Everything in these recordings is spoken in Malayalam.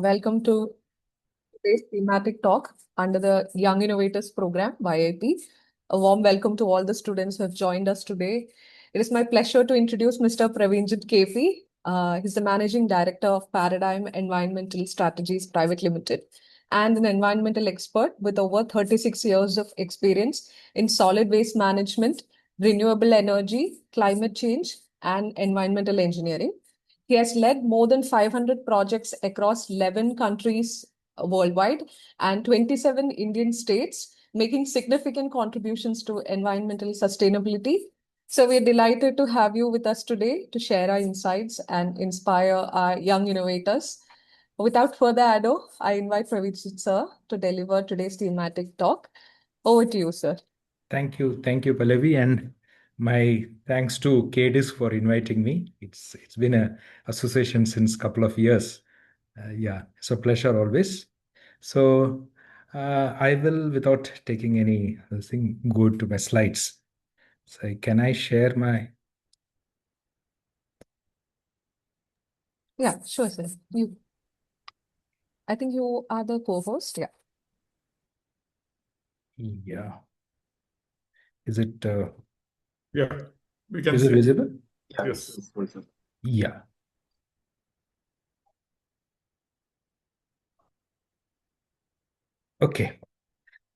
Welcome to today's thematic talk under the Young Innovators Program, YIP. A warm welcome to all the students who have joined us today. It is my pleasure to introduce Mr. Pravinjit KP. He's the Managing Director of Paradigm Environmental Strategies Private Limited and an environmental expert with over 36 years of experience in solid waste management, renewable energy, climate change, and environmental engineering. He has led more than 500 projects across 11 countries worldwide and 27 Indian states, making significant contributions to environmental sustainability. So we're delighted to have you with us today to share our insights and inspire our young innovators. Without further ado, I invite Pravijit sir to deliver today's thematic talk. Over to you, sir. Thank you, Pallavi, and my thanks to KDIS for inviting me. It's been a association since couple of years. Yeah, it's a pleasure always. So I will, without taking any thing, go to my slides. So can I share my? Yeah, sure, sir. I think you are the co-host. Yeah. Yeah. Is it? Yeah, we can Is it see. visible? Yes. Yeah. Okay.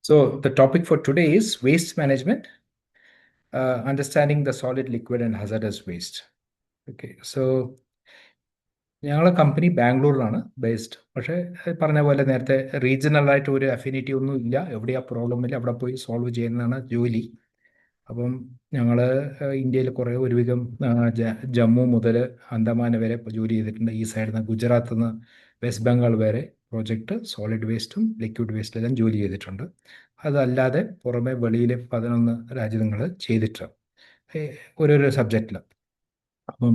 So the topic for today is waste management, understanding the solid, liquid, and hazardous waste. Okay. So ഞങ്ങളെ കമ്പനി ബാംഗ്ലൂരിലാണ് ബേസ്ഡ്. പക്ഷേ പറഞ്ഞ പോലെ നേരത്തെ റീജിയണൽ ആയിട്ട് ഒരു അഫിനിറ്റി ഒന്നും ഇല്ല. എവിടെയാ പ്രോബ്ലം ഇല്ല അവിടെ പോയി സോൾവ് ചെയ്യുന്നതാണ് ജോലി. അപ്പം ഞങ്ങൾ ഇന്ത്യയിൽ കുറേ ഒരുവിധം ജമ്മു മുതൽ അന്തമാൻ വരെ ജോലി ചെയ്തിട്ടുണ്ട്. ഈ സൈഡിൽ നിന്ന് ഗുജറാത്തിൽ നിന്ന് വെസ്റ്റ് ബംഗാൾ വരെ പ്രോജക്റ്റ് സോളിഡ് വേസ്റ്റും ലിക്വിഡ് വേസ്റ്റിലെല്ലാം ജോലി ചെയ്തിട്ടുണ്ട്. അതല്ലാതെ പുറമെ വെളിയിൽ 11 രാജ്യങ്ങൾ ചെയ്തിട്ടുണ്ട് ഓരോരോ സബ്ജക്റ്റിൽ. അപ്പം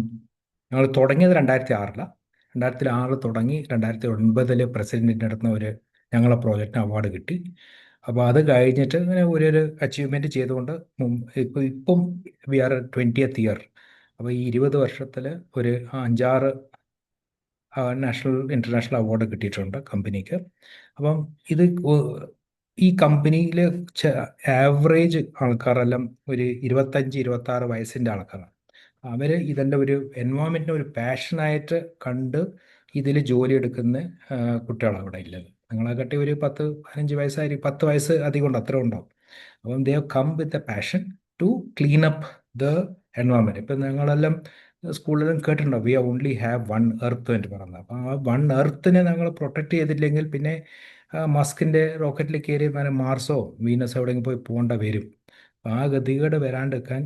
ഞങ്ങൾ തുടങ്ങിയത് 2006 2006 തുടങ്ങി 2009 പ്രസിഡന്റിൻ്റെ അടുത്ത് ഒരു ഞങ്ങളെ പ്രോജക്റ്റിന് അവാർഡ് കിട്ടി. അപ്പോൾ അത് കഴിഞ്ഞിട്ട് ഇങ്ങനെ ഒരു അച്ചീവ്മെൻറ്റ് ചെയ്തുകൊണ്ട് ഇപ്പം വി ആർ 20th ഇയർ. അപ്പോൾ ഈ 20 വർഷത്തിൽ ഒരു 5-6 നാഷണൽ ഇൻ്റർനാഷണൽ അവാർഡ് കിട്ടിയിട്ടുണ്ട് കമ്പനിക്ക്. അപ്പം ഇത് ഈ കമ്പനിയിൽ ആവറേജ് ആൾക്കാരെല്ലാം ഒരു 25-26 വയസ്സിൻ്റെ ആൾക്കാരാണ്. അവർ ഇതെല്ലാം ഒരു എൻവയോൺമെൻറ്റിനെ ഒരു പാഷനായിട്ട് കണ്ട് ഇതിൽ ജോലി എടുക്കുന്ന കുട്ടികളാണ് അവിടെ ഉള്ളത്. നിങ്ങളെക്കാട്ടി ഒരു 10-15 വയസ്സായിരിക്കും, 10 വയസ്സ് അധികം ഉണ്ട്, അത്ര ഉണ്ടാവും. അപ്പം they come with a passion to clean up the environment. ഇപ്പം ഞങ്ങളെല്ലാം സ്കൂളിലും കേട്ടിട്ടുണ്ടോ, we only have one earth എന്ന് പറയുന്നത്. അപ്പം ആ വൺ എർത്തിനെ ഞങ്ങൾ പ്രൊട്ടക്റ്റ് ചെയ്തില്ലെങ്കിൽ പിന്നെ മസ്കിൻ്റെ റോക്കറ്റിൽ കയറി മാർസോ വീനസോ എവിടെയെങ്കിലും പോയി പോകേണ്ട വരും. ആ ഗതികേട് വരാണ്ടിരിക്കാൻ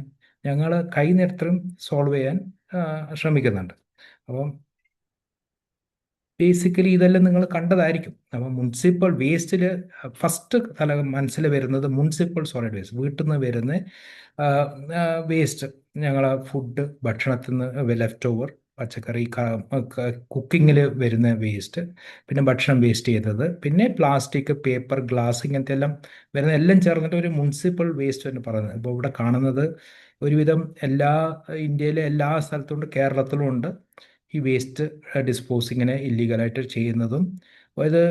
ഞങ്ങൾ കൈനെടുത്തും സോൾവ് ചെയ്യാൻ ശ്രമിക്കുന്നുണ്ട്. അപ്പം ബേസിക്കലി ഇതെല്ലാം നിങ്ങൾ കണ്ടതായിരിക്കും. അപ്പം മുനിസിപ്പൽ വേസ്റ്റിൽ ഫസ്റ്റ് മനസ്സിൽ വരുന്നത് മുനിസിപ്പൽ സോളിഡ് വേസ്റ്റ്, വീട്ടിൽ നിന്ന് വരുന്ന വേസ്റ്റ്. ഞങ്ങൾ ഫുഡ്, ഭക്ഷണത്തിൽ നിന്ന് ലെഫ്റ്റ് ഓവർ, പച്ചക്കറി, കുക്കിങ്ങിൽ വരുന്ന വേസ്റ്റ്, പിന്നെ ഭക്ഷണം വേസ്റ്റ് ചെയ്തത്, പിന്നെ പ്ലാസ്റ്റിക്, പേപ്പർ, ഗ്ലാസ്, ഇങ്ങനത്തെ എല്ലാം വരുന്ന എല്ലാം ചേർന്നിട്ട് ഒരു മുനിസിപ്പൽ വേസ്റ്റ് എന്ന് പറയുന്നത്. ഇപ്പോൾ ഇവിടെ കാണുന്നത് ഒരുവിധം ഇന്ത്യയിലെ എല്ലാ സ്ഥലത്തും ഉണ്ട്, കേരളത്തിലും ഉണ്ട് ഈ വേസ്റ്റ് ഡിസ്പോസിങ്ങിനെ ഇല്ലീഗലായിട്ട് ചെയ്യുന്നതും. ഇത്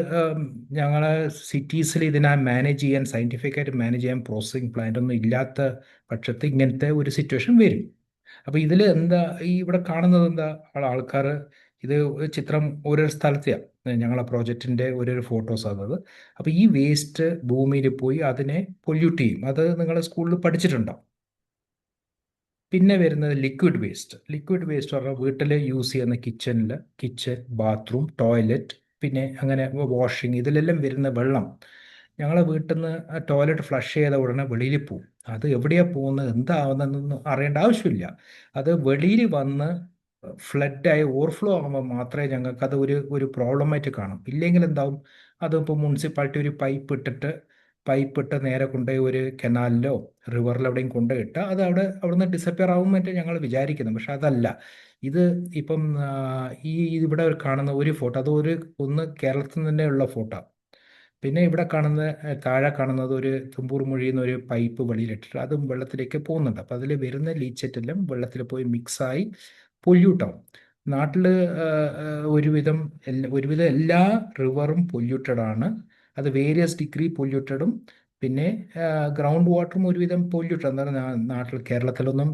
ഞങ്ങളെ സിറ്റീസിൽ ഇതിനെ മാനേജ് ചെയ്യാൻ, സയൻറ്റിഫിക്കായിട്ട് മാനേജ് ചെയ്യാൻ പ്രോസസ്സിങ് പ്ലാന്റ് ഒന്നും ഇല്ലാത്ത പക്ഷത്ത് ഇങ്ങനത്തെ ഒരു സിറ്റുവേഷൻ വരും. അപ്പോൾ ഇതിൽ എന്താ ഇവിടെ കാണുന്നത്, എന്താ ആൾക്കാർ ഇത് ചിത്രം ഓരോ സ്ഥലത്തെയാണ് ഞങ്ങളെ പ്രോജക്റ്റിൻ്റെ ഓരോരോ ഫോട്ടോസാണ് അത്. അപ്പോൾ ഈ വേസ്റ്റ് ഭൂമിയിൽ പോയി അതിനെ പൊല്യൂട്ട് ചെയ്യും. അത് നിങ്ങൾ സ്കൂളിൽ പഠിച്ചിട്ടുണ്ടാവും. പിന്നെ വരുന്നത് ലിക്വിഡ് വേസ്റ്റ്. ലിക്വിഡ് വേസ്റ്റ് പറഞ്ഞാൽ വീട്ടിൽ യൂസ് ചെയ്യുന്ന കിച്ചൺ, ബാത്റൂം, ടോയ്ലറ്റ്, പിന്നെ അങ്ങനെ വാഷിങ്, ഇതിലെല്ലാം വരുന്ന വെള്ളം ഞങ്ങളെ വീട്ടിൽ നിന്ന് ടോയ്ലറ്റ് ഫ്ലഷ് ചെയ്ത ഉടനെ വെളിയിൽ പോവും. അത് എവിടെയാണ് പോകുന്നത്, എന്താവുന്നതെന്നൊന്നും അറിയേണ്ട ആവശ്യമില്ല. അത് വെളിയിൽ വന്ന് ഫ്ലഡായി ഓവർഫ്ലോ ആകുമ്പോൾ മാത്രമേ ഞങ്ങൾക്ക് അത് ഒരു പ്രോബ്ലമായിട്ട് കാണും. ഇല്ലെങ്കിൽ എന്താവും, അതിപ്പോൾ മുനിസിപ്പാലിറ്റി ഒരു പൈപ്പ് ഇട്ട് നേരെ കൊണ്ടുപോയി ഒരു കനാലിലോ റിവറിലോ എവിടെയും കൊണ്ടുപോയിട്ടാൽ അത് അവിടുന്ന് ഡിസപ്പിയർ ആകുമെന്നായിട്ട് ഞങ്ങൾ വിചാരിക്കുന്നു. പക്ഷെ അതല്ല. ഇത് ഇപ്പം ഇവിടെ കാണുന്ന ഒരു ഫോട്ടോ, അത് ഒന്ന് കേരളത്തിൽ തന്നെ ഉള്ള ഫോട്ടോ. പിന്നെ ഇവിടെ താഴെ കാണുന്നത് ഒരു തുമ്പൂർ മൊഴിയുന്ന ഒരു പൈപ്പ് വെളിയിലിട്ടിട്ട് അതും വെള്ളത്തിലേക്ക് പോകുന്നുണ്ട്. അപ്പോൾ അതിൽ വരുന്ന ലീച്ചറ്റെല്ലാം വെള്ളത്തിൽ പോയി മിക്സായി പൊല്യൂട്ടാവും. നാട്ടിൽ ഒരുവിധം എല്ലാ റിവറും പൊല്യൂട്ടഡ് ആണ്. അത് വേരിയസ് ഡിഗ്രി പൊല്യൂട്ടഡും പിന്നെ ഗ്രൗണ്ട് വാട്ടറും ഒരുവിധം പൊല്യൂട്ടഡ്. എന്താണ് നാട്ടിൽ കേരളത്തിലൊന്നും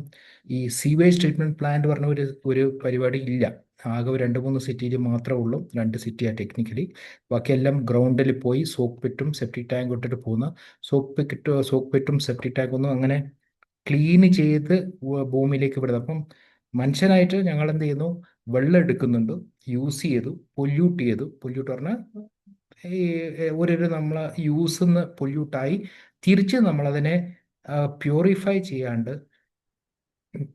ഈ സീവേജ് ട്രീറ്റ്മെൻറ്റ് പ്ലാന്റ് പറഞ്ഞ ഒരു പരിപാടി ഇല്ല. ആകെ 2-3 സിറ്റിയിൽ മാത്രമേ ഉള്ളൂ. 2 സിറ്റിയാണ് ടെക്നിക്കലി. ബാക്കിയെല്ലാം ഗ്രൗണ്ടിൽ പോയി സോക്ക് പിറ്റും സെപ്റ്റിക് ടാങ്ക് ഇട്ടിട്ട് പോകുന്ന സോക്ക് പിറ്റും സെപ്റ്റിക് ടാങ്കൊന്നും അങ്ങനെ ക്ലീൻ ചെയ്ത് ഭൂമിയിലേക്ക് വിടുന്നത്. അപ്പം മനുഷ്യനായിട്ട് ഞങ്ങൾ എന്ത് ചെയ്യുന്നു, വെള്ളം എടുക്കുന്നുണ്ട്, യൂസ് ചെയ്തു, പൊല്യൂട്ട് പറഞ്ഞാൽ ഈ ഒരു നമ്മൾ യൂസ് നിന്ന് പൊല്യൂട്ടായി തിരിച്ച് നമ്മളതിനെ പ്യൂരിഫൈ ചെയ്യാണ്ട്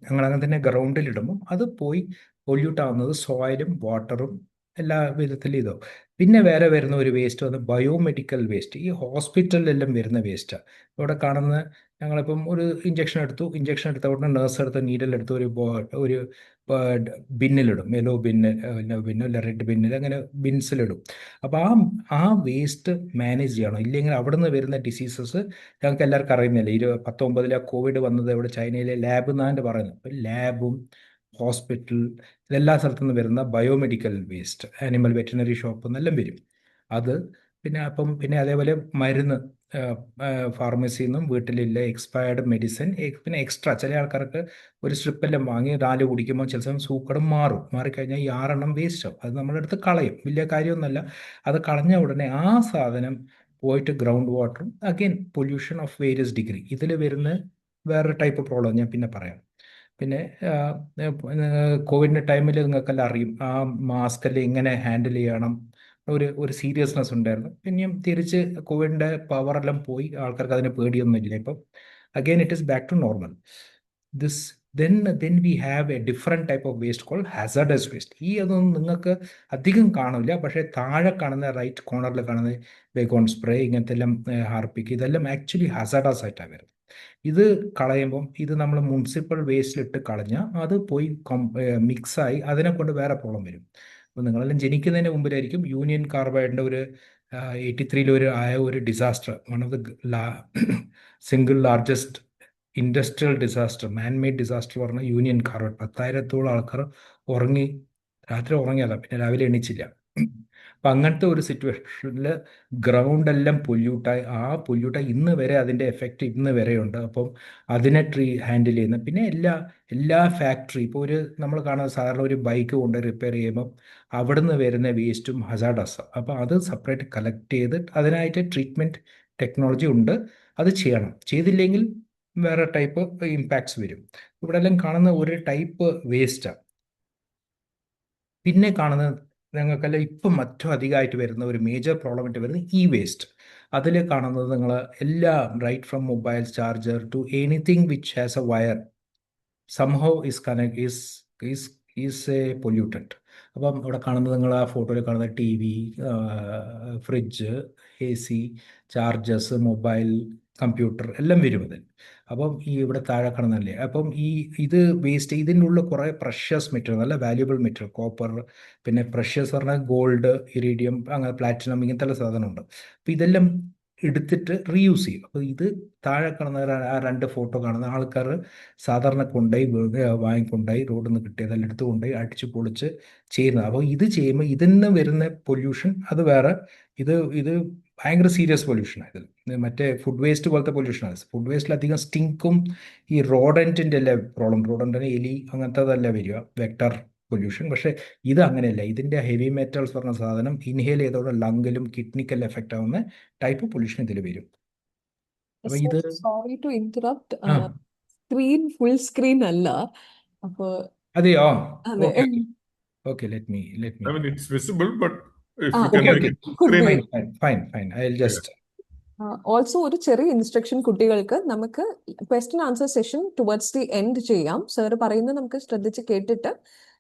ഞങ്ങൾ അങ്ങനെ തന്നെ ഗ്രൗണ്ടിൽ ഇടുമ്പോൾ അത് പോയി പൊല്യൂട്ട് ആവുന്നത് സോയിലും വാട്ടറും എല്ലാ വിധത്തിലും ഇതോ. പിന്നെ വേറെ വരുന്ന ഒരു വേസ്റ്റ് വന്ന് ബയോമെഡിക്കൽ വേസ്റ്റ്. ഈ ഹോസ്പിറ്റലിലെല്ലാം വരുന്ന വേസ്റ്റാണ്. ഇവിടെ കാണുന്ന ഞങ്ങളിപ്പം ഒരു ഇഞ്ചക്ഷൻ എടുത്ത ഉടനെ നേഴ്സ് എടുത്ത് നീഡിലെടുത്ത് ഒരു ബിന്നിലിടും. യെല്ലോ ബിന്നോ അല്ല റെഡ് ബിന്നിൽ, അങ്ങനെ ബിൻസിലിടും. അപ്പോൾ ആ വേസ്റ്റ് മാനേജ് ചെയ്യണം. ഇല്ലെങ്കിൽ അവിടെ നിന്ന് വരുന്ന ഡിസീസസ് ഞങ്ങൾക്ക് എല്ലാവർക്കും അറിയുന്നില്ല. 2019 കോവിഡ് വന്നത് ഇവിടെ ചൈനയിലെ ലാബ് എന്നാണ് പറയുന്നത്. അപ്പോൾ ലാബും ഹോസ്പിറ്റൽ ഇതെല്ലാ സ്ഥലത്തു നിന്ന് വരുന്ന biomedical waste, animal veterinary shop എന്നെല്ലാം വരും. അത് പിന്നെ അതേപോലെ മരുന്ന് ഫാർമസിയിൽ നിന്നും വീട്ടിലില്ല എക്സ്പയർഡ് മെഡിസിൻ, പിന്നെ എക്സ്ട്രാ ചില ആൾക്കാർക്ക് ഒരു സ്ട്രിപ്പെല്ലാം വാങ്ങി 4 കുടിക്കുമ്പോൾ ചില സമയം സൂക്കടും മാറിക്കഴിഞ്ഞാൽ ഈ 6 വേസ്റ്റ് ആവും. അത് നമ്മളെടുത്ത് കളയും, വലിയ കാര്യമൊന്നുമല്ല. അത് കളഞ്ഞ ഉടനെ ആ സാധനം പോയിട്ട് ഗ്രൗണ്ട് വാട്ടറും again pollution of various degree. ഇതിൽ വരുന്ന വേറൊരു ടൈപ്പ് പ്രോബ്ലം ഞാൻ പിന്നെ പറയാം. പിന്നെ കോവിഡിൻ്റെ ടൈമിൽ നിങ്ങൾക്കെല്ലാം അറിയും, ആ മാസ്കെല്ലാം എങ്ങനെ ഹാൻഡിൽ ചെയ്യണം, ഒരു സീരിയസ്നെസ് ഉണ്ടായിരുന്നു. പിന്നെയും തിരിച്ച് കോവിഡിൻ്റെ പവറെല്ലാം പോയി, ആൾക്കാർക്ക് അതിന് പേടിയൊന്നുമില്ല. ഇപ്പം again it is back to normal. This then we have a different type of waste called hazardous waste. അതൊന്നും നിങ്ങൾക്ക് അധികം കാണില്ല, പക്ഷേ താഴെ കാണുന്ന റൈറ്റ് കോർണറിൽ കാണുന്ന ബേക്കോൺ സ്പ്രേ, ഇങ്ങനത്തെ എല്ലാം ഹാർപ്പിക്ക്, ഇതെല്ലാം ആക്ച്വലി ഹസാർഡസ് ആയിട്ടാണ് വരുന്നത്. ഇത് കളയുമ്പം ഇത് നമ്മൾ മുനിസിപ്പൽ വേസ്റ്റിലിട്ട് കളഞ്ഞാൽ അത് പോയി മിക്സായി അതിനെ കൊണ്ട് വേറെ പ്രോബ്ലം വരും. അപ്പോൾ നിങ്ങളെല്ലാം ജനിക്കുന്നതിന് മുമ്പിലായിരിക്കും യൂണിയൻ കാർബൈഡിൻ്റെ ഒരു 83 ആയ ഒരു disaster, one of the single largest industrial disaster, man-made disaster പറഞ്ഞ യൂണിയൻ കാർബൈഡ്. 10,000-ഓളം ആൾക്കാർ രാത്രി ഉറങ്ങിയല്ല, പിന്നെ രാവിലെ എണീച്ചില്ല. അപ്പം അങ്ങനത്തെ ഒരു സിറ്റുവേഷനിൽ ഗ്രൗണ്ടെല്ലാം പൊല്യൂട്ടായി ഇന്ന് വരെ അതിൻ്റെ എഫക്റ്റ് ഇന്ന് വരെയുണ്ട്. അപ്പം അതിനെ ഹാൻഡിൽ ചെയ്യുന്ന പിന്നെ എല്ലാ ഫാക്ടറി, ഇപ്പോൾ നമ്മൾ കാണുന്ന സാധാരണ ഒരു ബൈക്ക് കൊണ്ട് റിപ്പയർ ചെയ്യുമ്പം അവിടുന്ന് വരുന്ന വേസ്റ്റും ഹസാർഡസ്. അപ്പോൾ അത് സെപ്പറേറ്റ് കളക്ട് ചെയ്ത് അതിനായിട്ട് ട്രീറ്റ്മെൻറ്റ് ടെക്നോളജി ഉണ്ട്. അത് ചെയ്തില്ലെങ്കിൽ വേറെ ടൈപ്പ് ഇമ്പാക്ട്സ് വരും. ഇവിടെ എല്ലാം കാണുന്ന ഒരു ടൈപ്പ് വേസ്റ്റാണ്. പിന്നെ കാണുന്നത് ഞങ്ങൾക്കെല്ലാം ഇപ്പം മറ്റും അധികമായിട്ട് വരുന്ന ഒരു മേജർ പ്രോബ്ലം ആയിട്ട് വരുന്നത് ഈ വേസ്റ്റ്. അതിൽ കാണുന്നത് നിങ്ങൾ എല്ലാം right from mobile charger to anything which has a wire somehow is a pollutant. അപ്പം ഇവിടെ കാണുന്നത് നിങ്ങൾ ആ ഫോട്ടോയിൽ കാണുന്ന TV, fridge, AC, chargers, mobile, computer എല്ലാം വരും അതിൽ. അപ്പം ഇവിടെ താഴെ കാണുന്നതല്ലേ, അപ്പം ഇത് വേസ്റ്റ്, ഇതിൻ്റെ ഉള്ളിൽ കുറേ പ്രഷ്യസ് മെറ്റീരിയൽ, നല്ല വാല്യുബിൾ മെറ്റീരിയൽ, കോപ്പർ, പിന്നെ പ്രഷ്യസ് പറഞ്ഞാൽ ഗോൾഡ്, ഇറീഡിയം, അങ്ങനെ പ്ലാറ്റിനം, ഇങ്ങനത്തെ സാധനമുണ്ട്. അപ്പം ഇതെല്ലാം എടുത്തിട്ട് റീയൂസ് ചെയ്യും. അപ്പോൾ ഇത് താഴെ കാണുന്ന ആ 2 ഫോട്ടോ കാണുന്ന ആൾക്കാർ സാധാരണ വാങ്ങിക്കൊണ്ടായി റോഡിൽ നിന്ന് കിട്ടിയതെല്ലാം എടുത്ത് കൊണ്ടുപോയി അടിച്ച് പൊളിച്ച് ചെയ്യുന്നത്. അപ്പോൾ ഇത് ചെയ്യുമ്പോൾ ഇതിന് വരുന്ന പൊല്യൂഷൻ അത് വേറെ. ഇത് ഭയങ്കര സീരിയസ് പൊല്യൂഷനാണ്. ഇതിൽ മറ്റേ ഫുഡ് വേസ്റ്റ് പോലത്തെ പൊല്യൂഷനാണ്. ഫുഡ് വേസ്റ്റിൽ അധികം സ്റ്റിങ്കും ഈ റോഡൻറ്റിൻ്റെ അല്ലേ പ്രോബ്ലം. റോഡൻറ്റിന് എലി അങ്ങനത്തതല്ല വരിക, വെക്ടർ പൊല്യൂഷൻ. പക്ഷേ ഇത് അങ്ങനെയല്ല. ഇതിൻ്റെ ഹെവി മെറ്റൽസ് പറഞ്ഞ സാധനം ഇൻഹേൽ ചെയ്തോടെ ലങ്ങിലും കിഡ്നിക്കെല്ലാം എഫക്റ്റ് ആവുന്ന ടൈപ്പ് പൊല്യൂഷൻ ഇതിൽ വരും. അപ്പോൾ ഇത് സോറി ടു ഇന്ററപ്റ്റ്, ആ സ്ക്രീൻ ഫുൾ സ്ക്രീൻ അല്ല. അപ്പൊ അതെയോ, അതെ, okay let me I mean, it's visible, but if you okay, can make okay, it could screen, be. fine, I'll yeah. just also ഒരു ചെറിയ ഇൻസ്ട്രക്ഷൻ കുട്ടികൾക്ക്, നമുക്ക് question answer session towards the end ചെയ്യാം. സാർ പറയുന്നത് നമുക്ക് ശ്രദ്ധിച്ച് കേട്ടിട്ട്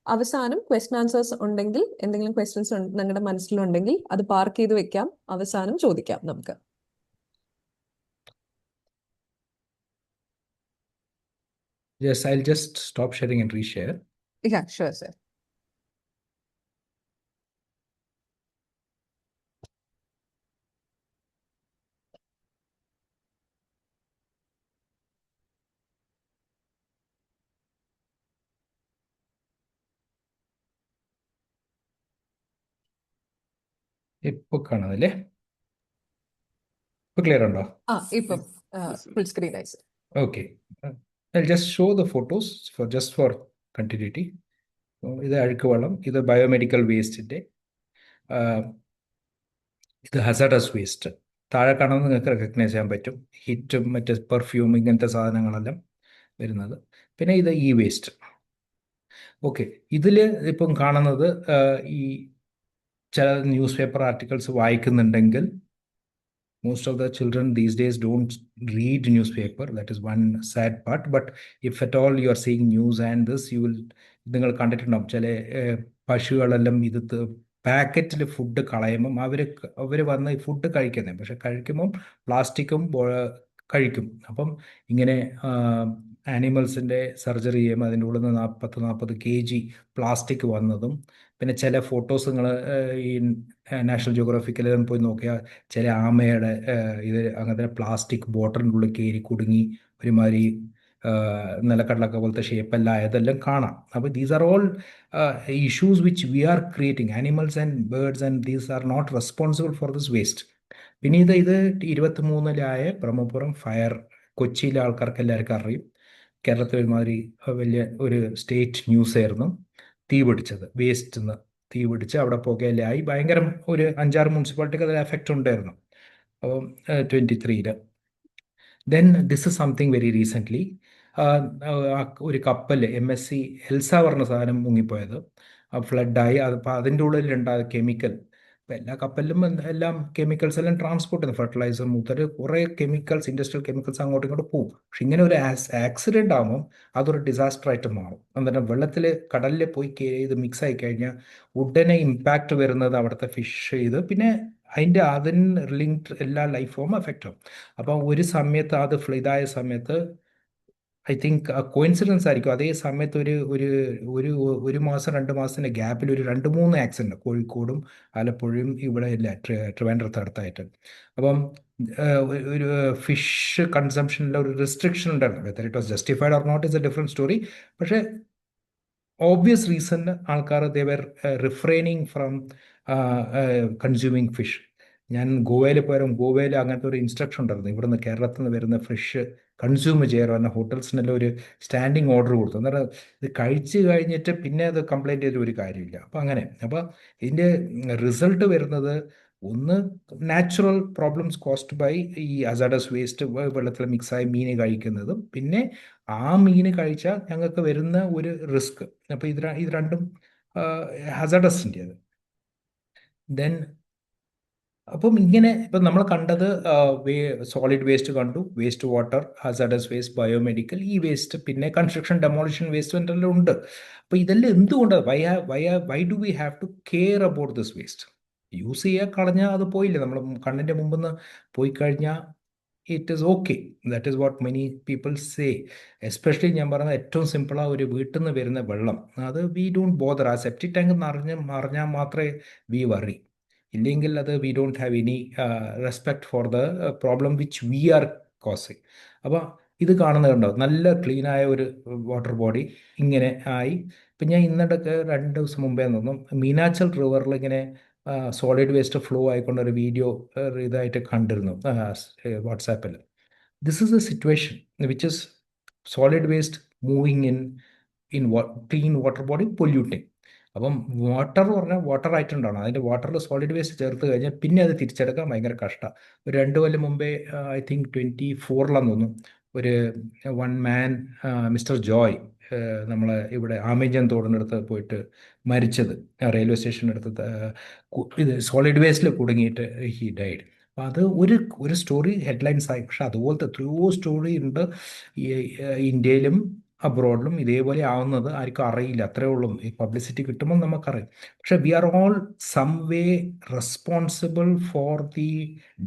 അവസാനം ക്വസ്റ്റ്യൻ ആൻസേഴ്സ് ഉണ്ടെങ്കിൽ, എന്തെങ്കിലും ക്വസ്റ്റ്യൻസ് നിങ്ങളുടെ മനസ്സിലുണ്ടെങ്കിൽ അത് പാർക്ക് ചെയ്ത് വെക്കാം, അവസാനം ചോദിക്കാം നമുക്ക്. yes, I'll just stop sharing and reshare. Yeah, sure, sir. ഇപ്പോൾ കാണാതല്ലേ? ഇപ്പോൾ ക്ലിയർ ഉണ്ടോ? ഇപ്പം Yes, sir. ഫുൾ സ്ക്രീൻ ആയി. Okay. I'll just show the photos for continuity. ഇത് അഴുക്ക് വെള്ളം, ഇത് ബയോമെഡിക്കൽ വേസ്റ്റിൻ്റെ, ഇത് ഹസാർഡസ് വേസ്റ്റ്. താഴെ കാണുന്നത് നിങ്ങൾക്ക് റെക്കഗ്നൈസ് ചെയ്യാൻ പറ്റും. ഹിറ്റും മറ്റ് പെർഫ്യൂം ഇങ്ങനത്തെ സാധനങ്ങളെല്ലാം വരുന്നത്. പിന്നെ ഇത് ഈ വേസ്റ്റ്. ഓക്കെ, ഇതിൽ ഇപ്പം കാണുന്നത് ഈ ചില ന്യൂസ് പേപ്പർ ആർട്ടിക്കിൾസ് വായിക്കുന്നുണ്ടെങ്കിൽ most of the children these days don't read newspaper. That is one sad part. But if at all you are seeing news and this, you will നിങ്ങൾ കണ്ടിട്ടുണ്ടാവും ചില പശുക്കളെല്ലാം ഇത് പാക്കറ്റിൽ ഫുഡ് കളയുമ്പം അവർ വന്ന് ഫുഡ് കഴിക്കുന്നത്, പക്ഷെ കഴിക്കുമ്പം പ്ലാസ്റ്റിക്കും കഴിക്കും. അപ്പം ഇങ്ങനെ ആനിമൽസിൻ്റെ സർജറി ചെയ്യുമ്പോൾ അതിൻ്റെ ഉള്ളിൽ നിന്ന് 40 kg പ്ലാസ്റ്റിക് വന്നതും, പിന്നെ ചില ഫോട്ടോസ് നിങ്ങൾ ഈ നാഷണൽ ജിയോഗ്രാഫിക്കലെല്ലാം പോയി നോക്കിയാൽ ചില ആമയുടെ ഇത് അങ്ങനത്തെ പ്ലാസ്റ്റിക് ബോട്ടിലിൻ്റെ ഉള്ളിൽ കയറി കുടുങ്ങി ഒരുമാതിരി നിലക്കടലൊക്കെ പോലത്തെ ഷേപ്പല്ല അതെല്ലാം കാണാം. അപ്പോൾ these are all issues which we are creating. Animals and birds and these are not responsible for this waste. പിന്നെ ഇത് 23-ലായ ബ്രഹ്മപുരം ഫയർ, കൊച്ചിയിലെ ആൾക്കാർക്ക് എല്ലാവർക്കും അറിയും. കേരളത്തിൽ ഒരുമാതിരി വലിയ ഒരു സ്റ്റേറ്റ് ന്യൂസ് ആയിരുന്നു. തീ പിടിച്ചത്, വേസ്റ്റ് നിന്ന് തീ പിടിച്ച് അവിടെ പുകയിലായി. ഭയങ്കര ഒരു 5-6 മുനിസിപ്പാലിറ്റിക്ക് അതിൽ എഫക്റ്റ് ഉണ്ടായിരുന്നു. അപ്പം 23-ൽ then this is something very recently. ഒരു കപ്പൽ MSC എൽസ പറഞ്ഞ സാധനം മുങ്ങിപ്പോയത്, ഫ്ലഡായി. അപ്പോൾ അതിൻ്റെ ഉള്ളിലുണ്ടായ കെമിക്കൽ, ഇപ്പോൾ എല്ലാ കപ്പലിലും എല്ലാം കെമിക്കൽസ് എല്ലാം ട്രാൻസ്പോർട്ട് ചെയ്യുന്നു, ഫെർട്ടിലൈസർ മുതൽ കുറേ കെമിക്കൽസ്, ഇൻഡസ്ട്രിയൽ കെമിക്കൽസ് അങ്ങോട്ടും ഇങ്ങോട്ട് പോകും. പക്ഷെ ഇങ്ങനെ ഒരു ആക്സിഡൻ്റ് ആകുമ്പോൾ അതൊരു ഡിസാസ്റ്റർ ആയിട്ട് മാറും. എന്നിട്ട് വെള്ളത്തിൽ കടലിൽ പോയി ഇത് മിക്സ് ആയി കഴിഞ്ഞാൽ ഉടനെ ഇമ്പാക്റ്റ് വരുന്നത് അവിടുത്തെ ഫിഷ്, ഇത് പിന്നെ അതിന് ലിങ്ക്ഡ് എല്ലാ ലൈഫ് ഫോമും എഫക്റ്റ് ആവും. അപ്പോൾ ഒരു സമയത്ത് അത് ഇതായ സമയത്ത് ഐ തിങ്ക് കോയിൻസിഡൻസ് ആയിരിക്കും, അതേ സമയത്ത് ഒരു മാസം 2 മാസത്തിൻ്റെ ഗ്യാപ്പിൽ ഒരു 2-3 ആക്സിഡൻറ്റ് കോഴിക്കോടും ആലപ്പുഴയും ഇവിടെ ഇല്ല, ട്രിവാൻഡ്രത്ത് അടുത്തായിട്ട്. അപ്പം ഒരു ഫിഷ് കൺസംഷനിലെ ഒരു റെസ്ട്രിക്ഷൻ ഉണ്ടായിരുന്നു. Whether it was justified or not is a different story. പക്ഷേ ഓബ്വിയസ് റീസണിന് ആൾക്കാർ they were refraining from consuming fish. ഞാൻ ഗോവയിൽ പോയാലും ഗോവയിൽ അങ്ങനത്തെ ഒരു ഇൻസ്ട്രക്ഷൻ ഉണ്ടായിരുന്നു, ഇവിടുന്ന് കേരളത്തിൽ നിന്ന് വരുന്ന ഫിഷ് കൺസ്യൂം ചെയ്യാൻ ഹോട്ടൽസിനെല്ലാം ഒരു സ്റ്റാൻഡിങ് ഓർഡർ കൊടുത്തു. അന്നേരം ഇത് കഴിച്ച് കഴിഞ്ഞിട്ട് പിന്നെ അത് കംപ്ലൈൻറ്റ് ചെയ്ത ഒരു കാര്യമില്ല. അപ്പോൾ അങ്ങനെ, അപ്പോൾ ഇതിൻ്റെ റിസൾട്ട് വരുന്നത് ഒന്ന് നാച്ചുറൽ പ്രോബ്ലംസ് കോസ്ഡ് ബൈ ഈ ഹസാർഡസ് വേസ്റ്റ് വെള്ളത്തിൽ മിക്സായി മീൻ കഴിക്കുന്നതും, പിന്നെ ആ മീൻ കഴിച്ചാൽ ഞങ്ങൾക്ക് വരുന്ന ഒരു റിസ്ക്. അപ്പോൾ ഇത് രണ്ടും ഹസാർഡസിൻ്റെ അത്. ദെൻ അപ്പം ഇങ്ങനെ ഇപ്പം നമ്മൾ കണ്ടത് സോളിഡ് വേസ്റ്റ് കണ്ടു, waste water, hazardous waste, biomedical, ഈ വേസ്റ്റ്, പിന്നെ കൺസ്ട്രക്ഷൻ ഡെമോളിഷൻ വേസ്റ്റ് എല്ലാം ഉണ്ട്. അപ്പോൾ ഇതെല്ലാം എന്തുകൊണ്ടാണ് why do we have to care about this waste? Use ചെയ്യുക, കളഞ്ഞാൽ അത് പോയില്ലേ, നമ്മൾ കണ്ണിൻ്റെ മുമ്പിൽ നിന്ന് പോയി കഴിഞ്ഞാൽ it is okay. That is what many people say. Especially ഞാൻ പറഞ്ഞത് ഏറ്റവും സിമ്പിളാണ്, ഒരു വീട്ടിൽ നിന്ന് വരുന്ന വെള്ളം അത് വി ഡോണ്ട് ബോദർ. ആ സെപ്റ്റിക് ടാങ്ക് മറിഞ്ഞാൽ മാത്രമേ വി വറി, ഇല്ലെങ്കിൽ അത് we don't have any respect for the problem which we are causing. അപ്പോൾ ഇത് കാണുന്നുണ്ടോ, നല്ല ക്ലീനായ ഒരു വാട്ടർ ബോഡി ഇങ്ങനെ ആയി. ഇപ്പം ഞാൻ ഇന്നിടക്ക് 2 ദിവസം മുമ്പേ തോന്നും മീനാച്ചൽ റിവറിൽ ഇങ്ങനെ സോളിഡ് വേസ്റ്റ് ഫ്ലോ ആയിക്കൊണ്ട് ഒരു വീഡിയോ ഇതായിട്ട് കണ്ടിരുന്നു വാട്സാപ്പിൽ. This is A situation which is solid waste moving in clean water body polluting. അപ്പം വാട്ടർ പറഞ്ഞാൽ വാട്ടർ ആയിട്ടുണ്ടാണ്, അതിൻ്റെ വാട്ടറിൽ സോളിഡ് വേസ്റ്റ് ചേർത്ത് കഴിഞ്ഞാൽ പിന്നെ അത് തിരിച്ചെടുക്കാൻ ഭയങ്കര കഷ്ടമാണ്. ഒരു 2 കൊല്ലം മുമ്പേ ഐ തിങ്ക് 24-ലാന്ന് തോന്നുന്നു, ഒരു വൺ മാൻ മിസ്റ്റർ ജോയ് നമ്മൾ ഇവിടെ ആമേജൻ തോടിനടുത്ത് പോയിട്ട് മരിച്ചത്, റെയിൽവേ സ്റ്റേഷനടുത്ത് ഇത് സോളിഡ് വേസ്റ്റിൽ കുടുങ്ങിയിട്ട് ഹി ഡൈഡ്. അപ്പോൾ അത് ഒരു സ്റ്റോറി ഹെഡ്ലൈൻസ് ആയി. പക്ഷെ അതുപോലത്തെ എത്രയോ സ്റ്റോറി ഉണ്ട് ഇന്ത്യയിലും അബ്രോഡിലും ഇതേപോലെ ആവുന്നത് ആർക്കും അറിയില്ല, അത്രേ ഉള്ളൂ. ഈ പബ്ലിസിറ്റി കിട്ടുമ്പോൾ നമുക്കറിയാം. പക്ഷെ we are all some way responsible for the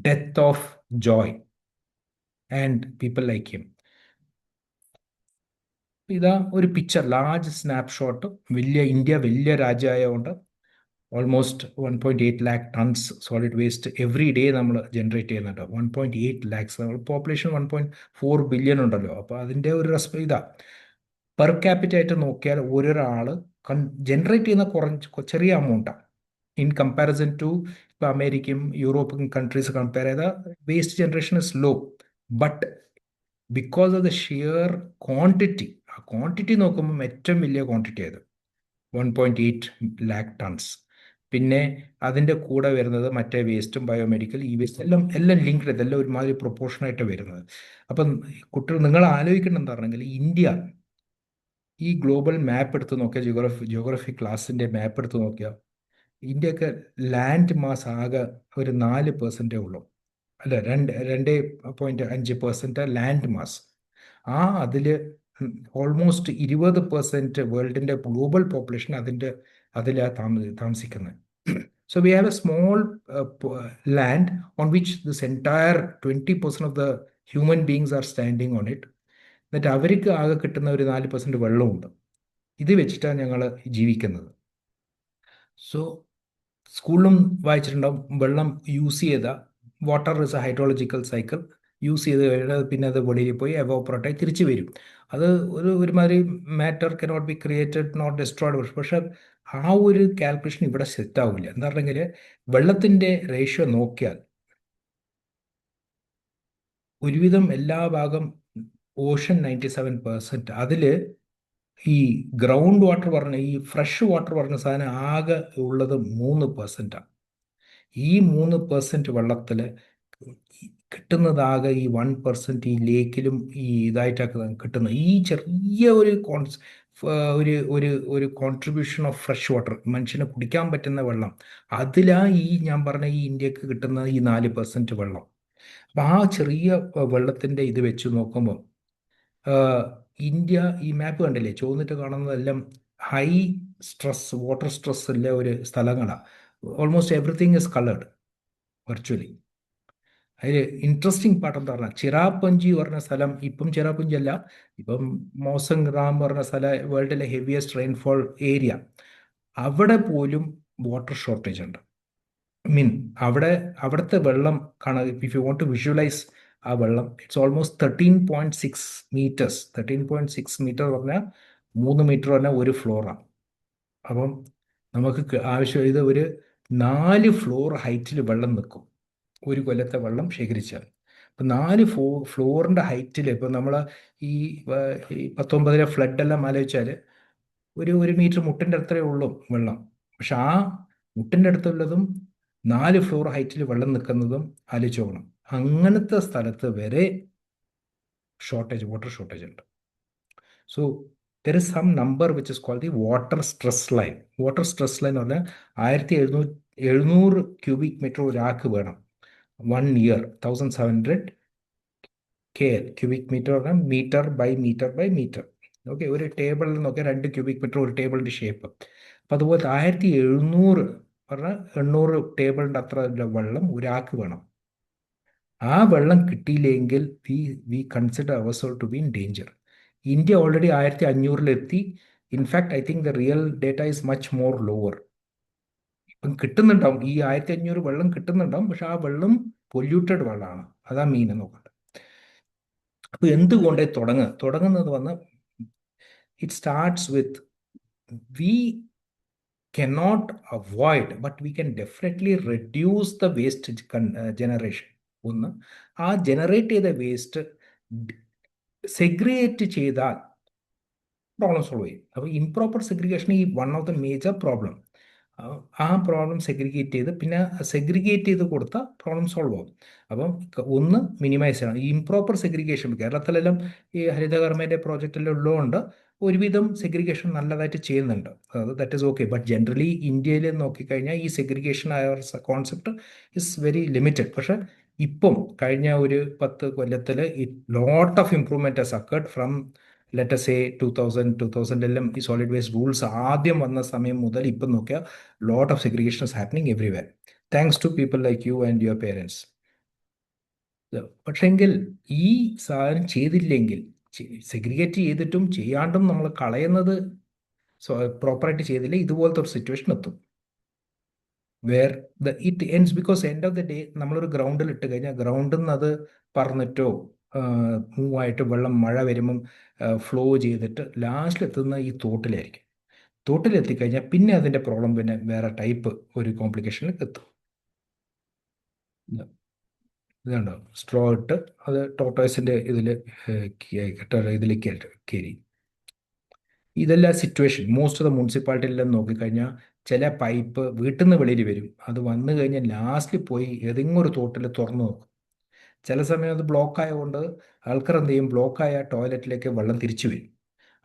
death of Joy and people like him. ഇതാ ഒരു പിക്ചർ, ലാർജ് സ്നാപ്ഷോട്ട്. ഇന്ത്യ വലിയ രാജ്യമായതുകൊണ്ട് almost 1.8 lakh tons solid waste every day നമ്മൾ ജനറേറ്റ് ചെയ്യുന്നുണ്ട്. 1.8 lakhs, നമ്മൾ പോപ്പുലേഷൻ 1.4 billion ഉണ്ടല്ലോ. അപ്പോൾ അതിൻ്റെ ഒരു ഇതാ പെർ ക്യാപിറ്റ ആയിട്ട് നോക്കിയാൽ ഒരാൾ ജനറേറ്റ് ചെയ്യുന്ന ചെറിയ എമൗണ്ടാണ്. in comparison to ഇപ്പോൾ അമേരിക്കയും യൂറോപ്യൻ കൺട്രീസ് കമ്പയർ ചെയ്ത waste generation is low. But because of the sheer quantity, ആ ക്വാണ്ടിറ്റി നോക്കുമ്പോൾ ഏറ്റവും വലിയ ക്വാണ്ടിറ്റി ആയത് 1.8 lakh tons. പിന്നെ അതിൻ്റെ കൂടെ വരുന്നത് മറ്റേ വേസ്റ്റും ബയോമെഡിക്കൽ ഈ വേസ്റ്റ് എല്ലാം ലിങ്ക്ഡ്, ഇതെല്ലാം ഒരുമാതിരി പ്രൊപ്പോർഷനായിട്ട് വരുന്നത്. അപ്പം കുട്ടികൾ നിങ്ങൾ ആലോചിക്കണം എന്താ പറഞ്ഞെങ്കിൽ ഇന്ത്യ ഈ ഗ്ലോബൽ മാപ്പ് എടുത്ത് നോക്കിയാൽ, ജിയോഗ്രഫി ക്ലാസിൻ്റെ മാപ്പ് എടുത്ത് നോക്കിയാൽ ഇന്ത്യക്ക് ലാൻഡ് മാസ് ആകെ ഒരു 4% ഉള്ളൂ. അല്ല, 2.5% ലാൻഡ് മാസ്. അതിൽ ഓൾമോസ്റ്റ് 20% വേൾഡിൻ്റെ ഗ്ലോബൽ പോപ്പുലേഷൻ അതിലാണ് താമസിക്കുന്നത്. So we have a small land on which this entire 20% of the human beings are standing on it. എന്നിട്ട് അവർക്ക് ആകെ കിട്ടുന്ന ഒരു 4% വെള്ളമുണ്ട്. ഇത് വെച്ചിട്ടാണ് ഞങ്ങൾ ജീവിക്കുന്നത്. സോ സ്കൂളിലും വായിച്ചിട്ടുണ്ടാവും, വെള്ളം യൂസ് ചെയ്ത water is A hydrological cycle. Use ചെയ്ത് കഴിഞ്ഞാൽ പിന്നെ അത് വെളിയിൽ പോയി എവോപ്പറേറ്റായി തിരിച്ചു വരും. അത് ഒരുമാതിരി matter cannot be created not destroyed. പക്ഷെ ആ ഒരു കാൽക്കുലേഷൻ ഇവിടെ സെറ്റ് ആവില്ല. എന്താ പറഞ്ഞെങ്കിൽ വെള്ളത്തിൻ്റെ റേഷ്യോ നോക്കിയാൽ ഒരുവിധം എല്ലാ ഭാഗം ഓഷൻ 97%. അതിൽ ഈ ഗ്രൗണ്ട് വാട്ടർ പറഞ്ഞ ഈ ഫ്രഷ് വാട്ടർ പറഞ്ഞ സാധനം ആകെ ഉള്ളത് 3%. ഈ 3% വെള്ളത്തിൽ കിട്ടുന്നതാകെ ഈ 1% ഈ ലേക്കിലും ഈ ഇതായിട്ടൊക്കെ കിട്ടുന്നത്. ഈ ചെറിയ ഒരു കോൺട്രിബ്യൂഷൻ ഓഫ് ഫ്രഷ് വാട്ടർ, മനുഷ്യന് കുടിക്കാൻ പറ്റുന്ന വെള്ളം, ഈ ഞാൻ പറഞ്ഞ ഈ ഇന്ത്യക്ക് കിട്ടുന്ന ഈ 4% വെള്ളം. അപ്പം ആ ചെറിയ വെള്ളത്തിൻ്റെ ഇത് വെച്ച് നോക്കുമ്പോൾ ഇന്ത്യ ഈ മാപ്പ് കണ്ടില്ലേ, ചോദിച്ചിട്ട് കാണുന്നതെല്ലാം ഹൈ സ്ട്രെസ്, വാട്ടർ സ്ട്രെസ് ഉള്ള ഒരു സ്ഥലങ്ങളാണ്. Almost everything is coloured virtually. അതിൽ ഇൻട്രസ്റ്റിംഗ് പാർട്ട് എന്താ പറഞ്ഞാൽ, ചിറാപ്പഞ്ചി പറഞ്ഞ സ്ഥലം ഇപ്പം ചിറാപ്പഞ്ചി അല്ല, ഇപ്പം മോസങ് റാം പറഞ്ഞ സ്ഥലം വേൾഡിലെ ഹെവിയസ്റ്റ് റെയിൻഫോൾ ഏരിയ. അവിടെ പോലും വാട്ടർ ഷോർട്ടേജ് ഉണ്ട്. അവിടുത്തെ വെള്ളം if you want to visualise ആ വെള്ളം, ഇറ്റ്സ് ഓൾമോസ്റ്റ് 13.6 meters. 13.6 meter പറഞ്ഞാൽ 3 meter പറഞ്ഞാൽ ഒരു ഫ്ലോറാണ്. അപ്പം നമുക്ക് ആവശ്യം ഇത് ഒരു 4 floor ഹൈറ്റിൽ വെള്ളം നിൽക്കും ഒരു കൊല്ലത്തെ വെള്ളം ശേഖരിച്ചാൽ. ഇപ്പം 4 ഫ്ലോറിൻ്റെ ഹൈറ്റിൽ ഇപ്പം നമ്മൾ ഈ 19 ഫ്ലഡെല്ലാം ആലോചിച്ചാൽ ഒരു മീറ്റർ മുട്ടിൻ്റെ അടുത്തേ ഉള്ളൂ വെള്ളം. പക്ഷെ ആ മുട്ടിൻ്റെ അടുത്തുള്ളതും 4 floor ഹൈറ്റിൽ വെള്ളം നിൽക്കുന്നതും ആലോചിച്ച് നോക്കണം. അങ്ങനത്തെ സ്ഥലത്ത് വരെ വാട്ടർ ഷോർട്ടേജ് ഉണ്ട്. So there is some number which is called the water stress line. Water stress line എന്ന് പറഞ്ഞാൽ 1700 cubic meter ഒരാൾക്ക് വേണം 1 year. 1700 KL cubic meter പറഞ്ഞാൽ മീറ്റർ. ഓക്കെ, ഒരു ടേബിളിൽ നോക്കിയാൽ 2 cubic meter ഒരു ടേബിളിൻ്റെ ഷേപ്പ്. അപ്പം അതുപോലെ 1700 പറഞ്ഞാൽ 800 ടേബിളിൻ്റെ അത്ര വെള്ളം ഒരാൾക്ക് വേണം. ആ വെള്ളം കിട്ടിയില്ലെങ്കിൽ we consider ourselves to be in danger. India already 1500 in fact I think the real data is much more lower. ഇപ്പം കിട്ടുന്നുണ്ടാവും, ഈ 1500 വെള്ളം കിട്ടുന്നുണ്ടാവും, പക്ഷെ ആ വെള്ളം പൊല്യൂട്ടഡ് വെള്ളമാണ്. അതാ മീൻ നോക്കട്ടെ. അപ്പോൾ എന്തുകൊണ്ട് തുടങ്ങുന്നത് വന്ന് it starts with we cannot avoid, but we can definitely reduce the waste generation. ഒന്ന്, ആ ജനറേറ്റ് ചെയ്ത വേസ്റ്റ് സെഗ്രിഗേറ്റ് ചെയ്താൽ പ്രോബ്ലം സോൾവ് ചെയ്യും. അപ്പോൾ ഇംപ്രോപ്പർ സെഗ്രിഗേഷൻ ഈ one of the major problem. ആ പ്രോബ്ലം സെഗ്രിഗേറ്റ് ചെയ്ത് കൊടുത്താൽ പ്രോബ്ലം സോൾവ് ആവും. അപ്പം ഒന്ന് മിനിമൈസ് ചെയ്യണം ഈ ഇംപ്രോപ്പർ സെഗ്രിഗേഷൻ. കേരളത്തിലെല്ലാം ഈ ഹരിതകർമ്മേൻ്റെ പ്രോജക്റ്റെല്ലാം ഉള്ളതുകൊണ്ട് ഒരുവിധം സെഗ്രിഗേഷൻ നല്ലതായിട്ട് ചെയ്യുന്നുണ്ട്. That is okay. But generally ഇന്ത്യയിൽ നോക്കിക്കഴിഞ്ഞാൽ ഈ segregation concept is very limited. പക്ഷെ ഇപ്പം കഴിഞ്ഞ ഒരു 10 കൊല്ലത്തിൽ lot of improvement has occurred from let say 2000 ഈ സോളിഡ് വേസ്റ്റ് റൂൾസ് ആദ്യം വന്ന സമയം മുതൽ ഇപ്പം നോക്കിയാൽ lot of segregation is happening everywhere, thanks to people like you and your parents. പക്ഷെങ്കിൽ ഈ സാധനം ചെയ്തില്ലെങ്കിൽ, സെഗ്രിഗേറ്റ് ചെയ്തിട്ടും ചെയ്യാണ്ടും നമ്മൾ കളയുന്നത് പ്രോപ്പറായിട്ട് ചെയ്തില്ല, ഇതുപോലത്തെ ഒരു സിറ്റുവേഷൻ എത്തും. Where it ends because end of the day നമ്മളൊരു ഗ്രൗണ്ടിൽ ഇട്ട് കഴിഞ്ഞാൽ ഗ്രൗണ്ടിൽ നിന്ന് അത് പറന്നിട്ടോ മൂവായിട്ട് വെള്ളം മഴ വരുമ്പം ഫ്ലോ ചെയ്തിട്ട് ലാസ്റ്റിൽ എത്തുന്ന ഈ തോട്ടിലായിരിക്കും. തോട്ടിലെത്തിക്കഴിഞ്ഞാൽ പിന്നെ അതിൻ്റെ പ്രോബ്ലം പിന്നെ വേറെ ടൈപ്പ് ഒരു കോംപ്ലിക്കേഷനിലേക്ക് എത്തും. ഇതുണ്ടോ, സ്ട്രോ ഇട്ട് അത് ടോട്ടോയ്സിൻ്റെ ഇതിലേക്ക് കയറി. ഇതെല്ലാം സിറ്റുവേഷൻ മോസ്റ്റ് ഓഫ് ദ മുനിസിപ്പാലിറ്റിയിലെല്ലാം നോക്കിക്കഴിഞ്ഞാൽ ചില പൈപ്പ് വീട്ടിൽ നിന്ന് വെളിയിൽ വരും, അത് വന്നു കഴിഞ്ഞാൽ ലാസ്റ്റിൽ പോയി ഏതെങ്കിലും ഒരു തോട്ടിൽ തുറന്നു നോക്കും. ചില സമയം അത് ബ്ലോക്ക് ആയതുകൊണ്ട് ആൾക്കാർ എന്ത് ചെയ്യും, ബ്ലോക്കായ ടോയ്ലറ്റിലേക്ക് വെള്ളം തിരിച്ചു വരും.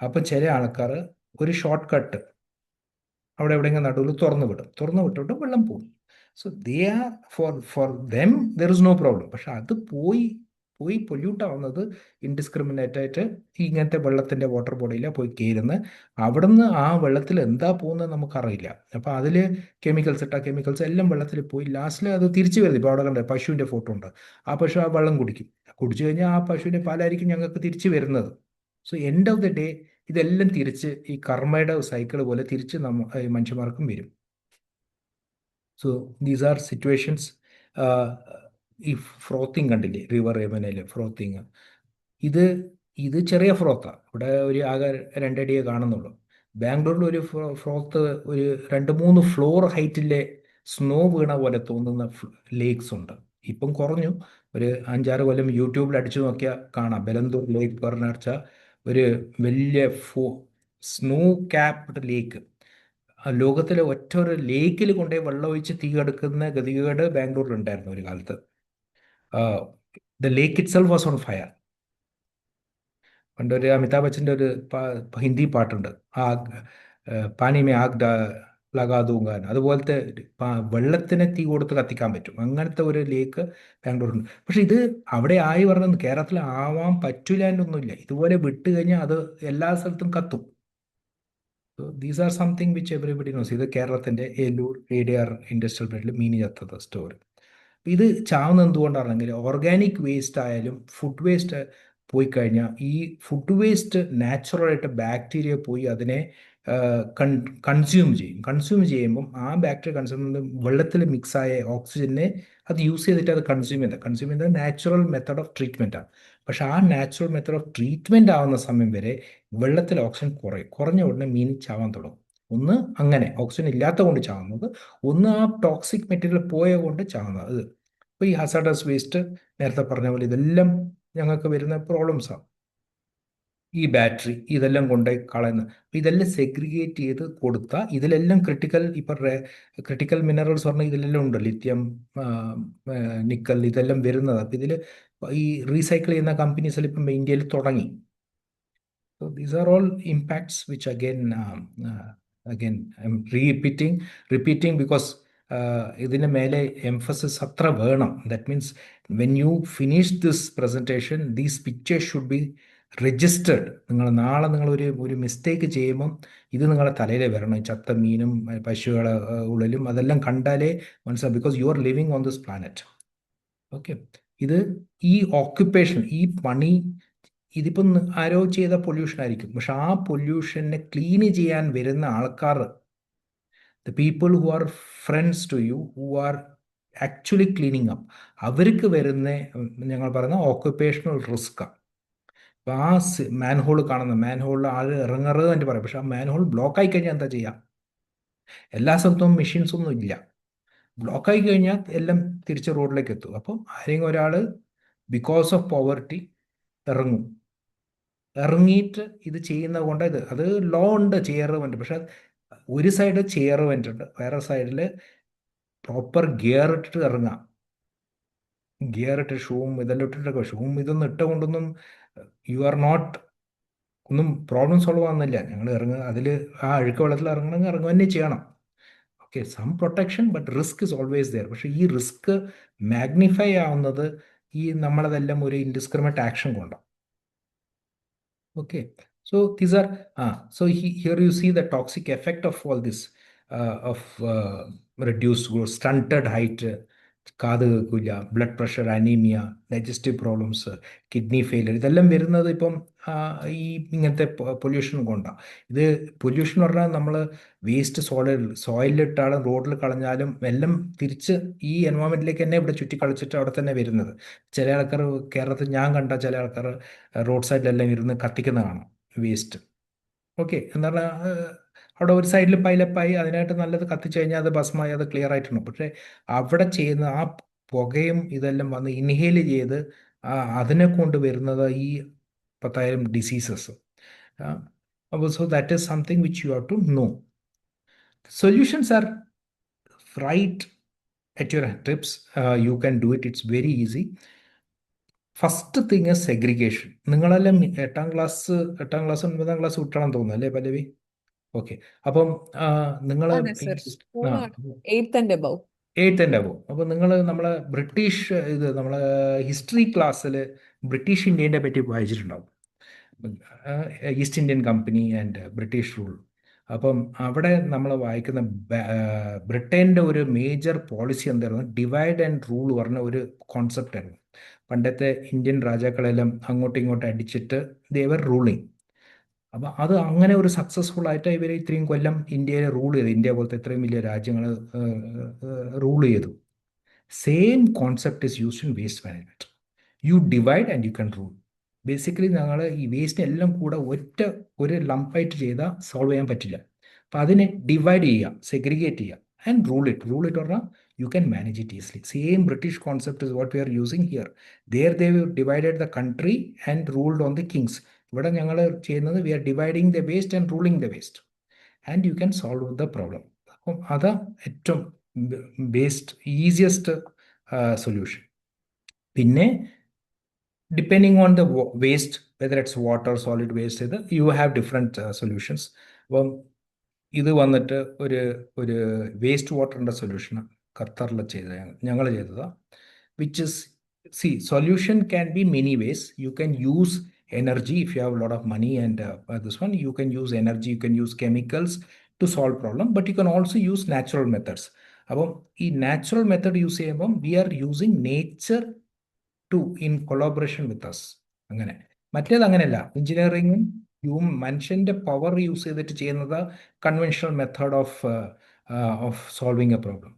അപ്പം ചില ആൾക്കാർ ഒരു ഷോർട്ട് കട്ട് അവിടെ എവിടെയെങ്കിലും നടുവിൽ തുറന്നു വിട്ടിട്ട് വെള്ളം പോകും. So they are for them there is no problem. പക്ഷെ അത് പോയി പൊല്യൂട്ട് ആവുന്നത് ഇൻഡിസ്ക്രിമിനേറ്റ് ആയിട്ട് ഇങ്ങനത്തെ വെള്ളത്തിൻ്റെ വാട്ടർ ബോഡിയിലാണ് പോയി കയറുന്നത്. അവിടുന്ന് ആ വെള്ളത്തിൽ എന്താ പോകുന്നത് നമുക്കറിയില്ല. അപ്പോൾ അതിൽ കെമിക്കൽസ് എല്ലാം വെള്ളത്തിൽ പോയി ലാസ്റ്റിൽ അത് തിരിച്ചു വരുന്നത്. ഇപ്പോൾ അവിടെ കണ്ട പശുവിൻ്റെ ഫോട്ടോ ഉണ്ട്. ആ പശു ആ വെള്ളം കുടിച്ചു കഴിഞ്ഞാൽ ആ പശുവിൻ്റെ പാലായിരിക്കും ഞങ്ങൾക്ക് തിരിച്ചു വരുന്നത്. So end of the day ഇതെല്ലാം തിരിച്ച് ഈ കർമ്മയുടെ സൈക്കിൾ പോലെ തിരിച്ച് മനുഷ്യന്മാർക്കും വരും. So these R situations. ഈ ഫ്രോത്തിങ് കണ്ടില്ലേ, റിവർ യമനയിലെ ഫ്രോത്തിങ്, ഇത് ചെറിയ ഫ്രോത്താണ്. ഇവിടെ ഒരു ആകെ 2 അടിയേ കാണുന്നുള്ളൂ. ബാംഗ്ലൂരിൽ ഒരു ഫ്രോത്ത് ഒരു 2-3 ഫ്ലോർ ഹൈറ്റിലെ സ്നോ വീണ പോലെ തോന്നുന്ന ലേക്സ് ഉണ്ട്. ഇപ്പം കുറഞ്ഞു. ഒരു 5-6 കൊല്ലം യൂട്യൂബിൽ അടിച്ചു നോക്കിയാൽ കാണാം. ബലന്തൂർ ലേക്ക് പറഞ്ഞാൽ ഒരു വലിയ സ്നോ ക്യാപ്ഡ് ലേക്ക്. ലോകത്തിലെ ഒറ്റ ഒരു ലേക്കിൽ കൊണ്ടുപോയി വെള്ളം ഒഴിച്ച് തീ കെടുക്കുന്ന ഗതികേട് ബാംഗ്ലൂരിലുണ്ടായിരുന്നു ഒരു കാലത്ത്. The lake it self was on fire. പണ്ടൊരു അമിതാഭ് ബച്ചൻ്റെ ഒരു ഹിന്ദി പാട്ടുണ്ട്, പാനി മേ ആഗ് ലഗാ ദൂങ്ക. അതുപോലത്തെ വെള്ളത്തിനെ തീ കൊടുത്ത് കത്തിക്കാൻ പറ്റും, അങ്ങനത്തെ ഒരു ലേക്ക് ബാംഗ്ലൂരുണ്ട്. പക്ഷെ ഇത് അവിടെ ആയി പറഞ്ഞത് കേരളത്തിൽ ആവാൻ പറ്റൂല എന്നൊന്നുമില്ല. ഇതുപോലെ വിട്ട് കഴിഞ്ഞാൽ അത് എല്ലാ സ്ഥലത്തും കത്തും. These are something which everybody nose. ഇത് കേരളത്തിൻ്റെ ഏലൂർ ADR ഇൻഡസ്ട്രിയൽ ബെൽറ്റിൽ മീൻ ചത്തത് സ്റ്റോറി. ഇത് ചാവുന്നത് എന്തുകൊണ്ടാണെങ്കിൽ ഓർഗാനിക് വേസ്റ്റ് ആയാലും ഫുഡ് വേസ്റ്റ് പോയി കഴിഞ്ഞാൽ ഈ ഫുഡ് വേസ്റ്റ് നാച്ചുറലായിട്ട് ബാക്ടീരിയ പോയി അതിനെ കൺസ്യൂം ചെയ്യുമ്പം ആ ബാക്ടീരിയ കൺസ്യൂം ചെയ്യുന്നത് വെള്ളത്തിൽ മിക്സായ ഓക്സിജനെ അത് യൂസ് ചെയ്തിട്ട് അത് കൺസ്യൂം ചെയ്യുന്നത് നാച്ചുറൽ മെത്തഡ് ഓഫ് ട്രീറ്റ്മെൻറ്റാണ്. പക്ഷെ ആ നാച്ചുറൽ മെത്തഡ് ഓഫ് ട്രീറ്റ്മെൻറ്റ് ആവുന്ന സമയം വരെ വെള്ളത്തിൽ ഓക്സിജൻ കുറഞ്ഞ ഉടനെ മീൻ ചാവാൻ തുടങ്ങും. ഒന്ന് അങ്ങനെ ഓക്സിജൻ ഇല്ലാത്ത കൊണ്ട് ചാവുന്നത്, ഒന്ന് ആ ടോക്സിക് മെറ്റീരിയൽ പോയ കൊണ്ട് ചാവുന്നത്. അപ്പോൾ ഈ ഹസാർഡസ് വേസ്റ്റ് നേരത്തെ പറഞ്ഞ പോലെ ഇതെല്ലാം ഞങ്ങൾക്ക് വരുന്ന പ്രോബ്ലംസാണ്. ഈ ബാറ്ററി ഇതെല്ലാം കൊണ്ടുപോയി കളയുന്നത്. ഇതെല്ലാം സെഗ്രിഗേറ്റ് ചെയ്ത് കൊടുത്താൽ ഇതിലെല്ലാം ക്രിട്ടിക്കൽ മിനറൽസ് പറഞ്ഞാൽ ഇതിലെല്ലാം ഉണ്ട്. ലിത്യം, നിക്കൽ, ഇതെല്ലാം വരുന്നത്. അപ്പം ഇതിൽ ഈ റീസൈക്കിൾ ചെയ്യുന്ന കമ്പനീസിൽ ഇപ്പം ഇന്ത്യയിൽ തുടങ്ങി. So these are all impacts which again I'm repeating because ഇതിന് മേലെ emphasis അത്ര വേണം. That means when you finish this presentation, these pictures should be registered. നാളെ നിങ്ങൾ ഒരു മിസ്റ്റേക്ക് ചെയ്യുമ്പം ഇത് നിങ്ങളുടെ തലയിൽ വരണം. ഈ ചത്ത മീനും പശുക്കളെ ഉള്ളിലും അതെല്ലാം കണ്ടാലേ മനസ്സിലാവും. Because you are living on this planet. Okay, ഈ ഓക്യുപ്പേഷൻ, ഈ പണി, ഇതിപ്പം ആരോ ചെയ്ത പൊല്യൂഷൻ ആയിരിക്കും. പക്ഷെ ആ പൊല്യൂഷനെ ക്ലീൻ ചെയ്യാൻ വരുന്ന ആൾക്കാർ, the people who are friends to you, who are actually cleaning up, അവർക്ക് വരുന്ന ഞങ്ങൾ പറയുന്ന ഓക്യുപ്പേഷണൽ റിസ്ക്കാണ്. അപ്പോൾ ആ മാൻഹോൾ കാണുന്ന മാൻഹോളിൽ ആൾ ഇറങ്ങരുത് എന്ന് പറയും. പക്ഷെ ആ മാൻഹോൾ ബ്ലോക്ക് ആയി കഴിഞ്ഞാൽ എന്താ ചെയ്യുക? എല്ലാ സ്ഥലത്തും മെഷീൻസ് ഒന്നും ഇല്ല. ബ്ലോക്കായി കഴിഞ്ഞാൽ എല്ലാം തിരിച്ച് റോഡിലേക്ക് എത്തും. അപ്പം ആരെങ്കിലും ഒരാൾ ബിക്കോസ് ഓഫ് പോവർട്ടി ഇറങ്ങിയിട്ട് ഇത് ചെയ്യുന്നത് കൊണ്ട് അത് ലോ ഉണ്ട്, ചെയ്യറുണ്ട്. പക്ഷെ ഒരു സൈഡ് ചെയ്യറുണ്ട്, വേറെ സൈഡിൽ പ്രോപ്പർ ഗിയർ ഇട്ടിട്ട് ഇറങ്ങാം. ഗിയർ ഇട്ട് ഷൂവും ഇതെല്ലാം ഇട്ടിട്ടൊക്കെ, ഷൂവും ഇതൊന്നും ഇട്ട കൊണ്ടൊന്നും ഒന്നും പ്രോബ്ലം സോൾവ് ആവുന്നില്ല. ഞങ്ങൾ ഇറങ്ങുക, അതിൽ ആ അഴുക്ക വെള്ളത്തിൽ ഇറങ്ങണമെങ്കിൽ ഇറങ്ങുക തന്നെ ചെയ്യണം. Okay, some protection, but risk is always there. പക്ഷേ ഈ റിസ്ക് മാഗ്നിഫൈ ആവുന്നത് ഈ നമ്മളതെല്ലാം ഒരു ഇൻഡിസ്ക്രിമിനേറ്റ് ആക്ഷൻ കൊണ്ടാണ്. Okay, so these are here you see the toxic effect of all this, of reduced growth, stunted height, കാത് കേൾക്കില്ല, blood pressure, anaemia, digestive problems, kidney failure, ഇതെല്ലാം വരുന്നത് ഇപ്പം ഈ ഇങ്ങനത്തെ പൊല്യൂഷൻ കൊണ്ടാണ്. ഇത് പൊല്യൂഷൻ പറഞ്ഞാൽ നമ്മൾ വേസ്റ്റ് സോയിലിട്ടാലും റോഡിൽ കളഞ്ഞാലും എല്ലാം തിരിച്ച് ഈ എൻവയോൺമെൻറ്റിലേക്ക് തന്നെ ഇവിടെ ചുറ്റിക്കളിച്ചിട്ട് അവിടെ തന്നെ വരുന്നത്. ചില ആൾക്കാർ കേരളത്തിൽ ഞാൻ കണ്ട ചില ആൾക്കാർ റോഡ് സൈഡിലെല്ലാം ഇരുന്ന് കത്തിക്കുന്ന കാണാം വേസ്റ്റ്. ഓക്കെ, എന്ന് പറഞ്ഞാൽ അവിടെ ഒരു സൈഡിൽ പൈലപ്പായി അതിനായിട്ട് നല്ലത് കത്തിച്ചു കഴിഞ്ഞാൽ അത് ഭസ്മായി അത് ക്ലിയർ ആയിട്ടുണ്ട്. പക്ഷേ അവിടെ ചെയ്യുന്ന ആ പുകയും ഇതെല്ലാം വന്ന് ഇൻഹേൽ ചെയ്ത് അതിനെ കൊണ്ട് വരുന്നത് ഈ 10,000 diseases. So that is something which you have to know. Solutions are right at your tips. You can do it. It's very easy. First thing is segregation. നിങ്ങളെല്ലാം എട്ടാം ക്ലാസ് 9ാം ക്ലാസ് വിട്ടാണെന്ന് തോന്നുന്നു അല്ലേ പല്ലവി? ഓക്കെ. അപ്പം നിങ്ങൾ അതെ സർ, സ്കൂളാണ് 8th and above. 8th and above. അപ്പോൾ നിങ്ങൾ നമ്മളെ ബ്രിട്ടീഷ് നമ്മളെ ഹിസ്റ്ററി ക്ലാസ്സിൽ ബ്രിട്ടീഷ് ഇന്ത്യനെ പറ്റി വായിച്ചിട്ടുണ്ടാവും. East Indian company and British rule. അപ്പം അവിടെ നമ്മൾ വായിക്കുന്ന ബ്രിട്ടൻ്റെ ഒരു മേജർ പോളിസി എന്തായിരുന്നു? ഡിവൈഡ് ആൻഡ് റൂൾ പറഞ്ഞ ഒരു കോൺസെപ്റ്റ് ആയിരുന്നു. പണ്ടത്തെ ഇന്ത്യൻ രാജാക്കളെല്ലാം അങ്ങോട്ടും ഇങ്ങോട്ടും അടിച്ചിട്ട് ദേവർ റൂളിങ്. അപ്പം അത് അങ്ങനെ ഒരു സക്സസ്ഫുൾ ആയിട്ട് ഇവർ ഇത്രയും കൊല്ലം ഇന്ത്യയെ റൂൾ ചെയ്തു. ഇന്ത്യ പോലത്തെ ഇത്രയും വലിയ രാജ്യങ്ങൾ റൂൾ ചെയ്തു. Same concept is used in waste management. You divide and you can rule. Basically ഞങ്ങൾ ഈ വേസ്റ്റ് എല്ലാം കൂടെ ഒരു ലംപായിട്ട് ചെയ്താൽ സോൾവ് ചെയ്യാൻ പറ്റില്ല. അപ്പം അതിനെ ഡിവൈഡ് ചെയ്യുക, സെഗ്രിഗേറ്റ് ചെയ്യുക ആൻഡ് റൂൾ ഇറ്റ് പറഞ്ഞാൽ you can manage it easily. Same British concept is what we are using here. There they divided the country and ruled on the kings. ഇവിടെ ഞങ്ങൾ ചെയ്യുന്നത് we are dividing the waste and ruling the waste. And you can solve the problem. അപ്പം അത് ഏറ്റവും ഈസിയസ്റ്റ് സൊല്യൂഷൻ. പിന്നെ depending on the waste, whether it's water, solid waste, you have different solutions. അപ്പം ഇത് വന്നിട്ട് ഒരു വേസ്റ്റ് വാട്ടറിൻ്റെ സൊല്യൂഷനാണ് ഖത്തറിൽ ഞങ്ങൾ ചെയ്തതാണ്. Which is solution can be many vase. You can use energy if you have a lot of money, and this one you can use energy, you can use chemicals to solve problem, but you can also use natural methods. അപ്പം ഈ നാച്ചുറൽ മെത്തഡ് യൂസ് ചെയ്യുമ്പം we are using nature to in collaboration with us. അങ്ങനെ. മറ്റേത് അങ്ങനെയല്ല. എഞ്ചിനീയറിംഗും മനുഷ്യൻ്റെ പവർ യൂസ് ചെയ്തിട്ട് ചെയ്യുന്നത് conventional method of solving A problem.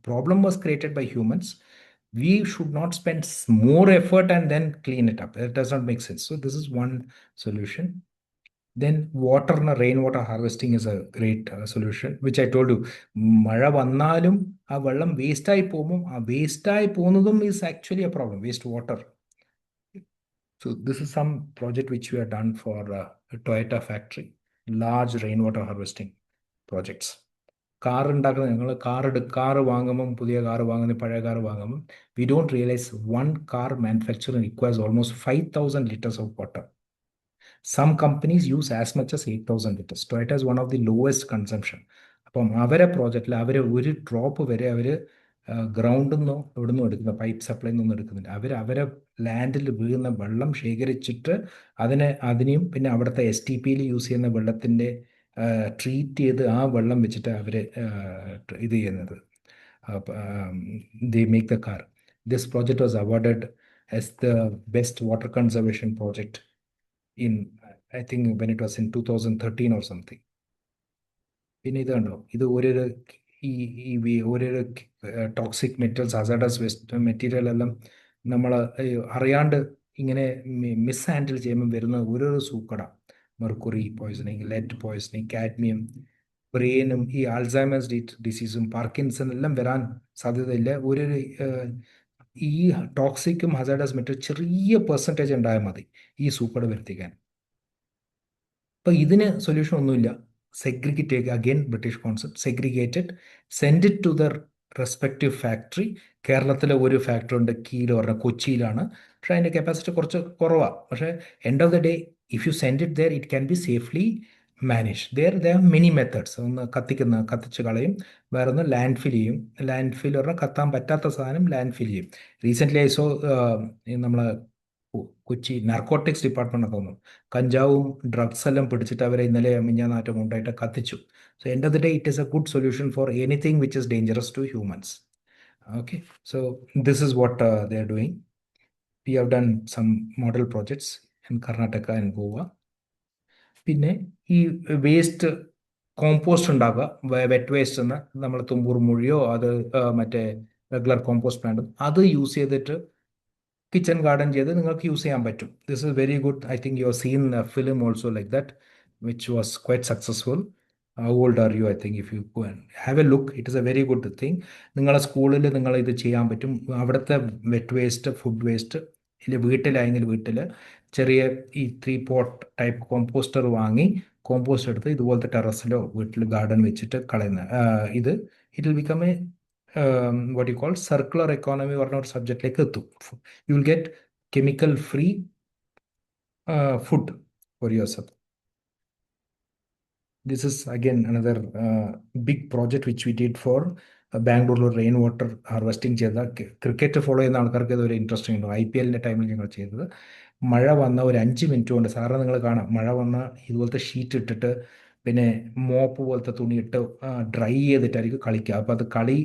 Problem was created by humans. We should not spend more effort and then clean it up. That does not make sense. So this is one solution. Then water and rainwater harvesting is a great solution, which I told you. മഴ വന്നാലും ആ വെള്ളം വേസ്റ്റായി പോകുമ്പോൾ ആ വേസ്റ്റായി പോകുന്നതും is actually a problem, waste water. So this is some project which we have done for a Toyota factory, large rainwater harvesting projects. Car ഉണ്ടാക്കുന്നത് ഞങ്ങൾ കാറ് വാങ്ങുമ്പം, പുതിയ കാറ് വാങ്ങുന്ന പഴയ car വാങ്ങുമ്പം we don't realize one car manufacturer requires almost 5,000 liters of water. Some companies use as much as 8,000 liters. Toyota is one of the lowest consumption. അപ്പം അവരെ പ്രോജക്റ്റിൽ അവർ ഒരു ഡ്രോപ്പ് വരെ അവർ ഗ്രൗണ്ടിൽ നിന്നോ ഇവിടെ നിന്നും എടുക്കുന്ന പൈപ്പ് സപ്ലൈ നിന്നും എടുക്കുന്നില്ല. അവരെ ലാൻഡിൽ വീഴുന്ന വെള്ളം ശേഖരിച്ചിട്ട് അതിനെയും പിന്നെ അവിടുത്തെ STPയിൽ യൂസ് ചെയ്യുന്ന വെള്ളത്തിൻ്റെ ട്രീറ്റ് ചെയ്ത് ആ വെള്ളം വെച്ചിട്ട് അവർ ഇത് ചെയ്യുന്നത്. they make the car. This project was awarded as the best water conservation project in, I think when it was in 2013 or something. പിന്നെ ഇത് കണ്ടോ, ഇത് ഓരോരോ toxic metals, hazardous waste material എല്ലാം നമ്മൾ അറിയാണ്ട് ഇങ്ങനെ മിസ് ഹാൻഡിൽ ചെയ്യുമ്പോൾ വരുന്ന ഓരോരോ സൂക്കട. Mercury poisoning, lead poisoning, cadmium, ബ്രെയിനും ഈ ആൾസൈമേഴ്സ് ഡിസീസും പാർക്കിൻസൺ എല്ലാം വരാൻ സാധ്യതയില്ല. ഈ ടോക്സിക്കും ഹസാർഡസ് മെറ്റീരിയൽ ചെറിയ പെർസെൻറ്റേജ് ഉണ്ടായാൽ മതി ഈ സൂക്കട വരുത്തിക്കാൻ. അപ്പോൾ ഇതിന് സൊല്യൂഷൻ ഒന്നുമില്ല. Segregate, again British concept, segregated, send it to the respective factory. കേരളത്തിലെ ഒരു ഫാക്ടറി ഉണ്ട്, കീയിൽ പറഞ്ഞ കൊച്ചിയിലാണ്. പക്ഷേ അതിൻ്റെ കപ്പാസിറ്റി കുറച്ച് കുറവാണ്. പക്ഷേ end of the day if you send it there it can be safely manage. There many methods. ഒന്ന് കത്തിച്ച് കളയും, വേറെ ഒന്ന് ലാൻഡ് ഫിൽ ചെയ്യും. ലാൻഡ് ഫിൽ പറഞ്ഞാൽ കത്താൻ പറ്റാത്ത സാധനം ലാൻഡ് ഫിൽ ചെയ്യും. റീസെൻ്റ്ലി ഐസോ നമ്മൾ കൊച്ചി നാർക്കോട്ടിക്സ് ഡിപ്പാർട്ട്മെന്റ് തോന്നുന്നു, കഞ്ചാവും ഡ്രഗ്സ് എല്ലാം പിടിച്ചിട്ട് അവരെ ഇന്നലെ മിഞ്ഞാന്നാറ്റം കൊണ്ടായിട്ട് കത്തിച്ചു. So end of the day it is a good solution for anything which is dangerous to humans. Okay, so this is what they are doing. We have done some model projects in Karnataka and Goa. പിന്നെ ഈ വേസ്റ്റ് കോമ്പോസ്റ്റ് ഉണ്ടാക്കുക, വെറ്റ് വേസ്റ്റ് എന്ന് നമ്മൾ തുമ്പൂർ മൊഴിയോ അത് മറ്റേ റെഗുലർ കോമ്പോസ്റ്റ് പ്ലാന്റും അത് യൂസ് ചെയ്തിട്ട് കിച്ചൺ ഗാർഡൻ ചെയ്ത് നിങ്ങൾക്ക് യൂസ് ചെയ്യാൻ പറ്റും. This is very good. I think you have seen a film also like that which was quite successful. How old are you? I think if you go and have a look, it is a very good thing. നിങ്ങളെ സ്കൂളിൽ നിങ്ങൾ ഇത് ചെയ്യാൻ പറ്റും. അവിടുത്തെ വെറ്റ് വേസ്റ്റ്, ഫുഡ് വേസ്റ്റ്, ഇല്ല വീട്ടിലായെങ്കിൽ വീട്ടിൽ ചെറിയ ഈ 3 പോട്ട് ടൈപ്പ് കോമ്പോസ്റ്റർ വാങ്ങി കോമ്പോസ്റ്റ് എടുത്ത് ഇതുപോലത്തെ ടെറസിലോ വീട്ടിൽ ഗാർഡൻ വെച്ചിട്ട് കളയുന്ന ഇത് it will become A what you call circular economy പറഞ്ഞ ഒരു സബ്ജക്റ്റിലേക്ക് എത്തും. U will get chemical free food for your self. This is again another big project which we did for ബാംഗ്ലൂരിൽ റെയിൻ വാട്ടർ ഹാർവെസ്റ്റിംഗ് ചെയ്ത ക്രിക്കറ്റ് ഫോളോ ചെയ്യുന്ന ആൾക്കാർക്ക് ഇതൊരു ഇൻട്രസ്റ്റിംഗ് ഉണ്ട്. IPL ടൈമിൽ ഞങ്ങൾ ചെയ്തത് മഴ വന്ന ഒരു 5 മിനിറ്റ് കൊണ്ട് സാറിന് നിങ്ങൾ കാണാം മഴ വന്ന ഇതുപോലത്തെ ഷീറ്റ് ഇട്ടിട്ട് പിന്നെ മോപ്പ് പോലത്തെ തുണി ഇട്ട് ഡ്രൈ ചെയ്തിട്ടായിരിക്കും കളിക്കുക. അപ്പോൾ അത് കളി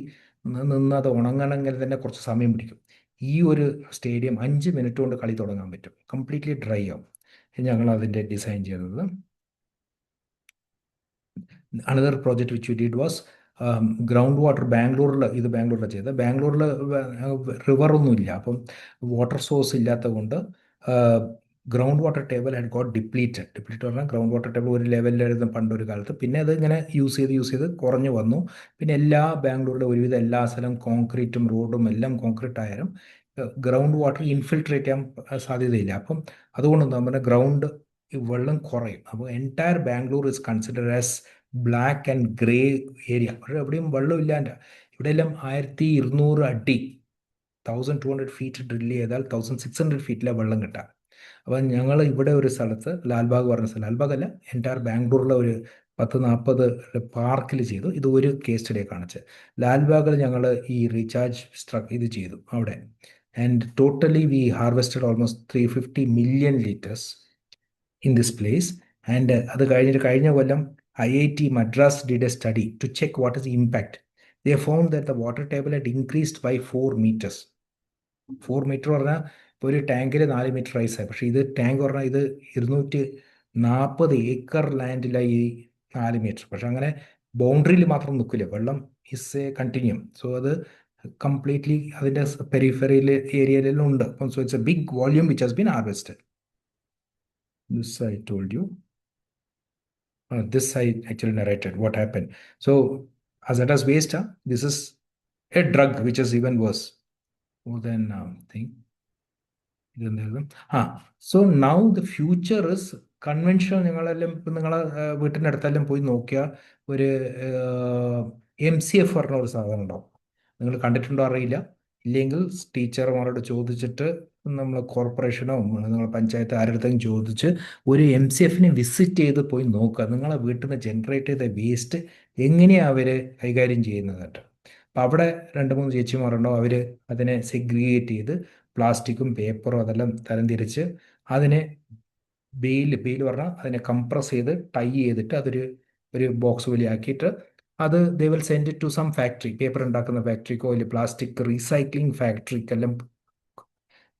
നിന്ന് അത് ഉണങ്ങണമെങ്കിൽ തന്നെ കുറച്ച് സമയം പിടിക്കും. ഈ ഒരു സ്റ്റേഡിയം 5 മിനിറ്റ് കൊണ്ട് കളി തുടങ്ങാൻ പറ്റും. കംപ്ലീറ്റ്ലി ഡ്രൈ ആവും. ഞങ്ങൾ അതിൻ്റെ ഡിസൈൻ ചെയ്തത്. Another project which we did was ground water. ബാംഗ്ലൂരിൽ ചെയ്തത്. ബാംഗ്ലൂരിൽ റിവർ ഒന്നുമില്ല, അപ്പം വാട്ടർ സോഴ്സ് ഇല്ലാത്തത് കൊണ്ട് ground water table had got depleted പറഞ്ഞാൽ ഗ്രൗണ്ട് വാട്ടർ ടേബിൾ ഒരു ലെവലിലായിരുന്നു പണ്ടൊരു കാലത്ത്. പിന്നെ അത് ഇങ്ങനെ യൂസ് ചെയ്ത് കുറഞ്ഞു വന്നു. പിന്നെ ബാംഗ്ലൂരിലെ ഒരുവിധം എല്ലാ സ്ഥലവും കോൺക്രീറ്റും റോഡും എല്ലാം കോൺക്രീറ്റ് ആയാലും ഗ്രൗണ്ട് വാട്ടർ ഇൻഫിൽട്രേറ്റ് ചെയ്യാൻ സാധ്യതയില്ല. അപ്പം അതുകൊണ്ട് നമ്മുടെ ഗ്രൗണ്ട് വെള്ളം കുറയും. അപ്പോൾ entire Bangalore is considered as black and grey area. പക്ഷേ എവിടെയും വെള്ളമില്ലാണ്ട് ഇവിടെയെല്ലാം 1200 അടി 1200 ഫീറ്റ് ഡ്രില്ല് ചെയ്താൽ 1600 ഫീറ്റിലെ വെള്ളം കിട്ടാം. അപ്പം ഞങ്ങൾ ഇവിടെ ഒരു സ്ഥലത്ത് ലാൽബാഗ് പറഞ്ഞ സ്ഥലം, ലാൽബാഗ് അല്ല, എൻറ്റയർ ബാംഗ്ലൂരിലെ ഒരു 10-40 പാർക്കിൽ ചെയ്തു. ഇത് ഒരു കേസ് സ്റ്റഡിയെ കാണിച്ച്. ലാൽബാഗിൽ ഞങ്ങൾ ഈ റീചാർജ് ഇത് ചെയ്തു അവിടെ. And totally we harvested almost 350 million litres in this place. And അത് കഴിഞ്ഞ കൊല്ലം IIT Madras did a study to check what is the impact. They found that the water table had increased by 4 meters. 4 meter പറഞ്ഞാൽ ഇപ്പോൾ ഒരു ടാങ്കിൽ 4 മീറ്റർ റൈസ് ആയി. പക്ഷേ ഇത് ടാങ്ക് പറഞ്ഞാൽ ഇത് 240 ഏക്കർ ലാൻഡിലായി 4 മീറ്റർ. പക്ഷെ അങ്ങനെ ബൗണ്ടറിയിൽ മാത്രം നിൽക്കില്ല, വെള്ളം ഇസ് എ കണ്ടിന്യൂം. സോ അത് കംപ്ലീറ്റ്ലി അതിൻ്റെ പെരിഫറിയിൽ ഏരിയയിലെല്ലാം ഉണ്ട്. അപ്പം so it's a big volume which has been harvested. This I told you. This I actually narrated what happened. So hazardous waste, this is a drug which is even worse more than thing. So now the future is conventional. നിങ്ങളെല്ലാം ഇപ്പം നിങ്ങളെ വീട്ടിൻ്റെ അടുത്തെല്ലാം പോയി നോക്കിയാൽ ഒരു MCF പറഞ്ഞ ഒരു സാധനം ഉണ്ടാവും. നിങ്ങൾ കണ്ടിട്ടുണ്ടോ അറിയില്ല. ഇല്ലെങ്കിൽ ടീച്ചർമാരോട് ചോദിച്ചിട്ട് നമ്മൾ കോർപ്പറേഷനോ നിങ്ങൾ പഞ്ചായത്ത് ആരുടെയും ചോദിച്ച് ഒരു MCFനെ വിസിറ്റ് ചെയ്ത് പോയി നോക്കുക. നിങ്ങളെ വീട്ടിൽ നിന്ന് ജനറേറ്റ് ചെയ്ത വേസ്റ്റ് എങ്ങനെയാണ് അവർ കൈകാര്യം ചെയ്യുന്നതായിട്ട്. അപ്പം അവിടെ 2-3 ചേച്ചിമാരുണ്ടോ, അവർ അതിനെ സെഗ്രിഗേറ്റ് ചെയ്ത് പ്ലാസ്റ്റിക്കും പേപ്പറും അതെല്ലാം തരംതിരിച്ച് അതിനെ ബെയിൽ പറഞ്ഞാൽ അതിനെ കംപ്രസ് ചെയ്ത് ടൈ ചെയ്തിട്ട് ഒരു ബോക്സ് വലിയാക്കിയിട്ട് അത് they will send it to some factory, paper ഉണ്ടാക്കുന്ന ഫാക്ടറിക്കോ അല്ലെങ്കിൽ പ്ലാസ്റ്റിക് റീസൈക്ലിംഗ് ഫാക്ടറിക്കെല്ലാം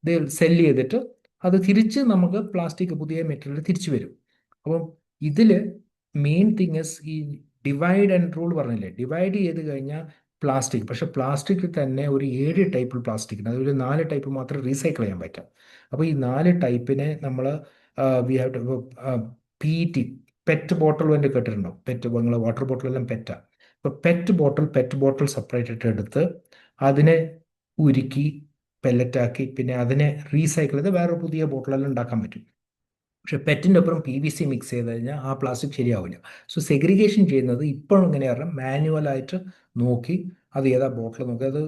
ദേ സെല്ല് ചെയ്തിട്ട് അത് തിരിച്ച് നമുക്ക് പ്ലാസ്റ്റിക് പുതിയ മെറ്റീരിയൽ തിരിച്ചു വരും. അപ്പം ഇതിൽ മെയിൻ തിങ് ഇസ് ഈ ഡിവൈഡ് ആൻഡ് റൂൾ പറഞ്ഞില്ലേ, ഡിവൈഡ് ചെയ്ത് കഴിഞ്ഞാൽ പ്ലാസ്റ്റിക്, പക്ഷെ പ്ലാസ്റ്റിക്കിൽ തന്നെ ഒരു 7 ടൈപ്പ് പ്ലാസ്റ്റിക് ഉണ്ട്. അതൊരു 4 ടൈപ്പ് മാത്രമേ റീസൈക്കിൾ ചെയ്യാൻ പറ്റും. അപ്പോൾ ഈ 4 ടൈപ്പിനെ നമ്മൾ we have to PET PET bottle വേണ്ടി കേട്ടിട്ടുണ്ടോ? നിങ്ങൾ വാട്ടർ ബോട്ടിലെല്ലാം പെറ്റാണ്. ഇപ്പോൾ പെറ്റ് ബോട്ടിൽ സെപ്പറേറ്റ് ആയിട്ട് എടുത്ത് അതിനെ ഉരുക്കി പെല്ലറ്റാക്കി പിന്നെ അതിനെ റീസൈക്കിൾ ചെയ്ത് വേറെ പുതിയ ബോട്ടിലെല്ലാം ഉണ്ടാക്കാൻ പറ്റും. പക്ഷെ പെറ്റിൻ്റെ ഒപ്പം PVC മിക്സ് ചെയ്ത് കഴിഞ്ഞാൽ ആ പ്ലാസ്റ്റിക് ശരിയാവില്ല. സോ സെഗ്രിഗേഷൻ ചെയ്യുന്നത് ഇപ്പോഴും ഇങ്ങനെയാണ്, മാനുവലായിട്ട് നോക്കി അത് ഏതാ ബോട്ടിൽ നോക്കി അത്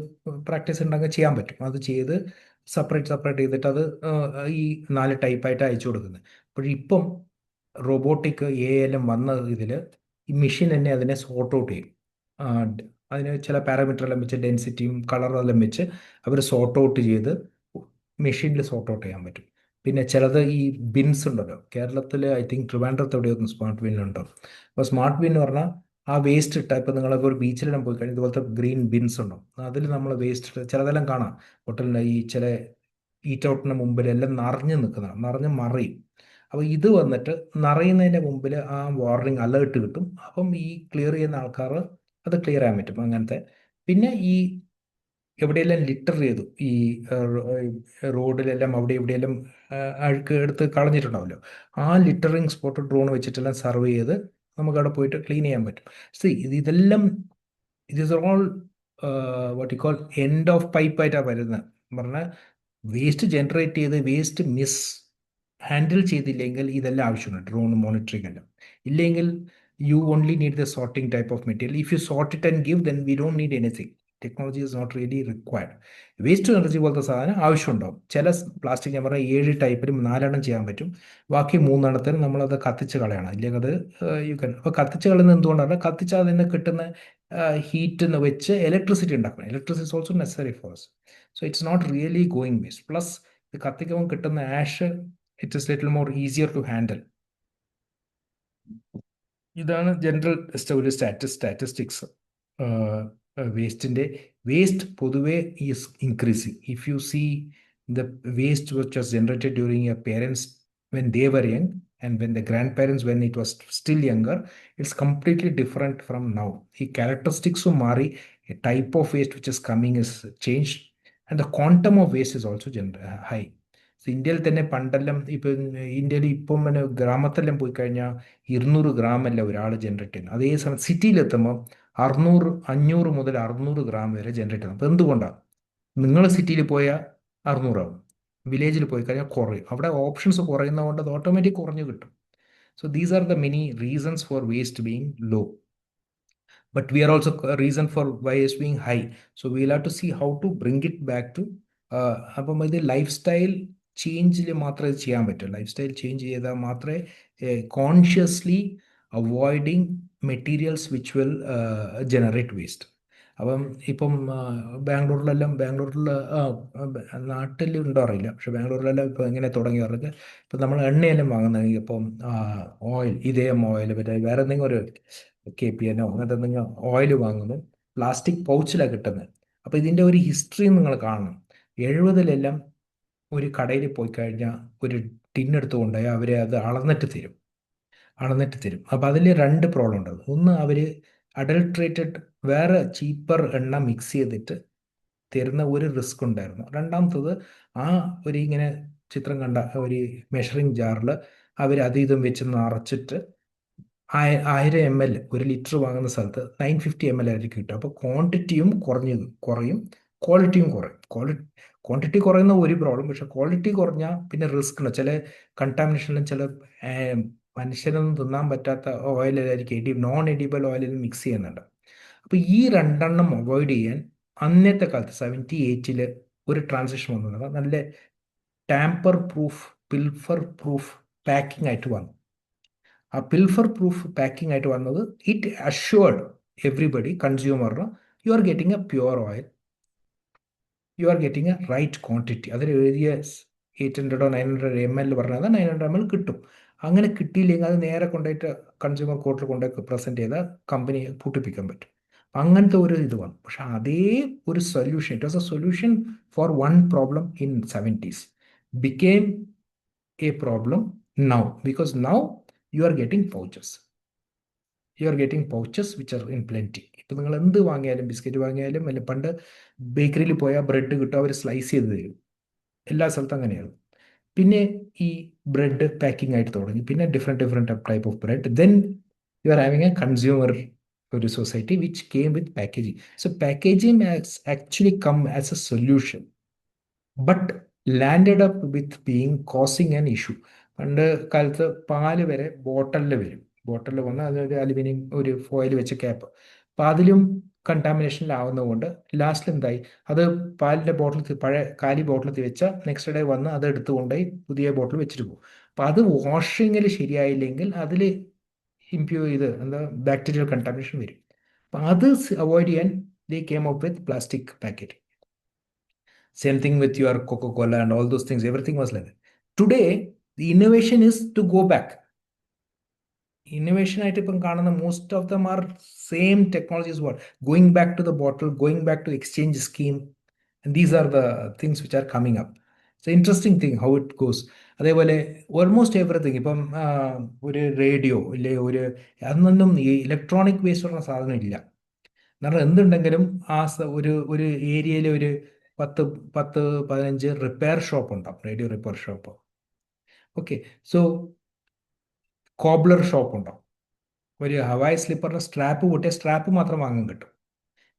പ്രാക്ടീസ് ഉണ്ടെങ്കിൽ ചെയ്യാൻ പറ്റും. അത് ചെയ്ത് സെപ്പറേറ്റ് ചെയ്തിട്ട് അത് ഈ 4 ടൈപ്പായിട്ട് അയച്ചു കൊടുക്കുന്നത്. ഇപ്പം റോബോട്ടിക് എല്ലാം വന്ന ഇതിൽ ഈ മെഷീൻ തന്നെ അതിനെ സോർട്ട് ഔട്ട് ചെയ്യും. അതിന് ചില പാരാമീറ്റർ എല്ലാം വെച്ച് ഡെൻസിറ്റിയും കളറും എല്ലാം വെച്ച് അവർ സോർട്ട് ഔട്ട് ചെയ്ത് മെഷീനിൽ സോർട്ട് ഔട്ട് ചെയ്യാൻ പറ്റും. പിന്നെ ചിലത് ഈ ബിൻസ് ഉണ്ടല്ലോ, കേരളത്തിൽ ഐ തിങ്ക് ട്രിവാൻഡ്രത്ത് എവിടെയൊന്നും സ്മാർട്ട് ബിൻ ഉണ്ടോ. അപ്പോൾ സ്മാർട്ട് ബിൻ എന്ന് പറഞ്ഞാൽ ആ വേസ്റ്റ് ഇട്ട ഇപ്പം നിങ്ങളൊക്കെ ഒരു ബീച്ചിലെല്ലാം പോയി കഴിഞ്ഞാൽ ഇതുപോലത്തെ ഗ്രീൻ ബിൻസ് ഉണ്ടോ, അതിൽ നമ്മൾ വേസ്റ്റ് ചിലതെല്ലാം കാണാം ഹോട്ടലിൻ്റെ ഈ ചില ഈറ്റ് ഔട്ടിന് മുമ്പിലെല്ലാം നിറഞ്ഞ് മറിയും. അപ്പോൾ ഇത് വന്നിട്ട് നിറയുന്നതിൻ്റെ മുമ്പിൽ ആ വാർണിംഗ് അലേർട്ട് കിട്ടും. അപ്പം ഈ ക്ലിയർ ചെയ്യുന്ന ആൾക്കാർ അത് ക്ലിയർ ചെയ്യാൻ പറ്റും അങ്ങനത്തെ. പിന്നെ ഈ എവിടെയെല്ലാം ലിറ്റർ ചെയ്തു ഈ റോഡിലെല്ലാം അവിടെ ഇവിടെയെല്ലാം അഴുക്ക് എടുത്ത് കളഞ്ഞിട്ടുണ്ടാവല്ലോ, ആ ലിറ്ററിങ് സ്പോട്ട് ഡ്രോൺ വെച്ചിട്ടെല്ലാം സർവ് ചെയ്ത് നമുക്ക് അവിടെ പോയിട്ട് ക്ലീൻ ചെയ്യാൻ പറ്റും. ഇതെല്ലാം it is all what you call end of pipe ആയിട്ടാണ് വരുന്നത്. പറഞ്ഞാൽ വേസ്റ്റ് ജനറേറ്റ് ചെയ്ത് വേസ്റ്റ് ഹാൻഡിൽ ചെയ്തില്ലെങ്കിൽ ഇതെല്ലാം ആവശ്യമുണ്ട്, ഡ്രോൺ മോണിറ്ററിംഗ് എല്ലാം. ഇല്ലെങ്കിൽ you only need the sorting type of material. If you sort it and give, then we don't need anything. Technology is not really required. Waste energy പോലത്തെ സാധനം ആവശ്യമുണ്ടാവും. ചില പ്ലാസ്റ്റിക് ഞാൻ പറഞ്ഞാൽ 7 ടൈപ്പിലും 4 ചെയ്യാൻ പറ്റും. ബാക്കി 3 നമ്മളത് കത്തിച്ച് കളയണം. ഇല്ലെങ്കിൽ അത് അപ്പോൾ കത്തിച്ച് കളയുന്നത് എന്തുകൊണ്ടാണ്? കത്തിച്ചാൽ അതിന് കിട്ടുന്ന ഹീറ്റ് വെച്ച് ഇലക്ട്രിസിറ്റി ഉണ്ടാക്കണം. Electricity is also necessary for us. So it's not really going waste. Plus ഇത് കത്തിക്കുമ്പോൾ കിട്ടുന്ന ash it is little more easier to handle. ഇതാണ് ജനറൽ ഒരു സ്റ്റാറ്റിസ്റ്റിക്സ്. വേസ്റ്റ് പൊതുവെ is increasing. If you see the waste which was generated during your parents when they were young and when the grandparents when it was still younger, it's completely different from now. The characteristics of mari, a type of waste which is coming is changed, and the quantum of waste is also high. So ഇന്ത്യയിൽ തന്നെ പണ്ടെല്ലാം ഇന്ത്യയിൽ ഇപ്പം ഗ്രാമത്തെല്ലാം പോയി കഴിഞ്ഞാൽ 200 ഗ്രാം അല്ല ഒരാൾ ജനറേറ്റ് ചെയ്യുന്നത്. അതേ സമയം സിറ്റിയിലെത്തുമ്പോൾ 500 മുതൽ 600 ഗ്രാം വരെ ജനറേറ്റ് ചെയ്യുന്നത്. അപ്പോൾ എന്തുകൊണ്ടാണ്? നിങ്ങൾ സിറ്റിയിൽ പോയാൽ 600 ആവും, വില്ലേജിൽ പോയി കഴിഞ്ഞാൽ കുറയും. അവിടെ ഓപ്ഷൻസ് കുറയുന്നതുകൊണ്ട് അത് ഓട്ടോമാറ്റിക് കുറഞ്ഞു കിട്ടും. So these are the many reasons for waste being low. But we are also a reason for why it's being high. So we'll have to see how to bring it back to അപ്പം ഇത് ലൈഫ് സ്റ്റൈൽ ചേഞ്ചിൽ മാത്രമേ ചെയ്യാൻ പറ്റൂ. ലൈഫ് സ്റ്റൈൽ ചേഞ്ച് ചെയ്താൽ മാത്രമേ consciously avoiding materials which will generate waste. അപ്പം ഇപ്പം ബാംഗ്ലൂരിൽ നാട്ടിൽ ഉണ്ടോ അറിയില്ല, പക്ഷെ ബാംഗ്ലൂരിലെല്ലാം ഇപ്പോൾ എങ്ങനെ തുടങ്ങി പറഞ്ഞാൽ ഇപ്പം നമ്മൾ എണ്ണയെല്ലാം വാങ്ങുന്നെങ്കിൽ ഇപ്പം ഓയിൽ, ഇതേം ഓയിൽ, പിന്നെ വേറെ എന്തെങ്കിലും ഒരു KPN അങ്ങനത്തെ എന്തെങ്കിലും ഓയിൽ വാങ്ങുന്നു, പ്ലാസ്റ്റിക് പൗച്ചിലാണ് കിട്ടുന്നത്. അപ്പോൾ ഇതിൻ്റെ ഒരു ഹിസ്റ്ററി നിങ്ങൾ കാണണം. 70-ലെല്ലാം ഒരു കടയിൽ പോയി കഴിഞ്ഞാൽ ഒരു ടിന്നെടുത്ത് കൊണ്ടുപോയി അവരെ അത് അളന്നിട്ട് തരും. അപ്പോൾ അതിൽ 2 പ്രോബ്ലം ഉണ്ടാകും. ഒന്ന്, അവർ അഡൾട്രേറ്റഡ് വേറെ ചീപ്പർ എണ്ണ മിക്സ് ചെയ്തിട്ട് തരുന്ന ഒരു റിസ്ക് ഉണ്ടായിരുന്നു. രണ്ടാമത്തത്, ആ ഒരു ഇങ്ങനെ ചിത്രം കണ്ട ഒരു മെഷറിംഗ് ജാറിൽ അവർ അത് ഇതും വെച്ച് നിറച്ചിട്ട് 1000 ml 1 ലിറ്റർ വാങ്ങുന്ന സ്ഥലത്ത് 950 ml ആയിരിക്കും കിട്ടും. അപ്പോൾ ക്വാണ്ടിറ്റിയും കുറയും, ക്വാളിറ്റിയും കുറയും. ക്വാണ്ടിറ്റി കുറയുന്ന ഒരു പ്രോബ്ലം, പക്ഷെ ക്വാളിറ്റി കുറഞ്ഞാൽ പിന്നെ റിസ്ക് ഉണ്ട്. ചില കണ്ടാമിനേഷനിലും ചില മനുഷ്യരൊന്നും തിന്നാൻ പറ്റാത്ത ഓയിലായിരിക്കും നോൺ എഡിബിൾ ഓയിലിൽ മിക്സ് ചെയ്യുന്നുണ്ട്. അപ്പോൾ ഈ 2 അവോയ്ഡ് ചെയ്യാൻ അന്നത്തെ കാലത്ത് 78-ൽ ഒരു ട്രാൻസിഷൻ വന്നത് നല്ല tamper proof, pilfer proof packing ആയിട്ട് വന്നു. ആ പിൽഫർ പ്രൂഫ് പാക്കിംഗ് ആയിട്ട് വന്നത് ഇറ്റ് അഷ്യൂർഡ് എവ്രിബഡി, കൺസ്യൂമറിന്, you are getting a pure oil, you are getting a right quantity. അതിൽ എഴുതിയ 800 900 ml പറഞ്ഞാൽ 900 ml കിട്ടും. അങ്ങനെ കിട്ടിയില്ലെങ്കിൽ അത് നേരെ കൊണ്ടുപോയിട്ട് കൺസ്യൂമർ കോർട്ടിൽ കൊണ്ടുപോയി പ്രസൻറ്റ് ചെയ്താൽ കമ്പനി പൂട്ടിപ്പിക്കാൻ പറ്റും. അങ്ങനത്തെ ഒരു ഇത് വന്നു. പക്ഷെ അതേ ഒരു solution, it was A solution for one problem in 70s, became a problem now, because now you are getting pouches. You are getting pouches which are in plenty. ഇപ്പം നിങ്ങൾ എന്ത് വാങ്ങിയാലും, ബിസ്ക്കറ്റ് വാങ്ങിയാലും, അല്ല പണ്ട് ബേക്കറിയിൽ പോയാൽ ബ്രെഡ് കിട്ടും, അവർ സ്ലൈസ് ചെയ്ത് തരും. എല്ലാ സ്ഥലത്തും അങ്ങനെയാണ്. പിന്നെ ഈ ബ്രെഡ് പാക്കിംഗ് ആയിട്ട് തുടങ്ങി. പിന്നെ different type of bread. Then you are having a consumer ഒരു society which came with packaging. So packaging has actually come as a solution, but landed up with being causing an issue. പണ്ട് കാലത്ത് പാല് വരെ ബോട്ടലിൽ വരും. ബോട്ടലിൽ വന്ന് അതൊരു അലുമിനിയം ഒരു ഫോയിൽ വെച്ച് ക്യാപ്പ്. അപ്പം അതിലും കണ്ടാമിനേഷനിലാവുന്നതുകൊണ്ട് ലാസ്റ്റിൽ എന്തായി, അത് പാലിൻ്റെ ബോട്ടിൽ പഴയ കാലി ബോട്ടിൽ വെച്ചാൽ നെക്സ്റ്റ് ഡേ വന്ന് അത് എടുത്തുകൊണ്ടുപോയി പുതിയ ബോട്ടിൽ വെച്ചിട്ട് പോകും. അപ്പം അത് വാഷിങ്ങിൽ ശരിയായില്ലെങ്കിൽ അതിൽ ബാക്ടീരിയൽ കണ്ടാമിനേഷൻ വരും. അപ്പം അത് അവോയ്ഡ് ചെയ്യാൻ they came up with plastic packet. Same thing with your Coca-Cola and all those things. Everything was like that. Today, the innovation is to go back. Innovation ആയിട്ട് ഇപ്പം കാണുന്ന most of them are same technologies, going back to the bottle, going back to exchange scheme. And these are the things which are coming up. It's an interesting thing how it goes. അതേപോലെ ഓൾമോസ്റ്റ് എവറിത്തിങ് ഇപ്പം ഒരു റേഡിയോ ഇല്ലേ, അന്നൊന്നും ഈ ഇലക്ട്രോണിക് വേസ്റ്റ് പറഞ്ഞ സാധനം ഇല്ല. കാരണം എന്തുണ്ടെങ്കിലും ആ ഒരു ഏരിയയിൽ ഒരു 10-15 റിപ്പയർ ഷോപ്പ് ഉണ്ടാവും, radio repair shop. Okay, so cobbler shop ഉണ്ടാവും. ഒരു ഹവായ് സ്ലിപ്പറിന് സ്ട്രാപ്പ് പൊട്ടിയ സ്ട്രാപ്പ് മാത്രം വാങ്ങാൻ കിട്ടും.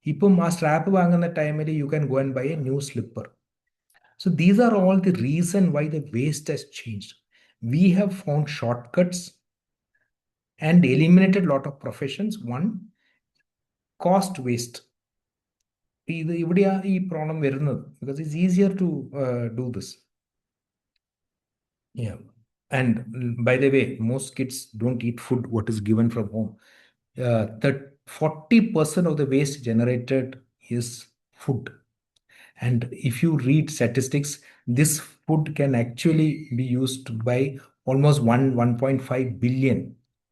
ഇപ്പം ആ സ്ട്രാപ്പ് വാങ്ങുന്ന ടൈമിൽ you can go and buy a new slipper. So these are all the reason why the waste has changed. We have found shortcuts and eliminated lot of professions. One, cost waste. ഇത് ഇവിടെയാ ഈ പ്രോബ്ലം വരുന്നത്, because it's easier to do this. Yeah. And by the way, most kids don't eat food what is given from home. That 40% of the waste generated is food. And if you read statistics, this food can actually be used by almost 1.5 billion.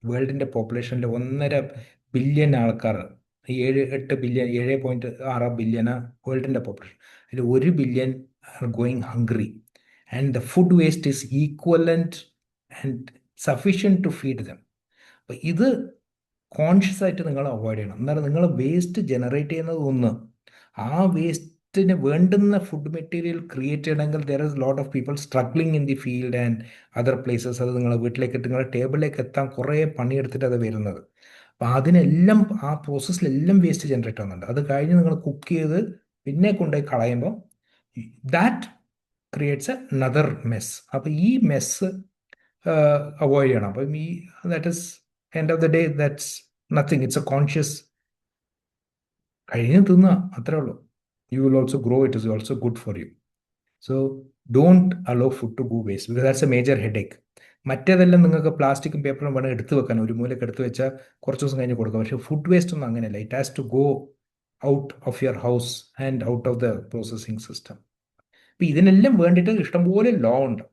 വേൾഡിൻ്റെ പോപ്പുലേഷനിൽ 1.5 ബില്യൺ ആൾക്കാർ, 7-8 ബില്യൺ, 7.6 ബില്യണ് വേൾഡിൻ്റെ പോപ്പുലേഷൻ. അതിൽ 1 billion are going hungry. And the food waste is equivalent and sufficient to feed them. അപ്പോൾ ഇത് കോൺഷ്യസ് ആയിട്ട് നിങ്ങൾ അവോയ്ഡ് ചെയ്യണം. എന്നാലും നിങ്ങൾ വേസ്റ്റ് ജനറേറ്റ് ചെയ്യുന്നത് ഒന്ന്, ആ വേസ്റ്റിന് വേണ്ടുന്ന ഫുഡ് മെറ്റീരിയൽ ക്രിയേറ്റ് ചെയ്യണമെങ്കിൽ there is lot of people struggling in the field and other places. അത് നിങ്ങളെ വീട്ടിലേക്ക് നിങ്ങളുടെ ടേബിളിലേക്ക് എത്താൻ കുറേ പണിയെടുത്തിട്ട് അത് വരുന്നത്. അപ്പം അതിനെല്ലാം ആ പ്രോസസ്സിലെല്ലാം വേസ്റ്റ് ജനറേറ്റ് ആവുന്നുണ്ട്. അത് കഴിഞ്ഞ് നിങ്ങൾ കുക്ക് ചെയ്ത് പിന്നെ കൊണ്ടുപോയി കളയുമ്പോൾ ദാറ്റ് ക്രിയേറ്റ്സ് അനദർ മെസ്. അപ്പം ഈ മെസ്സ് അവോയ്ഡ് ചെയ്യണം. അപ്പം ഈ that is end of the day that's nothing. It's A conscious കഴിഞ്ഞ് തിന്നുക, അത്രേ ഉള്ളൂ. You will also grow, it is also good for you. So don't allow food to go waste, because that's a major headache. മറ്റേതെല്ലാം നിങ്ങൾക്ക് പ്ലാസ്റ്റിക്കും പേപ്പറും വേണം എടുത്തു വെക്കാൻ, ഒരു മൂലക്ക് എടുത്തു വെച്ചാൽ കുറച്ച് ദിവസം കഴിഞ്ഞ് കൊടുക്കാം. പക്ഷേ ഫുഡ് വേസ്റ്റ് ഒന്നും അങ്ങനെയല്ല. It has to go out of your house and out of the processing system. അപ്പം ഇതിനെല്ലാം വേണ്ടിയിട്ട് ഇഷ്ടംപോലെ ലോ ഉണ്ട്.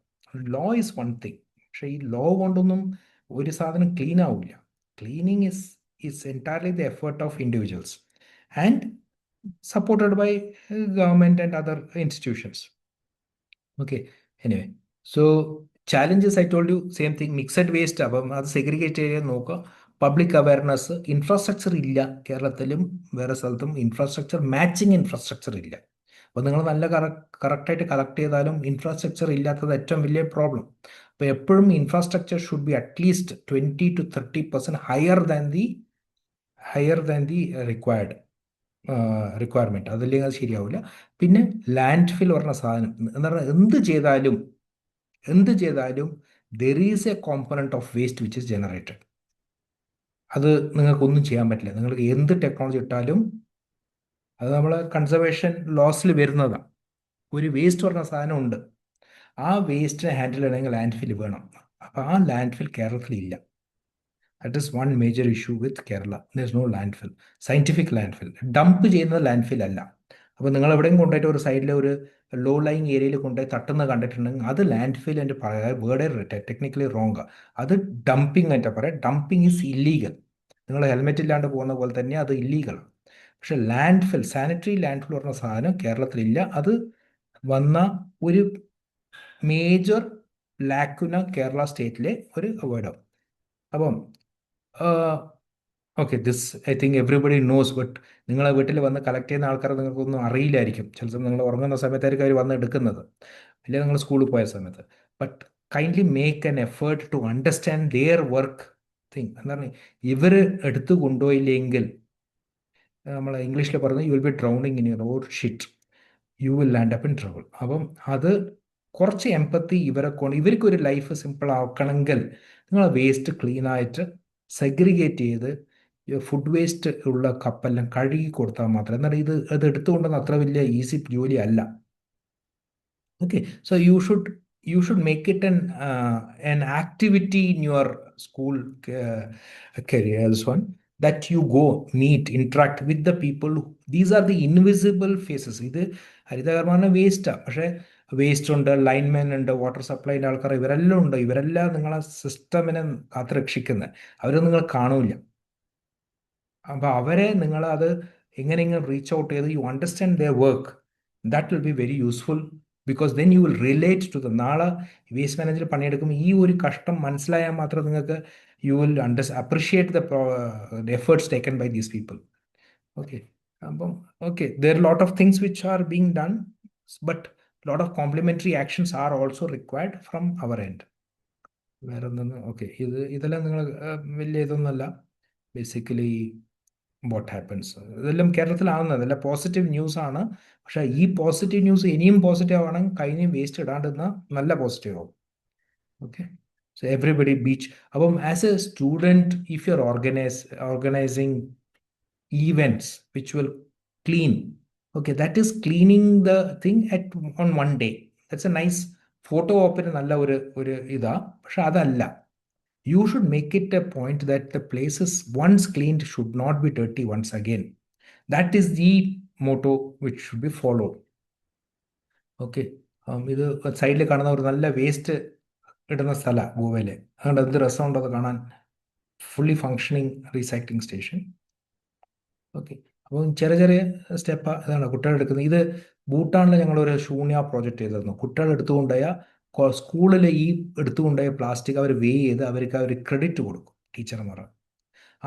Law is one thing. പക്ഷേ ഈ ലോ കൊണ്ടൊന്നും ഒരു സാധനം ക്ലീൻ ആവില്ല. Cleaning is entirely the effort of individuals and supported by government and other institutions. Okay, anyway, so challenges I told you, same thing, mixed waste. അപ്പം അത് സെഗ്രിഗേറ്റ് ചെയ്യാൻ നോക്കുക. പബ്ലിക് അവയർനെസ്, ഇൻഫ്രാസ്ട്രക്ചർ ഇല്ല കേരളത്തിലും വേറെ സ്ഥലത്തും. ഇൻഫ്രാസ്ട്രക്ചർ, മാച്ചിങ് ഇൻഫ്രാസ്ട്രക്ചർ ഇല്ല. അപ്പോൾ നിങ്ങൾ നല്ല കറക്റ്റായിട്ട് കളക്ട് ചെയ്താലും ഇൻഫ്രാസ്ട്രക്ചർ ഇല്ലാത്തത് ഏറ്റവും വലിയ പ്രോബ്ലം. അപ്പോൾ എപ്പോഴും infrastructure should be at least 20 to 30% higher than the requirement. അതില്ലെങ്കിൽ അത് ശരിയാവില്ല. പിന്നെ ലാൻഡ് ഫിൽ പറഞ്ഞ സാധനം എന്ന് പറഞ്ഞാൽ എന്ത് ചെയ്താലും there is A component of waste which is generated. അത് നിങ്ങൾക്കൊന്നും ചെയ്യാൻ പറ്റില്ല. നിങ്ങൾക്ക് എന്ത് ടെക്നോളജി ഇട്ടാലും അത് നമ്മളെ കൺസർവേഷൻ ലോസിൽ വരുന്നതാണ്. ഒരു വേസ്റ്റ് പറഞ്ഞ സാധനം ഉണ്ട്, ആ വേസ്റ്റിനെ ഹാൻഡിൽ ചെയ്യണമെങ്കിൽ ലാൻഡ് ഫിൽ വേണം. അപ്പോൾ ആ ലാൻഡ് ഫിൽ കേരളത്തിലില്ല. That is one major issue with Kerala. There is no landfill, scientific landfill. Dump ചെയ്യുന്നത് ലാൻഡ് ഫിൽ അല്ല. അപ്പോൾ നിങ്ങൾ എവിടെയും കൊണ്ടുപോയിട്ട് ഒരു സൈഡിലെ ഒരു ലോ ലൈങ് ഏരിയയിൽ കൊണ്ടുപോയി തട്ടുന്നത് കണ്ടിട്ടുണ്ടെങ്കിൽ അത് ലാൻഡ് ഫിൽ എൻ്റെ വേർഡ് ടെക്നിക്കലി റോങ്. അത് ഡംപിങ് ആയിട്ട് പറയാം. Dumping is illegal. നിങ്ങൾ ഹെൽമെറ്റ് ഇല്ലാണ്ട് പോകുന്ന പോലെ തന്നെ അത് ഇല്ലീഗൽ. പക്ഷെ ലാൻഡ് ഫിൽ, സാനിറ്ററി ലാൻഡ് ഫിൽ പറഞ്ഞ സാധനം കേരളത്തിലില്ല. അത് വന്ന ഒരു മേജർ ലാക്കുന കേരള സ്റ്റേറ്റിലെ ഒരു അവാർഡാണ്. അപ്പം okay, this I think everybody nose. But നിങ്ങളെ വീട്ടിൽ വന്ന് കളക്ട് ചെയ്യുന്ന ആൾക്കാർ നിങ്ങൾക്കൊന്നും അറിയില്ലായിരിക്കും. ചിലപ്പോൾ നിങ്ങൾ ഉറങ്ങുന്ന സമയത്തായിരിക്കും അവർ വന്ന് എടുക്കുന്നത്, അല്ലെങ്കിൽ നിങ്ങൾ സ്കൂളിൽ പോയ സമയത്ത്. But kindly make an effort to understand their work thing. എന്ന് പറഞ്ഞാൽ ഇവർ എടുത്തു കൊണ്ടുപോയില്ലെങ്കിൽ, നമ്മൾ ഇംഗ്ലീഷിൽ പറയുന്നത് you will be drowning in your own shit, you will land up in trouble. അപ്പം അത് കുറച്ച് എമ്പത്തി ഇവർക്കൊരു ലൈഫ് സിമ്പിൾ ആക്കണമെങ്കിൽ നിങ്ങൾ വേസ്റ്റ് ക്ലീനായിട്ട് സെഗ്രിഗേറ്റ് ചെയ്ത് ഫുഡ് വേസ്റ്റ് ഉള്ള കപ്പെല്ലാം കഴുകി കൊടുത്താൽ മാത്രം. എന്നാൽ അത് എടുത്തുകൊണ്ടെന്ന് അത്ര വലിയ ഈസി ജോലി അല്ല. Okay, so you should make it an activity in your school career, this one, that you go meet, interact with the people. These are the invisible faces. ഇത് ഹരിതകർമ്മ വേസ്റ്റാണ്. പക്ഷേ വേസ്റ്റ് ഉണ്ട്, ലൈൻമാൻ ഉണ്ട്, വാട്ടർ സപ്ലൈൻ്റെ ആൾക്കാർ, ഇവരെല്ലാം ഉണ്ട്. ഇവരെല്ലാം നിങ്ങളെ സിസ്റ്റമിനെ കാത്തുരക്ഷിക്കുന്നത്. അവരൊന്നും നിങ്ങൾ കാണൂല. അപ്പോൾ അവരെ നിങ്ങളത് എങ്ങനെയെങ്കിലും റീച്ച് ഔട്ട് ചെയ്ത് you understand their work, that will be very useful. Because then you will relate to them. നാളെ വേസ്റ്റ് മാനേജർ പണിയെടുക്കുമ്പോൾ ഈ ഒരു കഷ്ടം മനസ്സിലായാൽ മാത്രം നിങ്ങൾക്ക് you will appreciate the efforts taken by these people. Okay, അപ്പം okay, there lot of things which are being done, but lot of complementary actions are also required from our end. വേറെ എന്തെന്ന്? ഓക്കെ, ഇതെല്ലാം നിങ്ങൾ വലിയ ഇതൊന്നുമല്ല. Basically what happens. ഇതെല്ലാം കേരളത്തിലാവുന്നത് അല്ല പോസിറ്റീവ് ന്യൂസ് ആണ്. പക്ഷേ ഈ പോസിറ്റീവ് ന്യൂസ് ഇനിയും പോസിറ്റീവ് ആവണം. കഴിഞ്ഞ വേസ്റ്റ് ഇടാണ്ടിരുന്ന നല്ല പോസിറ്റീവ് ആവും. Okay, so everybody beach. അപ്പം as a student, if you are organising events which will clean, okay, that is cleaning the thing on one day. That's a nice photo op നല്ല ഒരു ഇതാ. പക്ഷെ അതല്ല, you should make it a point that the places once cleaned should not be dirty once again. That is the motto which should be followed. Okay, ഇത് സൈഡിൽ കാണുന്ന ഒരു നല്ല വേസ്റ്റ് ഇടുന്ന സ്ഥലമാണ് ഗോവയിൽ. അതുകൊണ്ട് എന്ത് രസമുണ്ടോ അത് കാണാൻ. Fully functioning recycling station. Okay, അപ്പം ചെറിയ ചെറിയ സ്റ്റെപ്പ് ഇതാണ് കുട്ടികൾ എടുക്കുന്നത്. ഇത് ഭൂട്ടാനിൽ ഞങ്ങളൊരു ശൂന്യ പ്രോജക്റ്റ് ചെയ്തിരുന്നു. കുട്ടികൾ എടുത്തുകൊണ്ടുപോയ സ്കൂളിൽ ഈ എടുത്തുകൊണ്ടുപോയ പ്ലാസ്റ്റിക് അവർ വേ ചെയ്ത് അവർക്ക് അവർ ക്രെഡിറ്റ് കൊടുക്കും ടീച്ചർമാർ.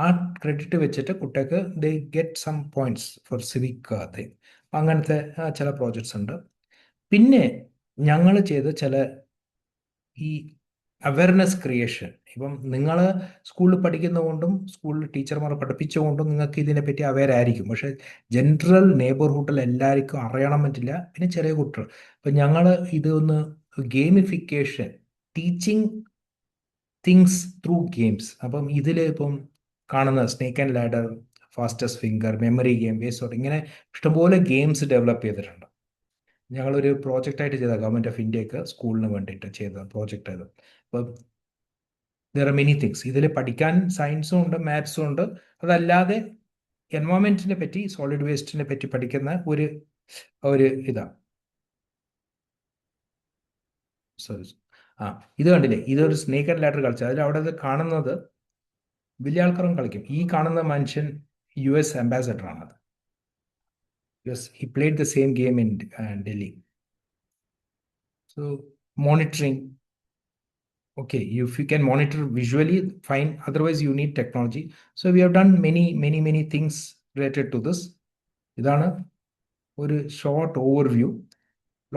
ആ ക്രെഡിറ്റ് വെച്ചിട്ട് കുട്ടികൾക്ക് they get some points for civic thing. അങ്ങനത്തെ ചില പ്രോജക്ട്സ് ഉണ്ട്. പിന്നെ ഞങ്ങൾ ചെയ്ത ചില ഈ അവയർനെസ് ക്രിയേഷൻ. ഇപ്പം നിങ്ങൾ സ്കൂളിൽ പഠിക്കുന്നതുകൊണ്ടും സ്കൂളിൽ ടീച്ചർമാർ പഠിപ്പിച്ചുകൊണ്ടും നിങ്ങൾക്ക് ഇതിനെപ്പറ്റി അവെയർ ആയിരിക്കും. പക്ഷേ ജനറൽ നെയ്ബർഹുഡിൽ എല്ലാവർക്കും അറിയണം പറ്റില്ല. പിന്നെ ചെറിയ കുട്ടികൾ. അപ്പം ഞങ്ങൾ ഇതൊന്ന് gamification, teaching things through games. അപ്പം ഇതിൽ ഇപ്പം കാണുന്ന snake and ladder, fastest finger, memory game, waste, ഇങ്ങനെ ഇഷ്ടംപോലെ ഗെയിംസ് ഡെവലപ്പ് ചെയ്തിട്ടുണ്ട്. ഞങ്ങളൊരു പ്രോജക്റ്റായിട്ട് ചെയ്ത ഗവൺമെൻറ് ഓഫ് ഇന്ത്യക്ക് സ്കൂളിന് വേണ്ടിയിട്ട് ചെയ്ത പ്രോജക്റ്റ് അത്. അപ്പം ദർ ആർ മെനി തിങ്സ്. ഇതിൽ പഠിക്കാൻ സയൻസും ഉണ്ട്, മാത്സും ഉണ്ട്. അതല്ലാതെ എൻവയോൺമെൻറ്റിനെ പറ്റി, സോളിഡ് വേസ്റ്റിനെ പറ്റി പഠിക്കുന്ന ഒരു ഇതാണ്. ഇത് കണ്ടില്ലേ, ഇതൊരു സ്നേക്ക് ആൻഡ് ലാഡർ കളിച്ചത്. അതിൽ അവിടെ കാണുന്നത് വലിയ ആൾക്കാരും കളിക്കും. ഈ കാണുന്ന മനുഷ്യൻ US ambassador ആണത്. Yes, he played the same game in Delhi. So monitoring, okay, if you can monitor visually, fine. Otherwise, you need technology. So we have done many things related to this. ഇതാണ് ഒരു short overview.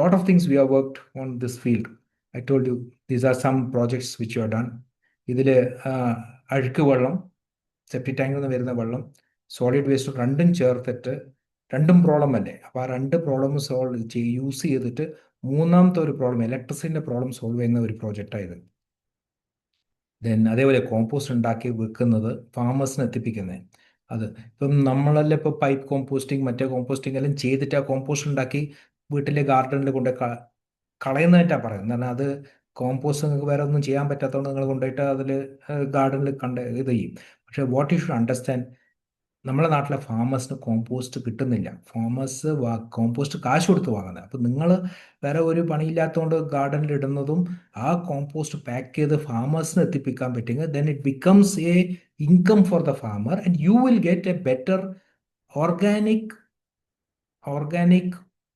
Lot of things we have worked on this field. I told you these are some projects which you have done. ഇതിൽ അഴുക്ക് വെള്ളം, സെപ്റ്റിക് ടാങ്കിൽ നിന്ന് വരുന്ന വെള്ളം, സോളിഡ് വേസ്റ്റ് രണ്ടും ചേർത്തിട്ട്, രണ്ടും പ്രോബ്ലം അല്ലേ. അപ്പോൾ ആ രണ്ട് പ്രോബ്ലം യൂസ് ചെയ്തിട്ട് മൂന്നാമത്തെ ഒരു പ്രോബ്ലം, ഇലക്ട്രിസിറ്റിൻ്റെ പ്രോബ്ലം സോൾവ് ചെയ്യുന്ന ഒരു പ്രോജക്റ്റായത്. ദെൻ അതേപോലെ കോമ്പോസ്റ്റ് ഉണ്ടാക്കി വെക്കുന്നത്, ഫാമേഴ്സിന് എത്തിപ്പിക്കുന്നത്. അത് ഇപ്പം നമ്മളെല്ലാം ഇപ്പോൾ പൈപ്പ് കോമ്പോസ്റ്റിംഗ്, മറ്റേ കോമ്പോസ്റ്റിംഗ് എല്ലാം ചെയ്തിട്ട് ആ കോമ്പോസ്റ്റ് ഉണ്ടാക്കി വീട്ടിലെ ഗാർഡനിൽ കൊണ്ട് കളയുന്നതായിട്ടാണ് പറയുന്നത്. കാരണം അത് കോമ്പോസ്റ്റ് നിങ്ങൾക്ക് വേറെ ഒന്നും ചെയ്യാൻ പറ്റാത്തതുകൊണ്ട് നിങ്ങൾ കൊണ്ടുപോയിട്ട് അതിൽ ഗാർഡനിൽ ഇത് ചെയ്യും. പക്ഷേ വാട്ട് യു ഷുഡ് അണ്ടർസ്റ്റാൻഡ്, നമ്മളെ നാട്ടിലെ ഫാമേഴ്സിന് കോമ്പോസ്റ്റ് കിട്ടുന്നില്ല. ഫാമേഴ്സ് കോമ്പോസ്റ്റ് കാശ് കൊടുത്ത് വാങ്ങുന്നത്. അപ്പം നിങ്ങൾ വേറെ ഒരു പണിയില്ലാത്തതുകൊണ്ട് ഗാർഡനിൽ ഇടുന്നതും ആ കോമ്പോസ്റ്റ് പാക്ക് ചെയ്ത് ഫാമേഴ്സിന് എത്തിപ്പിക്കാൻ പറ്റുമെങ്കിൽ then it becomes a income for the farmer and you will get a better organic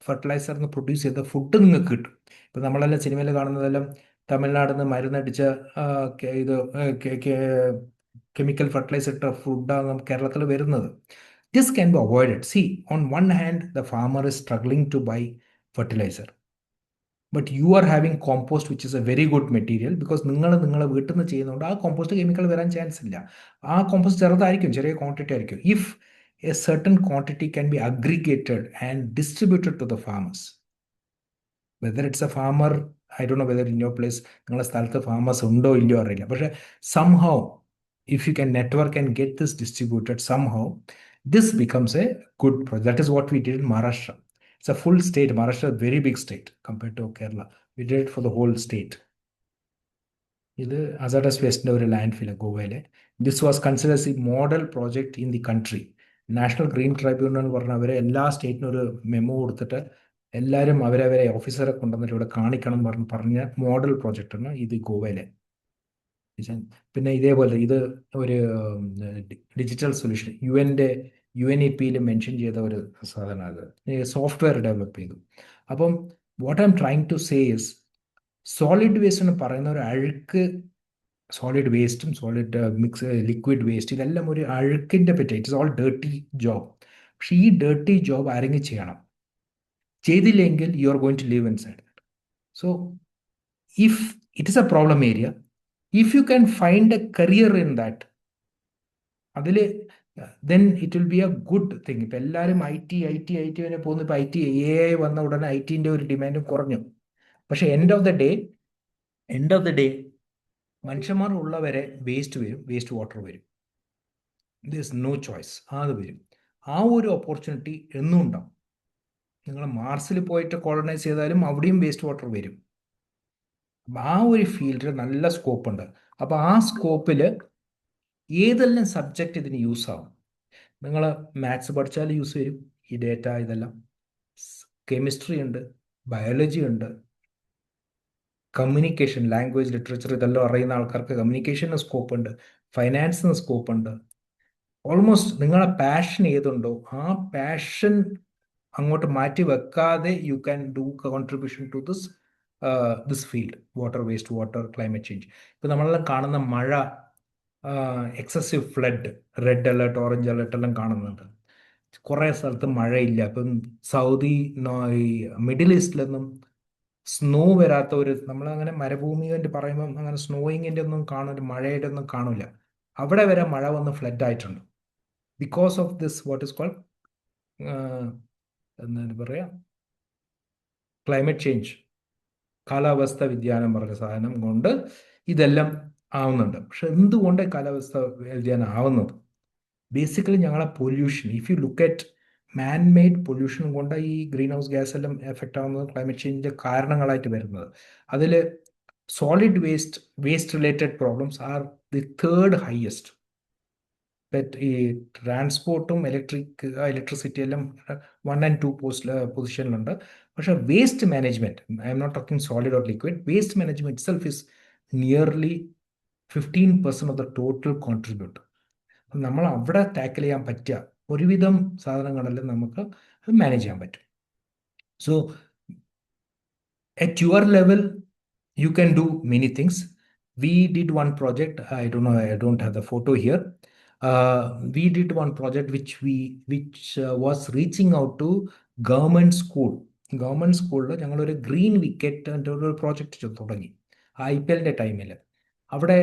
ഫെർട്ടിലൈസറിന് പ്രൊഡ്യൂസ് ചെയ്ത ഫുഡ് നിങ്ങൾക്ക് കിട്ടും. ഇപ്പം നമ്മളെല്ലാം സിനിമയിൽ കാണുന്നതെല്ലാം തമിഴ്നാട്ടിൽ നിന്ന് മരുന്നടിച്ച ഇത് കെമിക്കൽ ഫെർട്ടിലൈസർ ഇട്ട ഫുഡാണ് കേരളത്തിൽ വരുന്നത്. This can be avoided. See, on one hand the farmer is struggling to buy fertiliser, but you are having compost which is a very good material. Because നിങ്ങളെ വീട്ടിൽ നിന്ന് ചെയ്യുന്നതുകൊണ്ട് ആ കോമ്പോസ്റ്റ് കെമിക്കൽ വരാൻ ചാൻസ് ഇല്ല. ആ കോമ്പോസ്റ്റ് ചെറുതായിരിക്കും, ചെറിയ ക്വാണ്ടിറ്റി ആയിരിക്കും. If a certain quantity can be aggregated and distributed to the farmers, whether it's a farmer, I don't know whether in your place നിങ്ങളുടെ സ്ഥലത്ത് ഫാമേഴ്സ് ഉണ്ടോ ഇല്ലയോ അറിയില്ല. പക്ഷേ somehow if you can network and get this distributed, somehow this becomes a good project. That is what we did in Maharashtra. It's a full state. Maharashtra is a very big state compared to Kerala. We did it for the whole state. ഇത് hazardous waste ഒരു ലാൻഡ് ഫിൽ ഗോവയിലെ. This was considered as a model project in the country. National green tribunal എന്ന് പറഞ്ഞാൽ അവരെ എല്ലാ സ്റ്റേറ്റിനും ഒരു മെമ്മോ കൊടുത്തിട്ട് എല്ലാവരും അവരവരെ ഓഫീസറെ കൊണ്ടുവന്നിട്ട് ഇവിടെ കാണിക്കണം പറഞ്ഞ മോഡൽ പ്രോജക്റ്റാണ് ഇത് ഗോവയിലെ. പിന്നെ ഇതേപോലെ ഇത് ഒരു ഡിജിറ്റൽ സൊല്യൂഷൻ UNEP മെൻഷൻ ചെയ്ത ഒരു സാധനം. അത് സോഫ്റ്റ്വെയർ ഡെവലപ്പ് ചെയ്തു. അപ്പം what I'm trying to say is, solid waste എന്ന് പറയുന്ന ഒരു അഴുക്ക്, സോളിഡ് വേസ്റ്റും സോളിഡ് ലിക്വിഡ് വേസ്റ്റ്, ഇതെല്ലാം ഒരു അഴുക്കിൻ്റെ പറ്റി. It's all dirty job. പക്ഷെ ഈ ഡേർട്ടി ജോബ് ആരെങ്കിലും ചെയ്യണം. ചെയ്തില്ലെങ്കിൽ you are going to live inside that. So if it is a problem area, if you can find a career in that, അതിൽ then it will be a good thing. ഇപ്പം എല്ലാവരും ഐ ടി വരെ പോകുന്നു. ഇപ്പം AI വന്ന ഉടനെ IT-ൻ്റെ ഒരു ഡിമാൻഡും കുറഞ്ഞു. പക്ഷെ എൻഡ് ഓഫ് ദ ഡേ മനുഷ്യന്മാർ ഉള്ളവരെ വേസ്റ്റ് വരും, വേസ്റ്റ് വാട്ടർ വരും. ദിസ് നോ ചോയ്സ്, അത് വരും. ആ ഒരു ഓപ്പർച്യൂണിറ്റി എന്നും ഉണ്ടാവും. നിങ്ങൾ മാർസിൽ പോയിട്ട് കോളനൈസ് ചെയ്താലും അവിടെയും വേസ്റ്റ് വാട്ടർ വരും. ആ ഒരു ഫീൽഡിൽ നല്ല സ്കോപ്പ് ഉണ്ട്. അപ്പോൾ ആ സ്കോപ്പിൽ ഏതെല്ലാം സബ്ജക്റ്റ് ഇതിന് യൂസ് ആവും? നിങ്ങൾ മാത്സ് പഠിച്ചാൽ യൂസ് വരും ഈ ഡേറ്റ. ഇതെല്ലാം കെമിസ്ട്രി ഉണ്ട്, ബയോളജി ഉണ്ട്, കമ്മ്യൂണിക്കേഷൻ, ലാംഗ്വേജ്, ലിറ്ററേച്ചർ ഇതെല്ലാം അറിയുന്ന ആൾക്കാർക്ക് കമ്മ്യൂണിക്കേഷന് സ്കോപ്പ് ഉണ്ട്, ഫൈനാൻസിന് സ്കോപ്പ് ഉണ്ട്. ഓൾമോസ്റ്റ് നിങ്ങളുടെ പാഷൻ ഏതുണ്ടോ ആ പാഷൻ അങ്ങോട്ട് മാറ്റി വെക്കാതെ you can do contribution to this field, water, waste water, climate change. ഇപ്പം നമ്മളെല്ലാം കാണുന്ന മഴ, excessive flood, red alert, orange alert എല്ലാം കാണുന്നുണ്ട്. കുറേ സ്ഥലത്ത് മഴയില്ല. ഇപ്പം സൗദി, ഈ മിഡിൽ ഈസ്റ്റിലൊന്നും സ്നോ വരാത്ത ഒരു, നമ്മളങ്ങനെ മരുഭൂമി എന്ന് പറയുമ്പം അങ്ങനെ സ്നോയിങ്ങിൻ്റെ ഒന്നും കാണില്ല, മഴയുടെ ഒന്നും കാണില്ല. അവിടെ വരെ മഴ വന്ന് ഫ്ലഡ് ആയിട്ടുണ്ട് because of this what is called എന്താണ് പറയുക, ക്ലൈമറ്റ് ചേഞ്ച്, കാലാവസ്ഥ വ്യതിയാനം പറഞ്ഞ സാധനം കൊണ്ട് ഇതെല്ലാം ആവുന്നുണ്ട്. പക്ഷെ എന്തുകൊണ്ട് കാലാവസ്ഥ വ്യതിയാനം ആവുന്നത്? ബേസിക്കലി ഞങ്ങളെ pollution, if you look at man made pollution കൊണ്ട് ഈ ഗ്രീൻ ഹൗസ് ഗ്യാസ് എല്ലാം എഫക്റ്റ് ആവുന്നത്, ക്ലൈമറ്റ് ചേഞ്ചിൻ്റെ കാരണങ്ങളായിട്ട് വരുന്നത്. അതിൽ solid waste related problems are the third highest. ഈ ട്രാൻസ്പോർട്ടും ഇലക്ട്രിസിറ്റി എല്ലാം 1 and 2 പൊസിഷനിലുണ്ട്. പക്ഷെ waste management, I'm not talking solid or liquid, waste management itself is nearly 15% of the total contribute. നമ്മൾ അവിടെ ടാക്കിൾ ചെയ്യാൻ പറ്റുക ഒരുവിധം സാധനങ്ങളെല്ലാം നമുക്ക് മാനേജ് ചെയ്യാൻ പറ്റും. So at your level you can do many things. We did one project, I don't know, I don't have the photo here. We did one project which was reaching out to government school. Government സ്കൂളിൽ ഞങ്ങളൊരു ഗ്രീൻ വിക്കറ്റ് ഒരു പ്രോജക്റ്റ് തുടങ്ങി IPL-ൻ്റെ ടൈമിൽ. അവിടെ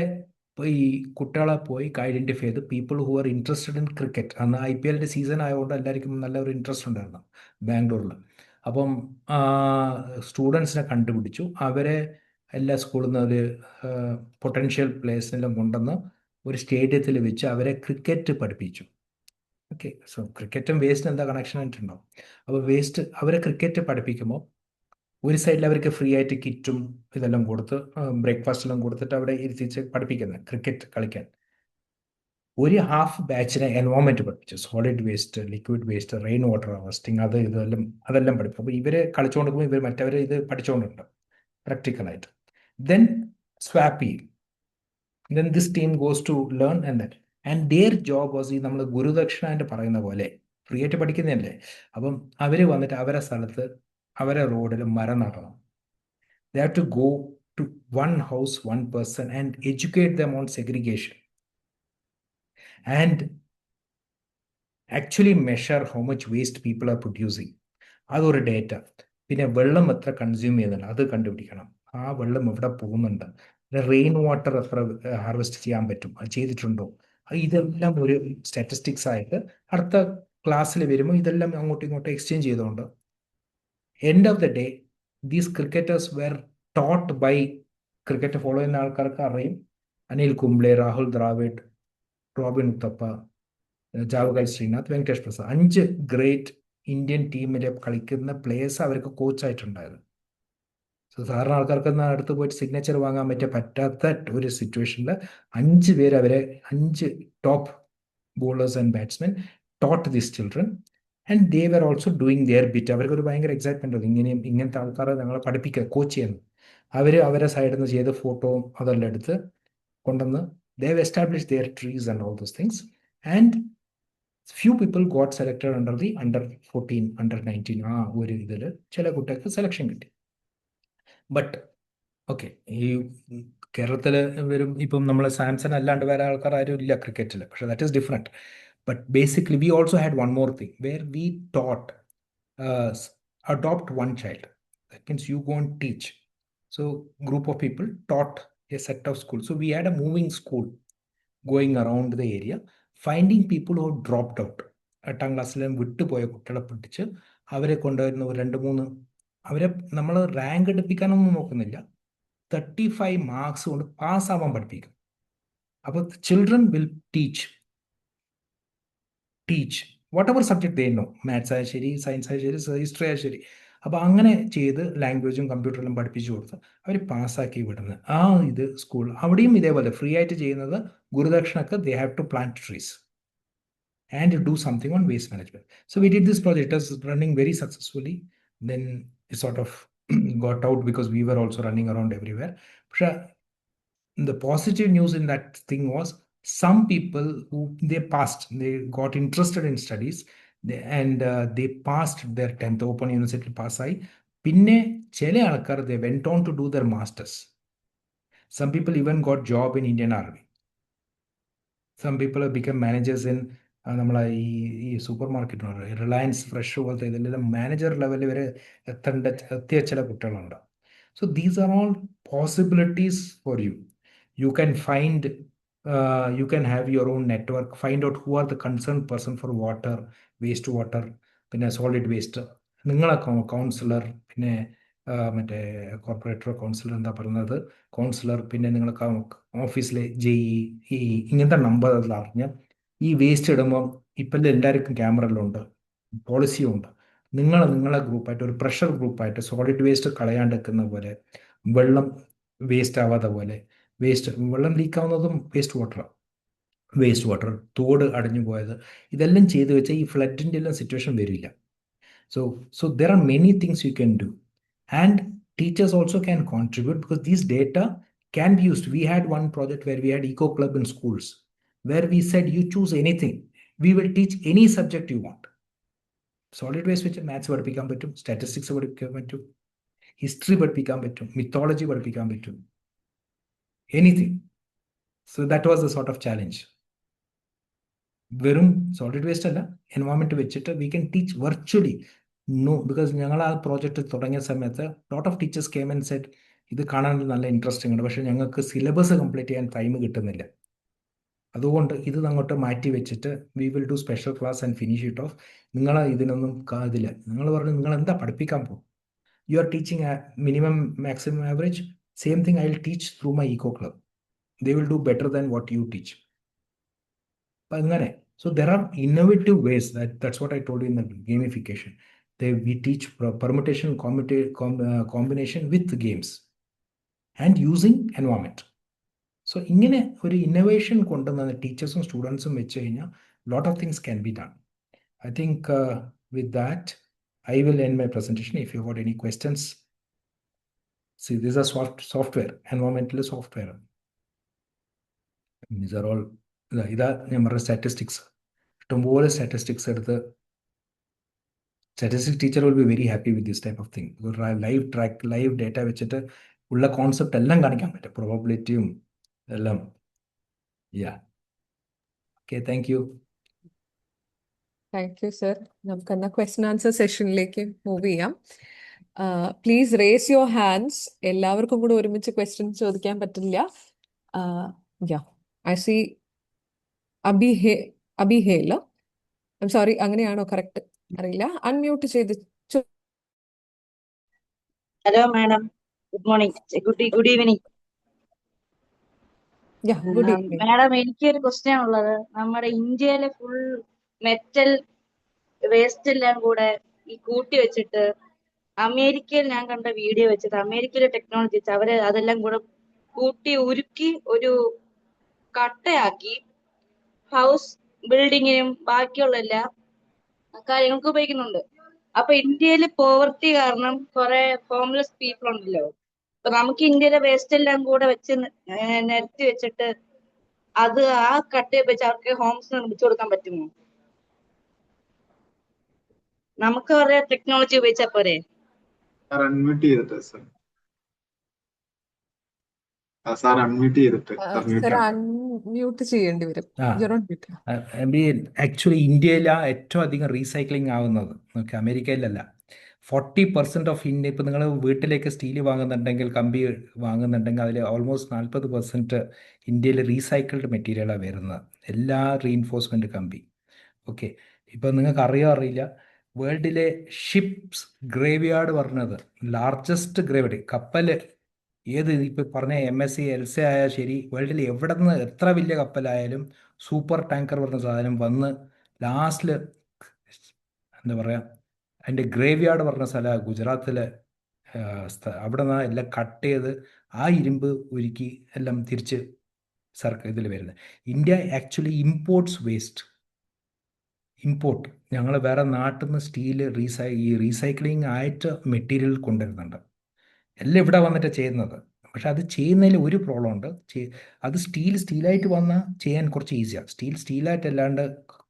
ഈ കുട്ടികളെ പോയി ഐഡൻറ്റിഫൈ ചെയ്ത് people who are interested in cricket. അന്ന് IPL-ൻ്റെ സീസൺ ആയതുകൊണ്ട് എല്ലാവർക്കും നല്ല ഒരു ഇൻട്രസ്റ്റ് ഉണ്ടായിരുന്നു ബാംഗ്ലൂരിൽ. അപ്പം സ്റ്റുഡൻസിനെ കണ്ടുപിടിച്ചു. അവരെ എല്ലാ സ്കൂളിൽ നിന്ന് ഒരു പൊട്ടൻഷ്യൽ പ്ലേയേഴ്സിനെല്ലാം കൊണ്ടുവന്ന് ഒരു സ്റ്റേഡിയത്തിൽ വെച്ച് അവരെ ക്രിക്കറ്റ് പഠിപ്പിച്ചു. ഓക്കെ, സോ ക്രിക്കറ്റും വേസ്റ്റിന് എന്താ കണക്ഷൻ ആയിട്ടുണ്ടാവും. അപ്പോൾ അവരെ ക്രിക്കറ്റ് പഠിപ്പിക്കുമ്പോൾ ഒരു സൈഡിൽ അവർക്ക് ഫ്രീ ആയിട്ട് കിറ്റും ഇതെല്ലാം കൊടുത്ത് ബ്രേക്ക്ഫാസ്റ്റ് എല്ലാം കൊടുത്തിട്ട് അവിടെ ഇരുത്തിച്ച് പഠിപ്പിക്കുന്നത് ക്രിക്കറ്റ് കളിക്കാൻ. ഒരു ഹാഫ് ബാച്ചിനെ എൻവോൺമെൻറ്റ് പഠിപ്പിച്ചു, solid waste, liquid waste, rain water harvesting, അതെല്ലാം പഠിപ്പിച്ചു. അപ്പോൾ ഇവർ കളിച്ചുകൊണ്ടിരിക്കുമ്പോൾ ഇവർ മറ്റവർ ഇത് പഠിച്ചുകൊണ്ടുണ്ട് പ്രാക്ടിക്കലായിട്ട്. ദെൻ സ്വാപ്പ് ചെയ്യും. Then this team goes to learn and their job was, ഈ നമ്മൾ ഗുരുദക്ഷിണ എന്ന് പറയുന്ന പോലെ ഫ്രീ ആയിട്ട് പഠിക്കുന്നതല്ലേ. അപ്പം അവർ വന്നിട്ട് അവരെ സ്ഥലത്ത് അവരെ റോഡിൽ മരം നടണം. They have to go to one house, one person and educate them on segregation and actually measure how much waste people are producing. അതൊരു ഡേറ്റ. പിന്നെ വെള്ളം എത്ര കൺസ്യൂം ചെയ്യുന്നുണ്ട് അത് കണ്ടുപിടിക്കണം. ആ വെള്ളം എവിടെ പോകുന്നുണ്ട്, റെയിൻ വാട്ടർ എത്ര ഹാർവെസ്റ്റ് ചെയ്യാൻ പറ്റും, അത് ചെയ്തിട്ടുണ്ടോ, ഇതെല്ലാം ഒരു സ്റ്റാറ്റിസ്റ്റിക്സ് ആയിട്ട് അടുത്ത ക്ലാസ്സിൽ വരുമ്പോൾ ഇതെല്ലാം അങ്ങോട്ടും ഇങ്ങോട്ടും എക്സ്ചേഞ്ച് ചെയ്തുകൊണ്ട് end of the day these cricketers were taught by, cricket follow ചെയ്യുന്ന ആൾക്കാർക്ക് അറിയും, അനിൽ കുംബ്ലെ, രാഹുൽ ദ്രാവിഡ്, റോബിൻ ഉത്തപ്പ, ജാവഗൽ ശ്രീനാഥ്, വെങ്കടേഷ് പ്രസാദ്, 5 ഗ്രേറ്റ് ഇന്ത്യൻ ടീമിൽ കളിക്കുന്ന പ്ലേയേഴ്സ് അവർക്ക് കോച്ചായിട്ടുണ്ടായത്. സോ സാധാരണ ആൾക്കാർക്ക് അടുത്ത് പോയിട്ട് സിഗ്നേച്ചർ വാങ്ങാൻ പറ്റാത്ത ഒരു സിറ്റുവേഷനിൽ 5 പേര് അവരെ 5 top bowlers and batsmen taught these children and they were also doing their bit. അവർക്ക് ഒരു ഭയങ്കര എക്സൈറ്റ്മെൻറ്റ് ഉണ്ട്, ഇങ്ങനത്തെ ആൾക്കാരെ ഞങ്ങളെ പഠിപ്പിക്കുക, കോച്ച് ചെയ്യുന്നു. അവരെ സൈഡിൽ നിന്ന് ചെയ്ത് ഫോട്ടോയും അതെല്ലാം എടുത്ത് കൊണ്ടുവന്ന് they have established their trees and all those things, and few people got selected under the under 14, under 19 ആ ഒരു ഇതിൽ ചില കുട്ടികൾക്ക് സെലക്ഷൻ കിട്ടി. ബട്ട് ഓക്കെ, ഈ കേരളത്തിൽ വരും ഇപ്പം നമ്മൾ സാംസൺ അല്ലാണ്ട് വേറെ ആൾക്കാർ ആരും ഇല്ല ക്രിക്കറ്റിൽ, പക്ഷേ that is different. But basically we also had one more thing where we taught adopt one child. That means you go and teach. So group of people taught a set of schools. So we had a moving school going around the area finding people who dropped out. 8ാം ക്ലാസ്സിലും വിട്ടുപോയ കുട്ടികളെ പിടിച്ച് അവരെ കൊണ്ടുവരുന്ന ഒരു 2-3 അവരെ നമ്മൾ റാങ്ക് എടുപ്പിക്കാനൊന്നും നോക്കുന്നില്ല. 35 മാർക്സ് കൊണ്ട് പാസ്സാവാൻ പഠിപ്പിക്കും. അപ്പോൾ children will teach what ever subject they know. Maths ആയാലും ശരി, സയൻസ് ആയാലും ശരി, ഹിസ്റ്ററി ആയാലും ശരി. അപ്പോൾ അങ്ങനെ ചെയ്ത് ലാംഗ്വേജും കമ്പ്യൂട്ടറിലും പഠിപ്പിച്ചു കൊടുത്ത് അവർ പാസ്സാക്കി വിടുന്നത്. ഇത് സ്കൂൾ അവിടെയും ഇതേപോലെ ഫ്രീ ആയിട്ട് ചെയ്യുന്നത്. ഗുരുദക്ഷിണക്ക് they have to plant trees and do something on waste management. So we did this project. It was running very successfully. Then it sort of got out because we were also running around everywhere. But the positive news in that thing was some people who they passed, they got interested in studies, and they passed their 10th open university pass ആയി. പിന്നെ ചില ആൾക്കാർ they went on to do their masters. Some people even got job in Indian Army. Some people have become managers in നമ്മളെ ഈ സൂപ്പർ മാർക്കറ്റ് റിലയൻസ് ഫ്രഷ് പോലത്തെ ഇതിലെല്ലാം മാനേജർ ലെവലിൽ വരെ എത്തിയ ചില കുട്ടികളുണ്ട്. So these are all possibilities for you. U can find you can have your own network, find out who are the concerned person for water, waste water, പിന്നെ സോളിഡ് വേസ്റ്റ്. നിങ്ങളെ കൗൺസിലർ, പിന്നെ മറ്റേ കോർപ്പറേറ്റർ കൗൺസിലർ എന്താ പറയുന്നത്, കൗൺസിലർ, പിന്നെ നിങ്ങൾ ഓഫീസിലെ JE ഇങ്ങനത്തെ നമ്പർ അറിഞ്ഞ് ഈ വേസ്റ്റ് ഇടുമ്പോൾ ഇപ്പം എല്ലാവർക്കും ക്യാമറയെല്ലാം ഉണ്ട്, പോളിസിയും ഉണ്ട്. നിങ്ങളെ ഗ്രൂപ്പായിട്ട് ഒരു പ്രഷർ ഗ്രൂപ്പായിട്ട് സോളിഡ് വേസ്റ്റ് കളയാണ്ടെക്കുന്ന പോലെ, വെള്ളം വേസ്റ്റ് ആവാതെ പോലെ, വെള്ളം ലീക്കാവുന്നതും വേസ്റ്റ് വാട്ടർ തോട് അടഞ്ഞു പോയത്, ഇതെല്ലാം ചെയ്തു വെച്ചാൽ ഈ ഫ്ലഡിൻ്റെ എല്ലാം സിറ്റുവേഷൻ വരില്ല. So there are many things you can do, and teachers also can contribute because these data can be used. We had one project where we had eco club in schools where we said you choose anything, we will teach any subject you want. Solid waste വെച്ച് മാത്സ് പഠിപ്പിക്കാൻ പറ്റും, സ്റ്റാറ്റിസ്റ്റിക്സ് പഠിപ്പിക്കാൻ പറ്റും, ഹിസ്റ്ററി പഠിപ്പിക്കാൻ പറ്റും, മിത്തോളജി പഠിപ്പിക്കാൻ പറ്റും, anything. So that was the sort of challenge. വെറും സോളിഡ് വേസ്റ്റ് അല്ല, എൻവയോൺമെന്റ് വെച്ചിട്ട് we can teach virtually. No, because ഞങ്ങൾ ആ പ്രോജക്റ്റ് തുടങ്ങിയ സമയത്ത് lot of teachers came and said ഇത് കാണാൻ നല്ല ഇൻട്രസ്റ്റിംഗ് ഉണ്ട്, പക്ഷെ ഞങ്ങൾക്ക് സിലബസ് കംപ്ലീറ്റ് ചെയ്യാൻ ടൈം കിട്ടുന്നില്ല. അതുകൊണ്ട് ഇത് അങ്ങോട്ട് മാറ്റി വെച്ചിട്ട് we will do special class and finish it off. നിങ്ങൾ ഇതിനൊന്നും കാതില്ല. നിങ്ങൾ പറഞ്ഞു നിങ്ങൾ എന്താ പഠിപ്പിക്കാൻ പോകും, you are teaching minimum maximum average, same thing I will teach through my Eeco club. They will do better than what you teach. അപ്പം അങ്ങനെ. So there are innovative ways. That's what I told you in the gamification. We teach permutation, combination with games and using environment. So ഇങ്ങനെ ഒരു ഇന്നോവേഷൻ കൊണ്ടുവന്ന ടീച്ചേഴ്സും സ്റ്റുഡൻസും വെച്ച് കഴിഞ്ഞാൽ lot of things can be done. I think with that I will end my presentation. If you got any questions, see these are software, environmental software. These are all ഇതാ ഞാൻ പറഞ്ഞ സ്റ്റാറ്റിസ്റ്റിക്സ്. ഇഷ്ടംപോലെ സ്റ്റാറ്റിസ്റ്റിക്സ് എടുത്ത് statistics teacher will be very happy with this type of thing. Live data വെച്ചിട്ട് ഉള്ള കോൺസെപ്റ്റ് എല്ലാം കാണിക്കാൻ പറ്റും, പ്രോബബിലിറ്റിയും എല്ലാം. Okay, thank you. Thank you sir. നമുക്ക് എന്നാ ക്വസ്റ്റ്യൻ ആൻസർ സെഷനിലേക്ക് മൂവ് ചെയ്യാം. Please raise your hands. എല്ലാവർക്കും കൂടെ ഒരുമിച്ച് ക്വസ്റ്റ്യൻ ചോദിക്കാൻ പറ്റില്ല. ഐ സി അബിഹേല. ഐം സോറി, അങ്ങനെയാണോ കറക്റ്റ് അറിയില്ല. അൺമ്യൂട്ട് ചെയ്ത്. Hello madam, good morning, good evening. Good evening. Madam, എനിക്കൊരു ക്വസ്റ്റ്യൻ ഉള്ളത്, നമ്മുടെ ഇന്ത്യയിലെ ഫുൾ മെറ്റൽ വേസ്റ്റ് എല്ലാം കൂടെ ഈ കൂട്ടി വെച്ചിട്ട് അമേരിക്കയിൽ ഞാൻ കണ്ട വീഡിയോ വെച്ചിട്ട് അമേരിക്കയിലെ ടെക്നോളജി വെച്ച് അവര് അതെല്ലാം കൂടെ കൂട്ടി ഉരുക്കി ഒരു കട്ടയാക്കി ഹൗസ് ബിൽഡിങ്ങിനും ബാക്കിയുള്ള എല്ലാ കാര്യങ്ങൾക്ക് ഉപയോഗിക്കുന്നുണ്ട്. അപ്പൊ ഇന്ത്യയില് പോവർട്ടി കാരണം കുറെ ഹോംലെസ് പീപ്പിൾ ഉണ്ടല്ലോ. അപ്പൊ നമുക്ക് ഇന്ത്യയിലെ വേസ്റ്റ് എല്ലാം കൂടെ വെച്ച് നിരത്തി വെച്ചിട്ട് അത് ആ കട്ടയെ വെച്ച് അവർക്ക് ഹോംസ് നിർമ്മിച്ചു കൊടുക്കാൻ പറ്റുമോ? നമുക്ക് കുറെ ടെക്നോളജി ഉപയോഗിച്ചാ പോരെ? അൺമ്യൂട്ട് ചെയ്തിട്ട് സാർ അൺമ്യൂട്ട് ചെയ്തിട്ട് സർ അൺമ്യൂട്ട് ചെയ്യേണ്ടി വരും. ആക്ച്വലി ഇന്ത്യയിലാ ഏറ്റവും അധികം റീസൈക്ലിംഗ് ആവുന്നത്. ഓക്കെ, അമേരിക്കയിലല്ല. 40% ഓഫ് ഇന്ത്യ, ഇപ്പം നിങ്ങൾ വീട്ടിലേക്ക് സ്റ്റീൽ വാങ്ങുന്നുണ്ടെങ്കിൽ, കമ്പി വാങ്ങുന്നുണ്ടെങ്കിൽ അതിൽ ഓൾമോസ്റ്റ് 40% ഇന്ത്യയിൽ റീസൈക്കിൾഡ് മെറ്റീരിയലാണ് വരുന്നത്. എല്ലാ റീഇൻഫോഴ്സ്മെൻറ്റ് കമ്പി. ഓക്കെ, ഇപ്പം നിങ്ങൾക്ക് അറിയില്ല, വേൾഡിലെ ഷിപ്സ് ഗ്രേവ്യാർഡ് പറഞ്ഞത് ലാർജസ്റ്റ് ഗ്രേവ്യാർഡ് കപ്പൽ ഏത് ഇപ്പോൾ പറഞ്ഞ MSC എൽസ ആയാൽ ശരി, വേൾഡിൽ എവിടെ നിന്ന് എത്ര വലിയ കപ്പലായാലും സൂപ്പർ ടാങ്കർ പറഞ്ഞ സാധനം വന്ന് ലാസ്റ്റിൽ എന്താ പറയുക, അതിൻ്റെ ഗ്രേവ്യാർഡ് പറഞ്ഞ സ്ഥലമാണ് ഗുജറാത്തിലെ. അവിടെ നിന്ന് എല്ലാം കട്ട് ചെയ്ത് ആ ഇരുമ്പ് ഉരുക്കി എല്ലാം തിരിച്ച് ഇതിൽ വരുന്നത്. India actually imports waste. Import ഞങ്ങൾ വേറെ നാട്ടിൽ നിന്ന് സ്റ്റീല് റീസൈക്ലിംഗ് ആയിട്ട് മെറ്റീരിയൽ കൊണ്ടുവരുന്നുണ്ട്. എല്ലാം ഇവിടെ വന്നിട്ട് ചെയ്യുന്നത്. പക്ഷെ അത് ചെയ്യുന്നതിൽ ഒരു പ്രോബ്ലം ഉണ്ട്. അത് സ്റ്റീലായിട്ട് വന്നാൽ ചെയ്യാൻ കുറച്ച് ഈസിയാണ്. സ്റ്റീലായിട്ട് അല്ലാണ്ട്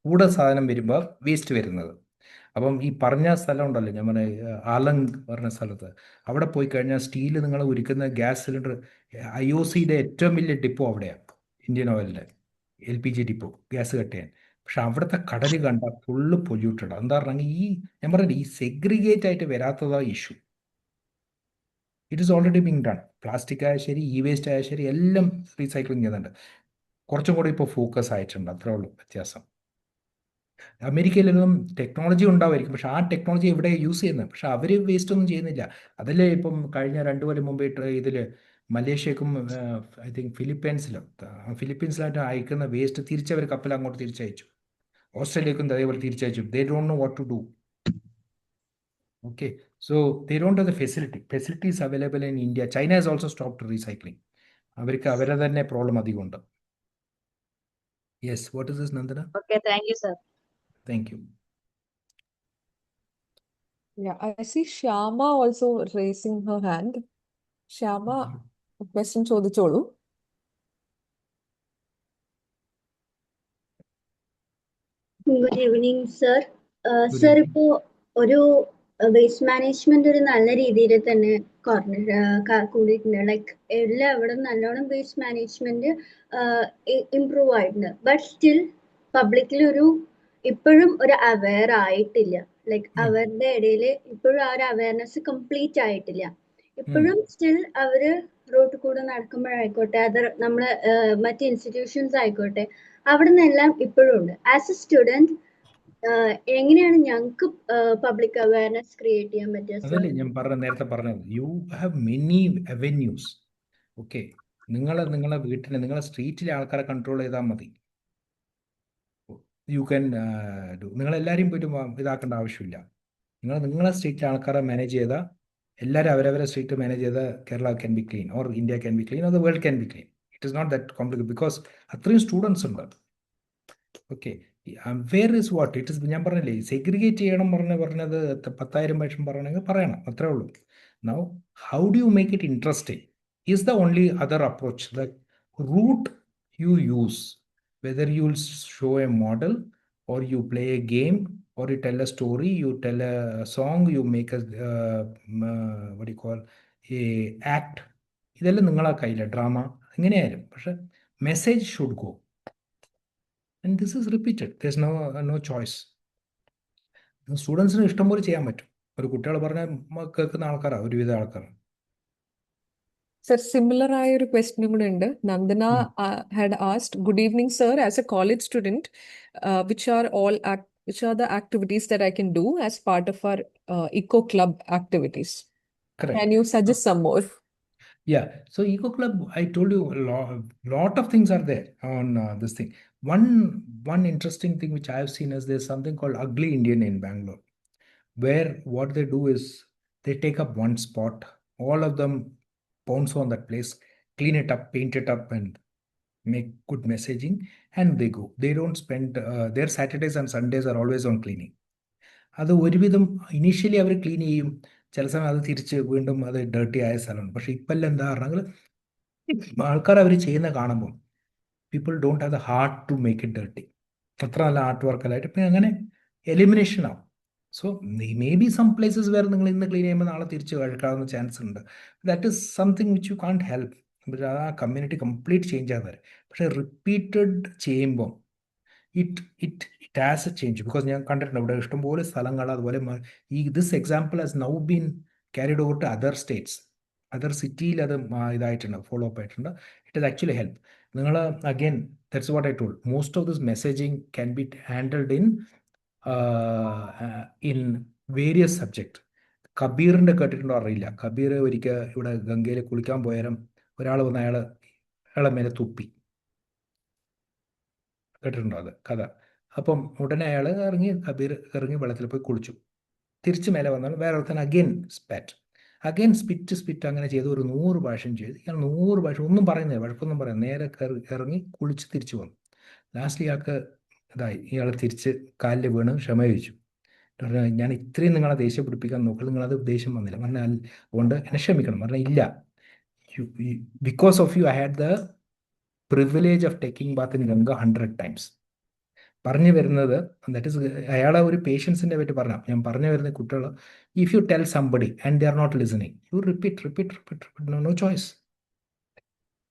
കൂടെ സാധനം വരുമ്പോൾ വേസ്റ്റ് വരുന്നത്. അപ്പം ഈ പറഞ്ഞ സ്ഥലം ഉണ്ടല്ലോ, ഞാൻ പറഞ്ഞ ആലങ് പറഞ്ഞ സ്ഥലത്ത്, അവിടെ പോയി കഴിഞ്ഞാൽ സ്റ്റീൽ നിങ്ങൾ ഉരുക്കുന്ന ഗ്യാസ് സിലിണ്ടർ IOCയുടെ ഏറ്റവും വലിയ ഡിപ്പോ അവിടെയാണ്, ഇന്ത്യൻ ഓയിലിൻ്റെ LPG ഡിപ്പോ, ഗ്യാസ് കട്ട് ചെയ്യാൻ. പക്ഷെ അവിടുത്തെ കടൽ കണ്ട ഫുള്ള് പൊല്യൂട്ടഡ്. എന്താ പറഞ്ഞാൽ ഞാൻ പറഞ്ഞില്ല, ഈ സെഗ്രിഗേറ്റ് ആയിട്ട് വരാത്തതാ issue. It is already being done. Plastic ആയാൽ ശരി, വേസ്റ്റ് ആയാൽ ശരി, എല്ലാം റീസൈക്ലിംഗ് ചെയ്യുന്നുണ്ട്. കുറച്ചും കൂടി ഇപ്പോൾ ഫോക്കസ് ആയിട്ടുണ്ട്, അത്രേ ഉള്ളൂ വ്യത്യാസം. അമേരിക്കയിലൊന്നും ടെക്നോളജി ഉണ്ടാവുമായിരിക്കും, പക്ഷെ ആ ടെക്നോളജി ഇവിടെ യൂസ് ചെയ്യുന്നത്, പക്ഷെ അവർ വേസ്റ്റ് ഒന്നും ചെയ്യുന്നില്ല. അതല്ലേ ഇപ്പം കഴിഞ്ഞ 2 കൊല്ലം മുമ്പ് ഇതിൽ മലേഷ്യക്കും ഐ തിങ്ക് ഫിലിപ്പീൻസിലായിട്ട് അയക്കുന്ന വേസ്റ്റ് തിരിച്ചവർ കപ്പൽ അങ്ങോട്ട് തിരിച്ചയച്ചു. ഓസ്ട്രേലിയക്കും അതേപോലെ തിരിച്ചയച്ചു. They don't know what to do. Okay, so they don't have the facilities available in India. China has also stopped recycling. അവർക്ക് അവരെ തന്നെ പ്രോബ്ലം അധികമുണ്ട്. Yes, what is this Nandana? Okay, thank you, sir. Thank you. Yeah, I see Shyama also raising her hand. Shyama, question ചോദിച്ചോളൂ. Good evening sir. Good sir, evening. ഇപ്പോൾ ഒരു വേസ്റ്റ് മാനേജ്മെന്റ് ഒരു നല്ല രീതിയിൽ തന്നെ കൂടിയിട്ടുണ്ട്. ലൈക്ക് എല്ലാവിടും നല്ലോണം വേസ്റ്റ് മാനേജ്മെന്റ് ഇംപ്രൂവ് ആയിട്ടുണ്ട്. ബട്ട് സ്റ്റിൽ പബ്ലിക്കിൽ ഇപ്പോഴും ഒരു അവെയർ ആയിട്ടില്ല. ലൈക്ക് അവരുടെ ഇടയിൽ ഇപ്പോഴും ആ ഒരു അവയർനെസ് കംപ്ലീറ്റ് ആയിട്ടില്ല. ഇപ്പോഴും സ്റ്റിൽ അവര് റോഡ് കൂടെ നടക്കുമ്പോഴായിക്കോട്ടെ, അത് നമ്മളെ മറ്റ് ഇൻസ്റ്റിറ്റ്യൂഷൻസ് ആയിക്കോട്ടെ, അവിടെ നിന്നെല്ലാം ഇപ്പോഴും ഉണ്ട്. ആസ് എ സ്റ്റുഡന്റ് എങ്ങനെയാണ് ഞങ്ങൾക്ക് പബ്ലിക് അവയർനെസ് ക്രിയേറ്റ് ചെയ്യാൻ പറ്റുക? അതല്ലേ ഞാൻ നേരത്തെ പറഞ്ഞത്, you have many avenues. Okay, നിങ്ങളെ വീട്ടിലെ നിങ്ങളെ സ്ട്രീറ്റിലെ ആൾക്കാരെ കൺട്രോൾ ചെയ്താൽ മതി. U can do. നിങ്ങളെല്ലാവരെയും പോയിട്ട് ഇതാക്കേണ്ട ആവശ്യമില്ല. നിങ്ങളെ സ്ട്രീറ്റിലെ ആൾക്കാരെ മാനേജ് ചെയ്താൽ, എല്ലാവരും അവരവരെ സ്ട്രീറ്റ് മാനേജ് ചെയ്താൽ Kerala can be clean, or India can be clean, or the world can be clean. It is not that complicated, because അത്രയും സ്റ്റുഡൻസ് ഉണ്ട്. Okay, where is what it is. ഞാൻ പറഞ്ഞില്ലേ, സെഗ്രിഗേറ്റ് ചെയ്യണം പറഞ്ഞത് 10,000 പ്രാവശ്യം പറയണം, അത്രേ ഉള്ളൂ. Now how do you make it interesting is the only other approach. The route you use, whether you will show a model, or you play a game, or you tell a story, you tell a song, you make a what do you call a act, ഇതെല്ലാം നിങ്ങളെ കയ്യിലെ ഡ്രാമ എങ്ങനെയായാലും, പക്ഷെ message should go, and this is repeated. There's no choice. സ്റ്റുഡൻസിന് ഇഷ്ടം പോലെ ചെയ്യാൻ പറ്റും. ഒരു കുട്ടികൾ പറഞ്ഞാൽ കേൾക്കുന്ന ആൾക്കാരാണ് ഒരുവിധ ആൾക്കാർ. Sir, similar ആയൊരു ക്വസ്റ്റ്യനും കൂടെ ഉണ്ട്. Nandana had asked, good evening sir, as a college student, which are the activities that I can do as part of our eco club activities? Correct. Can you suggest some more? Yeah, so Eco Club, I told you a lot of things are there on this thing. One interesting thing which I have seen is there's something called Ugly Indian in Bangalore, where what they do is they take up one spot, all of them pounce on that place, clean it up, paint it up, and make good messaging, and they go. They don't spend their Saturdays and Sundays are always on cleaning. അത് ഒരുവിധം ഇനീഷ്യലി അവർ ക്ലീൻ ചെയ്യും, ചില സമയം അത് തിരിച്ച് വീണ്ടും അത് ഡേർട്ടി ആയ സ്ഥലമാണ്. പക്ഷെ ഇപ്പം എന്താ പറഞ്ഞാൽ ആൾക്കാർ അവർ ചെയ്യുന്ന കാണുമ്പോൾ people don't have the heart to make it dirty. അത്ര നല്ല ആർട്ട് വർക്കെല്ലായിട്ട് ഇപ്പം അങ്ങനെ എലിമിനേഷൻ ആവും. So maybe some places വേറെ നിങ്ങൾ ഇന്ന് ക്ലീൻ ചെയ്യുമ്പോൾ നാളെ തിരിച്ച് കഴിക്കാവുന്ന ചാൻസ് ഉണ്ട്. That is something which you can't help. ആ കമ്മ്യൂണിറ്റി കംപ്ലീറ്റ് ചേഞ്ച് ആകാൻ വരെ. പക്ഷെ റിപ്പീറ്റഡ് ചെയ്യുമ്പോൾ it has a change, because ഞാൻ കണ്ടിട്ടുണ്ട് ഇവിടെ ഇഷ്ടംപോലെ സ്ഥലങ്ങൾ അതുപോലെ this example has now been carried over to other states, other cities. അത് ഇതായിട്ടുണ്ട്, ഫോളോ അപ്പ് ആയിട്ടുണ്ട്. It has actually helped. നിങ്ങൾ again, that's what I told. Most of this messaging can be handled in various subject. കബീറിൻ്റെ കേട്ടിട്ടുണ്ടോ അറിയില്ല. കബീർ ഒരിക്കൽ ഇവിടെ ഗംഗയിൽ കുളിക്കാൻ പോയാലും ഒരാൾ വന്ന് അയാളെ മേലെ തുപ്പി. കേട്ടിട്ടുണ്ടോ അത് കഥ? അപ്പം ഉടനെ അയാൾ കബീർ ഇറങ്ങി വെള്ളത്തിൽ പോയി കുളിച്ചു. തിരിച്ച് മേലെ വന്നാൽ വേറെ ഒരുത്തൻ അഗെയിൻ സ്പിറ്റ് അങ്ങനെ ചെയ്ത് ഒരു 100 പ്രാവശ്യം ചെയ്ത് ഇയാൾ 100 പ്രാവശ്യം ഒന്നും പറയുന്നില്ല, വഴക്കൊന്നും പറയാം, നേരെ ഇറങ്ങി കുളിച്ച് തിരിച്ചു വന്നു. ലാസ്റ്റ് ഇയാൾക്ക് ഇയാൾ തിരിച്ച് കാലിൽ വീണ് ക്ഷമ ചോദിച്ചു. ഞാൻ ഇത്രയും നിങ്ങളെ ദേഷ്യം പിടിപ്പിക്കാൻ നോക്കി, നിങ്ങളത് ദേഷ്യം വന്നില്ല. പറഞ്ഞാൽ അതുകൊണ്ട് എന്നെ ക്ഷമിക്കണം. പറഞ്ഞാൽ ഇല്ല, because of you I had the privilege of taking bath in Ganga 100 times. പറഞ്ഞു വരുന്നത് ദാറ്റ് ഇസ് അയാളെ ഒരു പേഷ്യൻസിൻ്റെ പറ്റി പറഞ്ഞ ഞാൻ പറഞ്ഞു വരുന്ന കുട്ടികൾ, if you tell somebody and they are not listening, you repeat, no choice.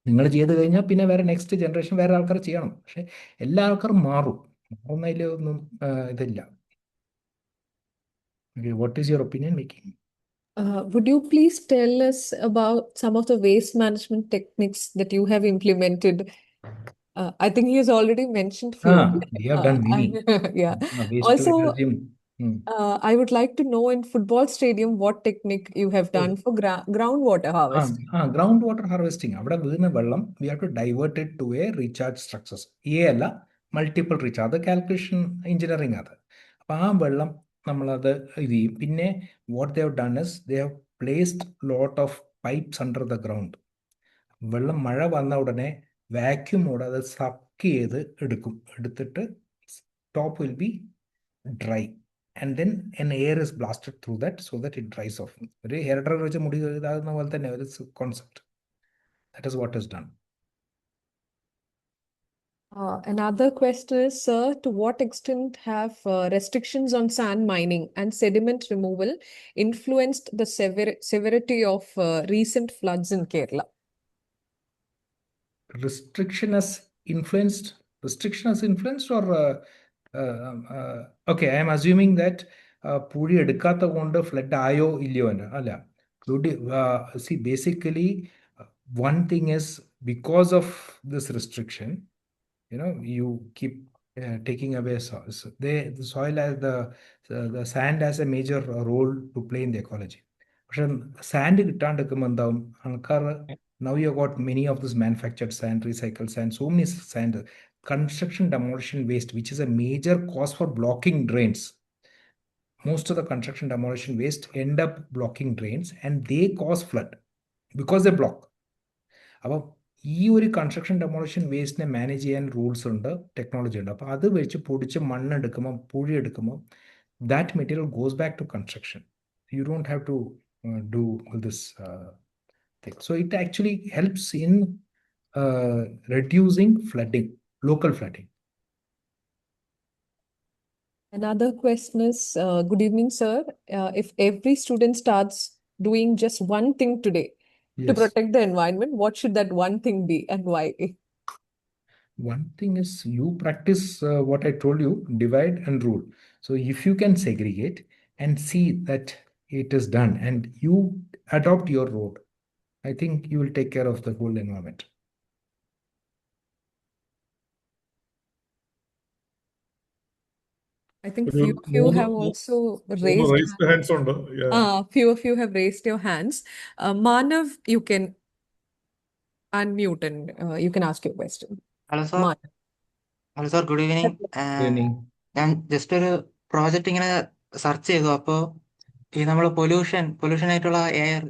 നിങ്ങൾ ചെയ്ത് കഴിഞ്ഞാൽ പിന്നെ വേറെ നെക്സ്റ്റ് ജനറേഷൻ വേറെ ആൾക്കാർ ചെയ്യണം. പക്ഷെ എല്ലാ ആൾക്കാരും മാറുന്നതിൽ ഒന്നും ഇതില്ല. What is your opinion, Vicky? Would you please tell us about some of the waste management techniques that you have implemented? I think he has already mentioned few. We have done many. Yeah. Waste Also, to energy. I would like to know in football stadium what technique you have done for groundwater harvest. Groundwater harvesting. അവിടെ വീണ വെള്ളം we have to divert it to a recharge structures. അല്ല, മൾട്ടിപ്പിൾ റീചാർജ്. അത് കാൽക്കുലേഷൻ എഞ്ചിനീയറിംഗ് അത്. അപ്പോൾ ആ വെള്ളം നമ്മളത് ഇത് ചെയ്യും. പിന്നെ what they have done is they have placed lot of pipes under the ground. വെള്ളം മഴ വന്ന ഉടനെ വാക്യൂമോടെ അത് സക്ക് ചെയ്ത് എടുത്തിട്ട് top will be dry and then an air is blasted through that so that it dries off. ഒരു ഹെയർ ഡ്രയർ വെച്ച് മുടി ഇതാകുന്ന പോലെ തന്നെ ഒരു concept. That is what is done. Another question is, sir, to what extent have restrictions on sand mining and sediment removal influenced the severity of recent floods in Kerala? Restriction has influenced or okay, I am assuming that പൂഴി എടുക്കാത്ത കൊണ്ട് ഫ്ലഡ് ആയോ ഇല്ലയോ എന്ന് അല്ല. See, basically one thing is because of this restriction, you keep taking away soil. The soil has the sand has a major role to play in the ecology. പക്ഷെ സാൻഡ് കിട്ടാണ്ടിരിക്കുമ്പോൾ എന്താവും ആൾക്കാർ, now you got many of this manufactured sand, recycled sand, so many sand. Construction demolition waste, which is a major cause for blocking drains. Most of the construction demolition waste end up blocking drains and they cause flood because they block. അപ്പോൾ ഈ ഒരു കൺസ്ട്രക്ഷൻ ഡെമോളിഷൻ വേസ്റ്റിനെ മാനേജ് ചെയ്യാൻ റൂൾസ് ഉണ്ട്, ടെക്നോളജി ഉണ്ട്. അപ്പോൾ അത് വെച്ച് പൊടിച്ച് മണ്ണെടുക്കുമ്പോൾ പൂഴി എടുക്കുമ്പോൾ that material goes back to construction. You don't have to do this thing. So it actually helps in reducing flooding, local flooding. Another question is, good evening, sir. If every student starts doing just one thing today to Yes. protect the environment, what should that one thing be and why? One thing is you practice what I told you, divide and rule. So if you can segregate and see that it is done and you adopt your road, I think you will take care of the whole environment. I think few of you have also raised hands on. few of you have raised your hands. Manav, you can unmute and you can ask your question. Hello, sir. Manav. Hello, sir. Good evening. ഞാൻ ജസ്റ്റ് ഒരു പ്രോജക്റ്റ് ഇങ്ങനെ സെർച്ച് ചെയ്തു. അപ്പോൾ ഈ നമ്മൾ പൊല്യൂഷൻ ആയിട്ടുള്ള എയർ,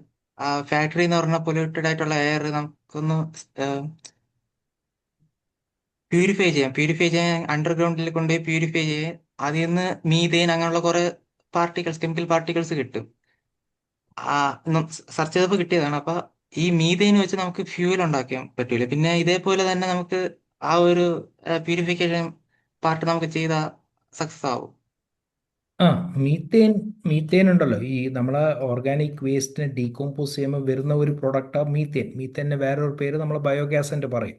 ഫാക്ടറി എന്ന് പറഞ്ഞ പൊല്യൂട്ടഡ് ആയിട്ടുള്ള എയർ നമുക്കൊന്ന് പ്യൂരിഫൈ ചെയ്യാൻ അണ്ടർഗ്രൗണ്ടിൽ കൊണ്ടുപോയി പ്യൂരിഫൈ ചെയ്യാൻ അതിൽ നിന്ന് മീഥേൻ അങ്ങനെയുള്ള കുറെ കെമിക്കൽ പാർട്ടിക്കിൾസ് കിട്ടും. സെർച്ച് ചെയ്തപ്പോൾ കിട്ടിയതാണ്. അപ്പൊ ഈ മീഥേൻ വെച്ച് നമുക്ക് ഫ്യൂവൽ ഉണ്ടാക്കാൻ പറ്റൂല. പിന്നെ ഇതേപോലെ തന്നെ നമുക്ക് ആ ഒരു പ്യൂരിഫിക്കേഷൻ പാർട്ട് നമുക്ക് ചെയ്താൽ സക്സസ് ആവും. മീത്തേൻ ഉണ്ടല്ലോ, ഈ നമ്മളെ ഓർഗാനിക് വേസ്റ്റിനെ ഡീകമ്പോസ് ചെയ്യുമ്പോൾ വരുന്ന ഒരു പ്രൊഡക്റ്റാണ് മീത്തേൻ്റെ വേറൊരു പേര് നമ്മൾ ബയോഗ്യാസിൻ്റെ പറയും.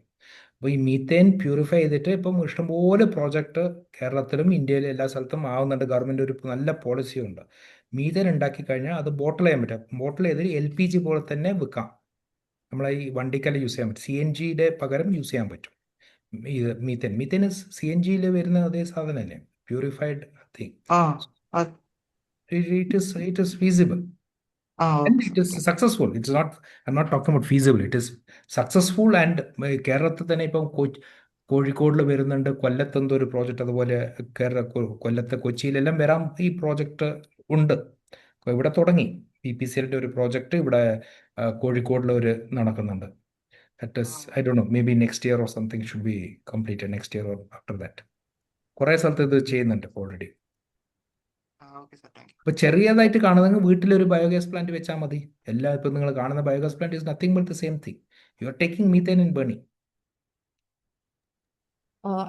അപ്പോൾ ഈ മീത്തേൻ പ്യൂരിഫൈ ചെയ്തിട്ട് ഇപ്പം ഇഷ്ടംപോലെ പ്രോജക്റ്റ് കേരളത്തിലും ഇന്ത്യയിലും എല്ലാ സ്ഥലത്തും ആവുന്നുണ്ട്. ഗവൺമെൻറ് ഒരു നല്ല പോളിസി ഉണ്ട്. മീത്തേൻ ഉണ്ടാക്കി കഴിഞ്ഞാൽ അത് ബോട്ടിൽ ചെയ്യാൻ പറ്റും. ബോട്ടിൽ ചെയ്ത് LPG പോലെ തന്നെ വിൽക്കാം. നമ്മളെ ഈ വണ്ടിക്കെല്ലാം യൂസ് ചെയ്യാൻ പറ്റും. CNGയുടെ പകരം യൂസ് ചെയ്യാൻ പറ്റും ഇത് മീത്തേൻ സി എൻ ജിയിൽ വരുന്ന അതേ സാധനമല്ലേ, പ്യൂരിഫൈഡ് തിങ്. ആ അത് It is feasible. And okay it is successful. It's not, I'm not talking about feasible. It is successful and കേരളത്തിൽ തന്നെ ഇപ്പം കോഴിക്കോടിൽ വരുന്നുണ്ട്, കൊല്ലത്ത് എന്തോ ഒരു പ്രോജക്റ്റ്, അതുപോലെ കൊല്ലത്ത് കൊച്ചിയിലെല്ലാം വരാൻ ഈ പ്രോജക്റ്റ് ഉണ്ട്. ഇവിടെ തുടങ്ങി PPCLന്റെ ഒരു പ്രോജക്റ്റ് ഇവിടെ കോഴിക്കോടിൽ ഒരു നടക്കുന്നുണ്ട്. That is, I don't know, maybe next year or something should be completed, next year or after that. കുറേ സ്ഥലത്ത് ഇത് ചെയ്യുന്നുണ്ട് already. Okay sir, thank you. ഇപ്പൊ ചെറിയതായിട്ട് കാണുന്നെങ്കിൽ വീട്ടിലൊരു ബയോഗ്യാസ് പ്ലാന്റ് വെച്ചാൽ മതി. ഇപ്പൊ നിങ്ങൾ കാണുന്ന biogas plant is nothing but the same thing. You are taking methane and burning.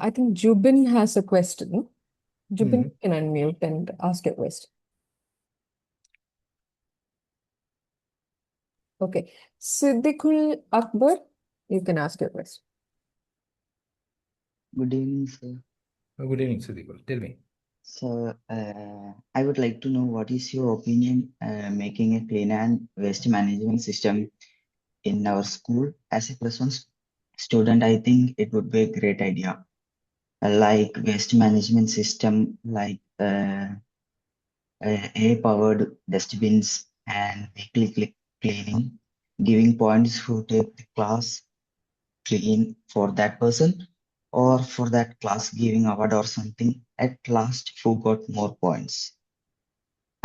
I think Jubin has a question. Jubin, you can unmute and ask your question. Okay. Siddiqul Akbar, you can ask your question. Good evening, sir. Good evening, Siddiqul. Tell me. So, I would like to know what is your opinion making a clean and waste management system in our school. As a +1 student, I think it would be a great idea. Like waste management system, like AI-powered dustbins and weekly cleaning, giving points who take the class clean for that person, or for that class giving award or something. At last, who got more points?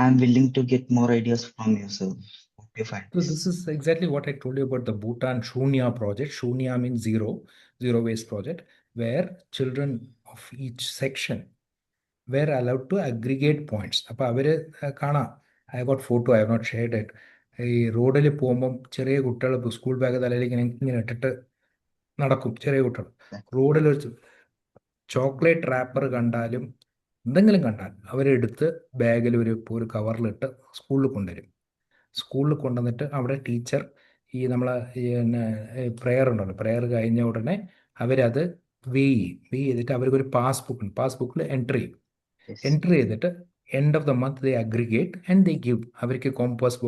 I'm willing to get more ideas from you, sir. What do you find So this is exactly what I told you about the Bhutan Shunya project. Shunya means zero waste project, where children of each section were allowed to aggregate points. അപ്പോൾ അവര് കാണാം, I got photo, I have not shared it. ഈ റോഡിൽ പോകുമ്പം ചെറിയ കുട്ടികൾ സ്കൂൾ ബാഗ് തലയിൽ ഇങ്ങനെ ഇട്ടിട്ട് നടക്കും. ചെറിയ കുട്ടികൾ റോഡിൽ വെച്ച് ചോക്ലേറ്റ് റാപ്പർ കണ്ടാലും എന്തെങ്കിലും കണ്ടാൽ അവരെടുത്ത് ബാഗിൽ ഒരു കവറിലിട്ട് സ്കൂളിൽ കൊണ്ടുവരും. സ്കൂളിൽ കൊണ്ടുവന്നിട്ട് അവിടെ ടീച്ചർ ഈ നമ്മളെ പ്രെയർ ഉണ്ടല്ലോ, പ്രെയർ കഴിഞ്ഞ ഉടനെ അവരത് ചെയ്തിട്ട് അവർക്കൊരു പാസ്ബുക്കിൽ എൻട്രി ചെയ്യും. Yes. എൻട്രി ചെയ്തിട്ട് end of the month they aggregate and they give. അവർക്ക് കോമ്പസ്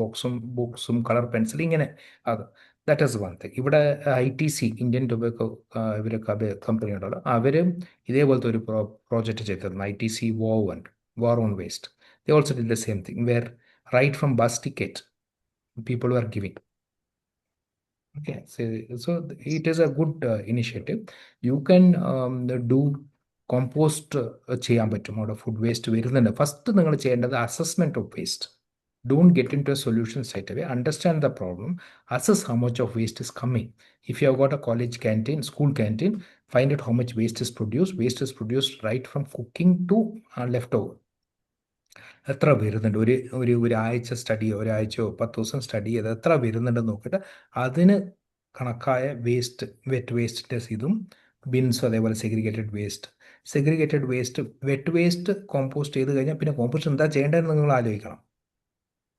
ബുക്സും കളർ പെൻസിൽ ഇങ്ങനെ അത്. That is one thing. ഇവിടെ ITC ഇന്ത്യൻ ടൊബാക്കോ ഇവരൊക്കെ കമ്പനി ഉണ്ടല്ലോ, അവരും ഇതേപോലത്തെ ഒരു പ്രോജക്റ്റ് ചെയ്തിരുന്നു. ITC War on Waste. They also did the same thing, where right from bus ticket people were giving. Okay, so it is a good initiative. You can do compost ചെയ്യാൻ പറ്റും. അവിടെ ഫുഡ് വേസ്റ്റ് വരുന്നുണ്ട്. ഫസ്റ്റ് നിങ്ങൾ ചെയ്യേണ്ടത് assessment of waste. Don't get into a solution straight away. Understand the problem. Assess how much of waste is coming. If you have got a college canteen, school canteen, find out how much waste is produced. Waste is produced right from cooking to leftover. എത്ര വരുന്നുണ്ട്, ഒരാഴ്ച സ്റ്റഡി, ഒരാഴ്ചയോ 10 ദിവസം സ്റ്റഡി ചെയ്ത് എത്ര വരുന്നുണ്ടെന്ന് നോക്കിയിട്ട് അതിന് കണക്കായ വേസ്റ്റ്, വെറ്റ് വേസ്റ്റിൻ്റെ ഇതും ബിൻസും അതേപോലെ segregated waste wet waste compost ചെയ്ത് കഴിഞ്ഞാൽ പിന്നെ കോമ്പോസ്റ്റ് എന്താ ചെയ്യേണ്ടതെന്ന് നിങ്ങൾ ആലോചിക്കണം.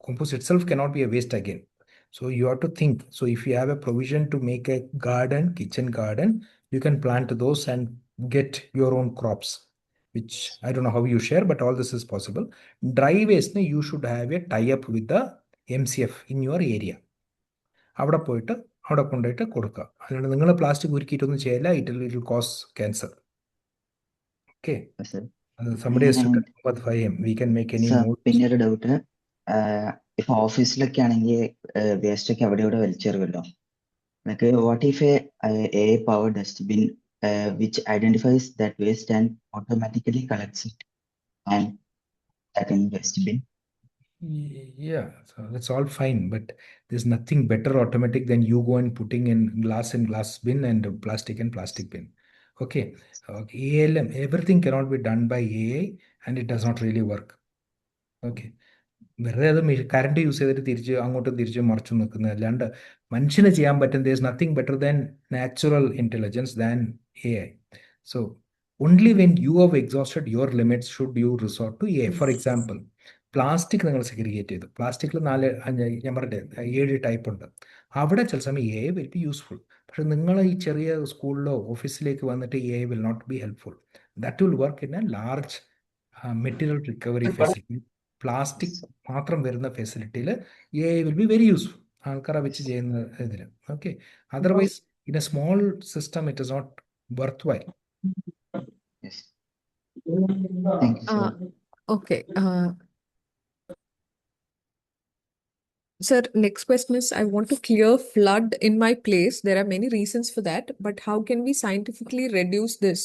Compost itself cannot be a waste again. So you have to think. So if you have a provision to make a garden, kitchen garden, you can plant those and get your own crops, which I don't know how you share, but all this is possible. Dry waste, you should have a tie-up with the MCF in your area. അവിടെ കൊണ്ടുപോയിട്ട് കൊടുക്കുക. അതുകൊണ്ട് നിങ്ങൾ പ്ലാസ്റ്റിക് ഉരുക്കിയിട്ടൊന്നും ചെയ്യില്ല. It will cause cancer. Okay. Yes, sir. Somebody has to tell him. We can make any Sir, more. പിന്നെ ഒരു ഡൗട്ട്, ഇപ്പൊ ഓഫീസിലൊക്കെ ആണെങ്കിൽ വേസ്റ്റ് ഒക്കെ അവിടെ ഇവിടെ വലിച്ചെറിയുമല്ലോ. like what if a power dustbin which identifies that waste and automatically collects it and that in dustbin? Yeah, so that's all fine, but there's nothing better automatic than you go and putting in glass bin and plastic in plastic bin. Okay, ALM, everything cannot be done by AI and it does not really work. Okay, വെറുതെ അത് കറണ്ട് യൂസ് ചെയ്തിട്ട് തിരിച്ച് അങ്ങോട്ടും തിരിച്ചും മറിച്ചും നിൽക്കുന്നത് അല്ലാണ്ട് മനുഷ്യന് ചെയ്യാൻ പറ്റും. there is nothing better than natural intelligence than AI. So only when you have exhausted your limits should you resort to AI. For example, plastic നിങ്ങൾ സെഗ്രിഗേറ്റ് ചെയ്തു. പ്ലാസ്റ്റിക്കിൽ 7 ടൈപ്പ് ഉണ്ട്. അവിടെ ചില സമയം AI will be useful. പക്ഷെ നിങ്ങൾ ഈ ചെറിയ സ്കൂളിലോ ഓഫീസിലേക്ക് വന്നിട്ട് AI will not be helpful. That will work in a large material recovery facility. Plastic മാത്രം വരുന്ന ഫെസിലിറ്റിയിൽ AI will be very useful. ആൾക്കാരെ വെച്ച് ചെയ്യുന്ന ഇതിന്. Okay, otherwise in a small system it is not worthwhile. Yes. Thank you, sir. Okay. Sir, next question is, I want to clear flood in my place. There are many reasons for that, but how can we scientifically reduce this?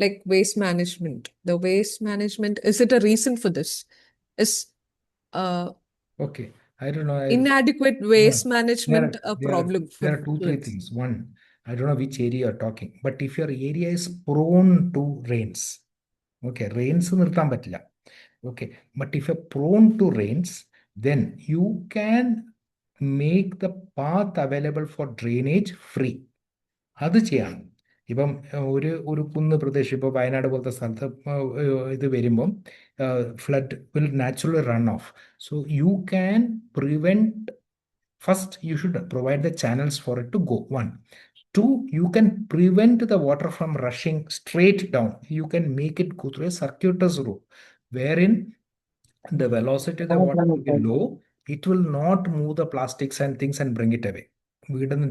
Like waste management. The waste management, is it a reason for this? Is Okay, I don't know. inadequate waste management a There problem for are two, three floods? things. One, I don't know which area you're talking, but if your area is prone to rains, okay, rains നിർത്താൻ പറ്റില്ല. Okay, but if you're prone to rains, then you can make the path available for drainage free. അത് ചെയ്യണം. ഇപ്പം ഒരു കുന്ന് പ്രദേശം, ഇപ്പോൾ വയനാട് പോലത്തെ സ്ഥലത്ത് ഇത് വരുമ്പം flood will naturally run off. So you can prevent. First, you should provide the channels for it to go. One. Two, you can prevent the water from rushing straight down. You can make it go through a circuitous route, wherein the velocity of the water will be low. It will not move the plastics and things and bring it away. We don't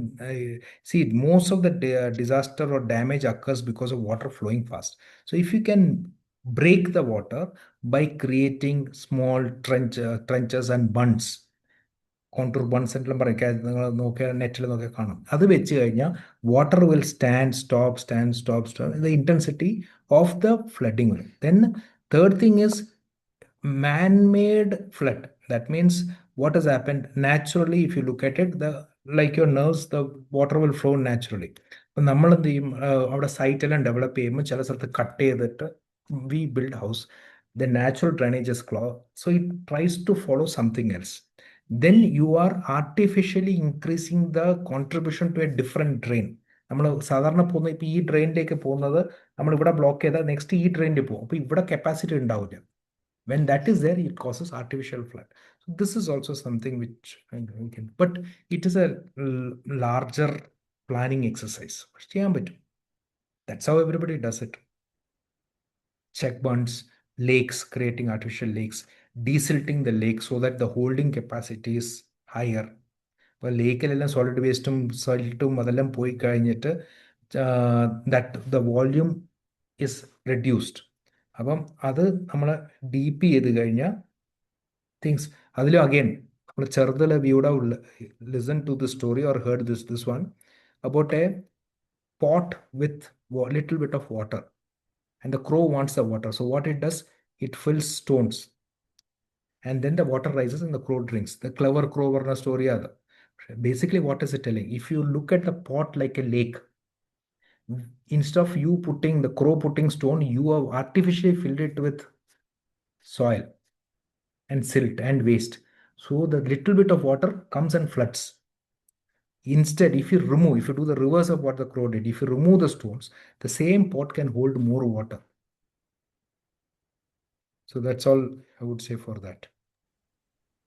see most of the disaster or damage occurs because of water flowing fast. So if you can break the water by creating small trenches and bunds, contour buns എല്ലാം പറയാം, നിങ്ങൾ നോക്കിയാൽ നെറ്റിൽ നോക്കിയാൽ കാണും. അത് വെച്ച് കഴിഞ്ഞാൽ water will stop the intensity of the flooding. Then third thing is man-made flood. That means what has happened naturally, if you look at it, like your nerves, the water will flow naturally. അപ്പം നമ്മൾ എന്ത് ചെയ്യും, അവിടെ സൈറ്റ് എല്ലാം ഡെവലപ്പ് ചെയ്യുമ്പോൾ ചില സ്ഥലത്ത് കട്ട് ചെയ്തിട്ട് we build house, the natural drainage is close, so it tries to follow something else. Then you are artificially increasing the contribution to a different drain. നമ്മൾ സാധാരണ പോകുന്ന ഇപ്പം ഈ ഡ്രെയിനിലേക്ക് പോകുന്നത് നമ്മൾ ഇവിടെ ബ്ലോക്ക് ചെയ്താൽ നെക്സ്റ്റ് ഈ ഡ്രെയിനിൽ പോകും. അപ്പോൾ ഇവിടെ കപ്പാസിറ്റി ഉണ്ടാവില്ല. When that is there, it causes artificial flood. So this is also something which we can, but it is a larger planning exercise. That's how everybody does it. Check bunds, lakes, creating artificial lakes, desilting the lake so that the holding capacity is higher. അപ്പോൾ ലേക്കിലെല്ലാം സോളിഡ് വേസ്റ്റും സോൾട്ടും അതെല്ലാം പോയി കഴിഞ്ഞിട്ട് that the volume is reduced. അപ്പം അത് നമ്മൾ ഡീപ്പ് ചെയ്ത് കഴിഞ്ഞാൽ തിങ്സ് അതിലും അഗെയിൻ നമ്മൾ ചെറുതിൽ we would have listen to the story or heard this one about a pot with little bit of water and the crow wants the water. So what it does, it fills stones and then the water rises and the crow drinks. The clever crow varna story ada. Basically what is it telling? If you look at the pot like a lake, instead of you putting the crow putting stone, you have artificially filled it with soil and silt and waste. So the little bit of water comes and floods. Instead, if you do the reverse of what the crow did, if you remove the stones, the same pot can hold more water. So that's all I would say for that.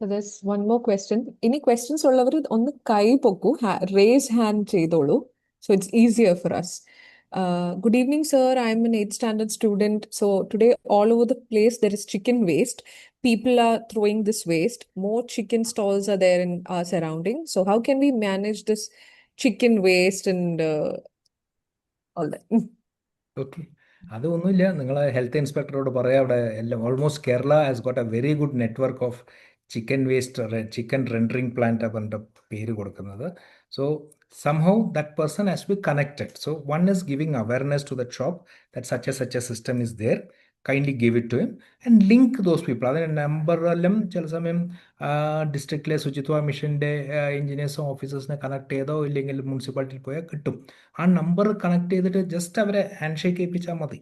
So there's one more question. Any questions ഉള്ളവർ ഒന്ന് കൈ പൊക്കൂ, raise hand ചെയ്തോളൂ. So it's easier for us. Good evening, sir. I'm an 8th standard student. So today all over the place there is chicken waste. People are throwing this waste. More chicken stalls are there in our surroundings. So how can we manage this chicken waste and all that? Okay. അതൊന്നുമില്ല, നിങ്ങൾ ഹെൽത്ത് ഇൻസ്പെക്ടറോട് പറയാം. അവിടെ എല്ലാം almost Kerala has got A very good network of chicken waste, chicken rendering plant അവരുടെ പേര് കൊടുക്കുന്നത്. So somehow that person has to be connected. So one is giving awareness to the shop that such a system is there. Kindly give it to him and link those people. അതിന് നമ്പറെല്ലാം ചില സമയം ഡിസ്ട്രിക്റ്റിലെ ശുചിത്വ മിഷൻ്റെ എഞ്ചിനീയേഴ്സും ഓഫീസേഴ്സിനെ കണക്ട് ചെയ്തോ ഇല്ലെങ്കിൽ മുനിസിപ്പാലിറ്റിയിൽ പോയാൽ കിട്ടും. ആ നമ്പർ കണക്ട് ചെയ്തിട്ട് ജസ്റ്റ് അവരെ ഹാൻഡ് ഷേക്ക് ചെയ്യിപ്പിച്ചാൽ മതി.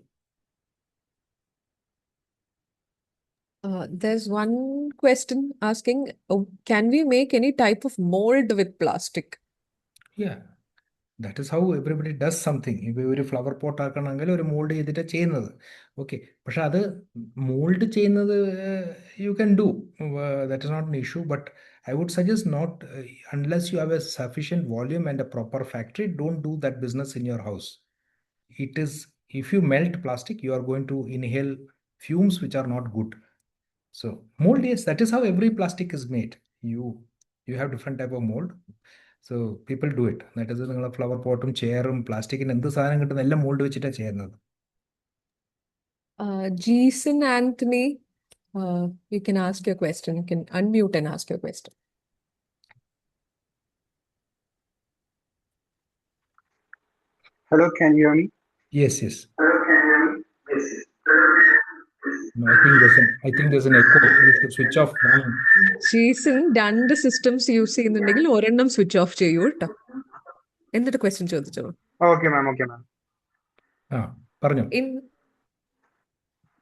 There's one question asking, can we make any type of mold with plastic? Yeah, that is how everybody does something. ഇപ്പോൾ ഒരു ഫ്ലവർ പോട്ട് ആക്കണമെങ്കിൽ ഒരു മോൾഡ് ചെയ്തിട്ട് ചെയ്യുന്നത്. ഓക്കെ, പക്ഷെ അത് മോൾഡ് ചെയ്യുന്നത് you can do, that is not an issue. But I would suggest not, unless you have a sufficient volume and a proper factory, don't do that business in your house. It is, if you melt plastic, you are going to inhale fumes which are not good. So mold, yes, that is how every plastic is made. You You have different type of mold. So people do it. That is നിങ്ങളെ ഫ്ലവർ പോട്ടും ചെയറും പ്ലാസ്റ്റിക്കിന് എന്ത് സാധനം കിട്ടുന്ന എല്ലാം മോൾഡ് വെച്ചിട്ടാണ് ചെയ്യുന്നത്. Jason Anthony, you can ask your question. You can unmute and ask your question. Hello, can you hear me? Yes, yes. Hello, can you hear me? Yes. No, I think there's an echo. You should switch off one. Jason, രണ്ട് systems യൂസ് ചെയ്യുന്നുണ്ടെങ്കിൽ ഒരെണ്ണം സ്വിച്ച് ഓഫ് ചെയ്യൂ കേട്ടോ. എന്നിട്ട് ക്വസ്റ്റ്യൻ ചോദിച്ചോ. Okay, ma'am. Okay, ma'am. ആ പറഞ്ഞു. In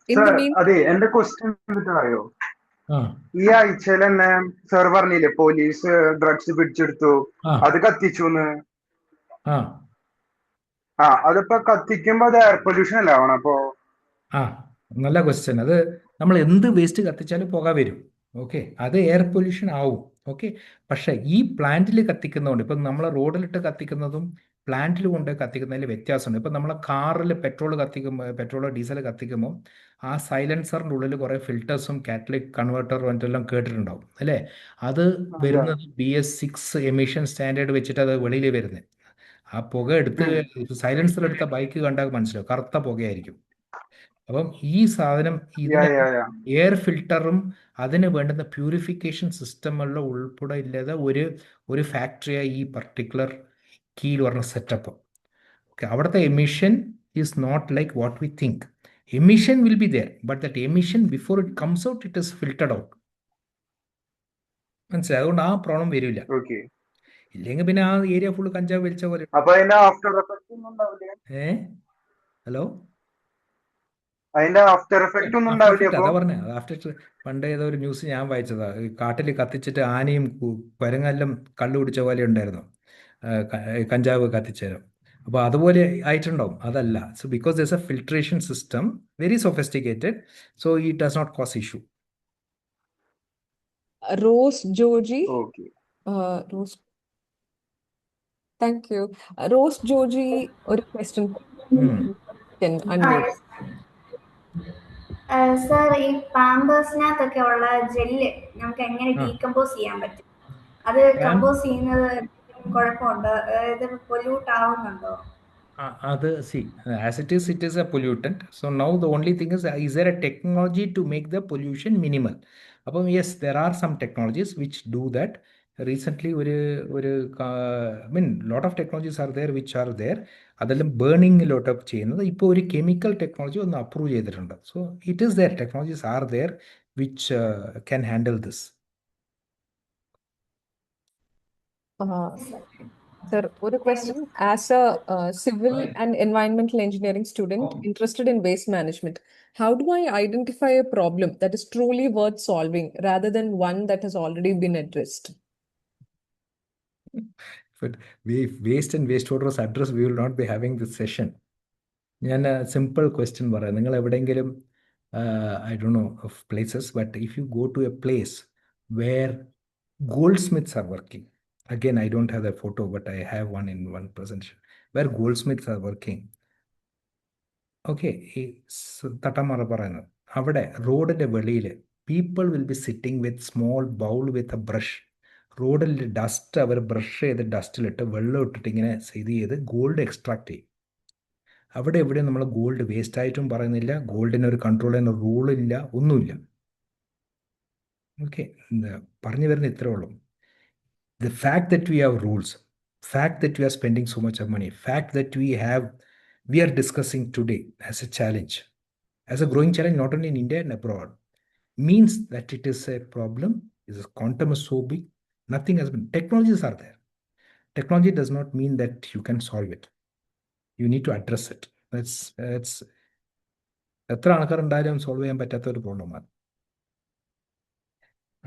Sir, the mean, അതെ എന്റെ ക്വസ്റ്റ്യൻ എന്നിട്ട് അറിയോ? ആ ഈ ആഴ്ചയിൽ തന്നെ സാർ പറഞ്ഞില്ലേ പോലീസ് ഡ്രഗ്സ് പിടിച്ചെടുത്തു, ആ അത് കത്തിച്ചു. ആ അതിപ്പോ കത്തിക്കുമ്പോ അത് എയർ പൊല്യൂഷൻ അല്ലേ ആവണം അപ്പോ? ആ നല്ല ക്വസ്റ്റ്യൻ. അത് നമ്മൾ എന്ത് വേസ്റ്റ് കത്തിച്ചാലും പുക വരും. ഓക്കെ, അത് എയർ പൊല്യൂഷൻ ആവും. ഓക്കെ, പക്ഷേ ഈ പ്ലാന്റിൽ കത്തിക്കുന്നതുകൊണ്ട് ഇപ്പം നമ്മൾ റോഡിലിട്ട് കത്തിക്കുന്നതും പ്ലാന്റിൽ കൊണ്ട് കത്തിക്കുന്നതിൽ വ്യത്യാസമുണ്ട്. ഇപ്പം നമ്മളെ കാറിൽ പെട്രോളോ ഡീസൽ കത്തിക്കുമ്പോൾ ആ സൈലൻസറിൻ്റെ ഉള്ളിൽ കുറേ ഫിൽറ്റേഴ്സും കാറ്റലിക് കൺവേർട്ടറും മറ്റെല്ലാം കേട്ടിട്ടുണ്ടാവും അല്ലേ? അത് വരുന്നത് BS6 എമിഷൻ സ്റ്റാൻഡേർഡ് വെച്ചിട്ട് അത് വെളിയിൽ വരുന്നത്. ആ പുക എടുത്ത് സൈലൻസർ എടുത്ത ബൈക്ക് കണ്ടാൽ മനസ്സിലാവും, കറുത്ത പുകയായിരിക്കും. അപ്പം ഈ സാധനം ഇതിന് എയർ ഫിൽട്ടറും അതിന് വേണ്ടുന്ന പ്യൂരിഫിക്കേഷൻ സിസ്റ്റമെല്ലാം ഉൾപ്പെടെ ഇല്ലാതെ ഒരു ഫാക്ടറിയായി ഈ പർട്ടിക്കുലർ കീയിൽ പറഞ്ഞ സെറ്റപ്പ്. ഓക്കെ, അവിടുത്തെ emission is not like what we think. Emission will be there, but that emission before it comes out it is filtered out. മനസ്സിലായി? അതുകൊണ്ട് ആ പ്രോബ്ലം വരില്ല. ഇല്ലെങ്കിൽ പിന്നെ ആ ഏരിയ ഫുള്ള് കഞ്ചാവ് വലിച്ച പോലെ. ഹലോ, അതിന്റെ ആഫ്റ്റർ എഫക്റ്റ് ഒന്നും ഉണ്ടാവില്ല. അതാ പറഞ്ഞ ആഫ്റ്റർ പണ്ട് ഏതോ ഒരു ന്യൂസ് ഞാൻ വായിച്ചതാ, കാട്ടിൽ കത്തിച്ചിട്ട് ആനയും കുരങ്ങെല്ലാം കള്ളു കുടിച്ച പോലെ ഉണ്ടായിരുന്നു കഞ്ചാവ് കത്തിച്ചേരും. അപ്പോൾ അതുപോലെ ആയിട്ടുണ്ടാവും. അതല്ല. So because there is a filtration system very sophisticated, so it does not cause issue. Rose Joji. Rose. Thank you. Rose Joji, ഒരു question can unmute. സാർ, ഈ പാമ്പേഴ്സിനകത്തൊക്കെ ഉള്ള ജെല്ല് നമുക്ക് എങ്ങനെ ഡീകമ്പോസ് ചെയ്യാൻ പറ്റും? അത് കമ്പോസ് ചെയ്യുന്നത് കുഴപ്പമുണ്ടോ? ഇത് പൊല്യൂട്ട് ആവുന്നുണ്ടോ? അത് as it is a pollutant. So now the only thing is there a technology to make the pollution minimal? അപ്പം yes, there are some technologies which do that. Recently lot of technologies are there which are there. അതെല്ലാം ബേണിങ്ങിലോട്ട് ചെയ്യുന്നത്. ഇപ്പോൾ ഒരു കെമിക്കൽ ടെക്നോളജി ഒന്ന് അപ്രൂവ് ചെയ്തിട്ടുണ്ട്. So it is there, technologies are there which can handle this. Sir, one question. As a civil and environmental engineering student interested in waste management, how do I identify a problem that is truly worth solving rather than one that has already been addressed? But waste and wastewater address, we will not be having this session. ഞാൻ സിമ്പിൾ ക്വസ്റ്റ്യൻ പറയാം. നിങ്ങൾ എവിടെയെങ്കിലും I don't know of places, but if you go to a place where goldsmiths are working, again I don't have a photo but I have one in one presentation where goldsmiths are working. Okay, ഈ തട്ടമറ പറയുന്നത് അവിടെ റോഡിൻ്റെ വെളിയിൽ people will be sitting with small bowl with a brush. റോഡിൽ ഡസ്റ്റ് അവർ ബ്രഷ് ചെയ്ത് ഡസ്റ്റിലിട്ട് വെള്ളം ഇട്ടിട്ട് ഇങ്ങനെ ചെയ്ത് ഗോൾഡ് എക്സ്ട്രാക്ട് ചെയ്യും. അവിടെ എവിടെയും നമ്മൾ ഗോൾഡ് വേസ്റ്റ് ആയിട്ടും പറയുന്നില്ല, ഗോൾഡിന് ഒരു കൺട്രോൾ ചെയ്യുന്ന റൂളില്ല, ഒന്നുമില്ല. ഓക്കെ, പറഞ്ഞു വരുന്ന ഇത്രേ ഉള്ളൂ. The fact that we have rules, fact that we are spending so much of money, fact that we are discussing today as a challenge, as a growing challenge not only in India and abroad, means that it is a problem. This quantum is so big. Nothing has been. Technologies are there. Technology does not mean that you can solve it. You need to address it. That's എത്ര ആൾക്കാരുണ്ടായാലും സോൾവ് ചെയ്യാൻ പറ്റാത്ത ഒരു പ്രോബ്ലമാണ്.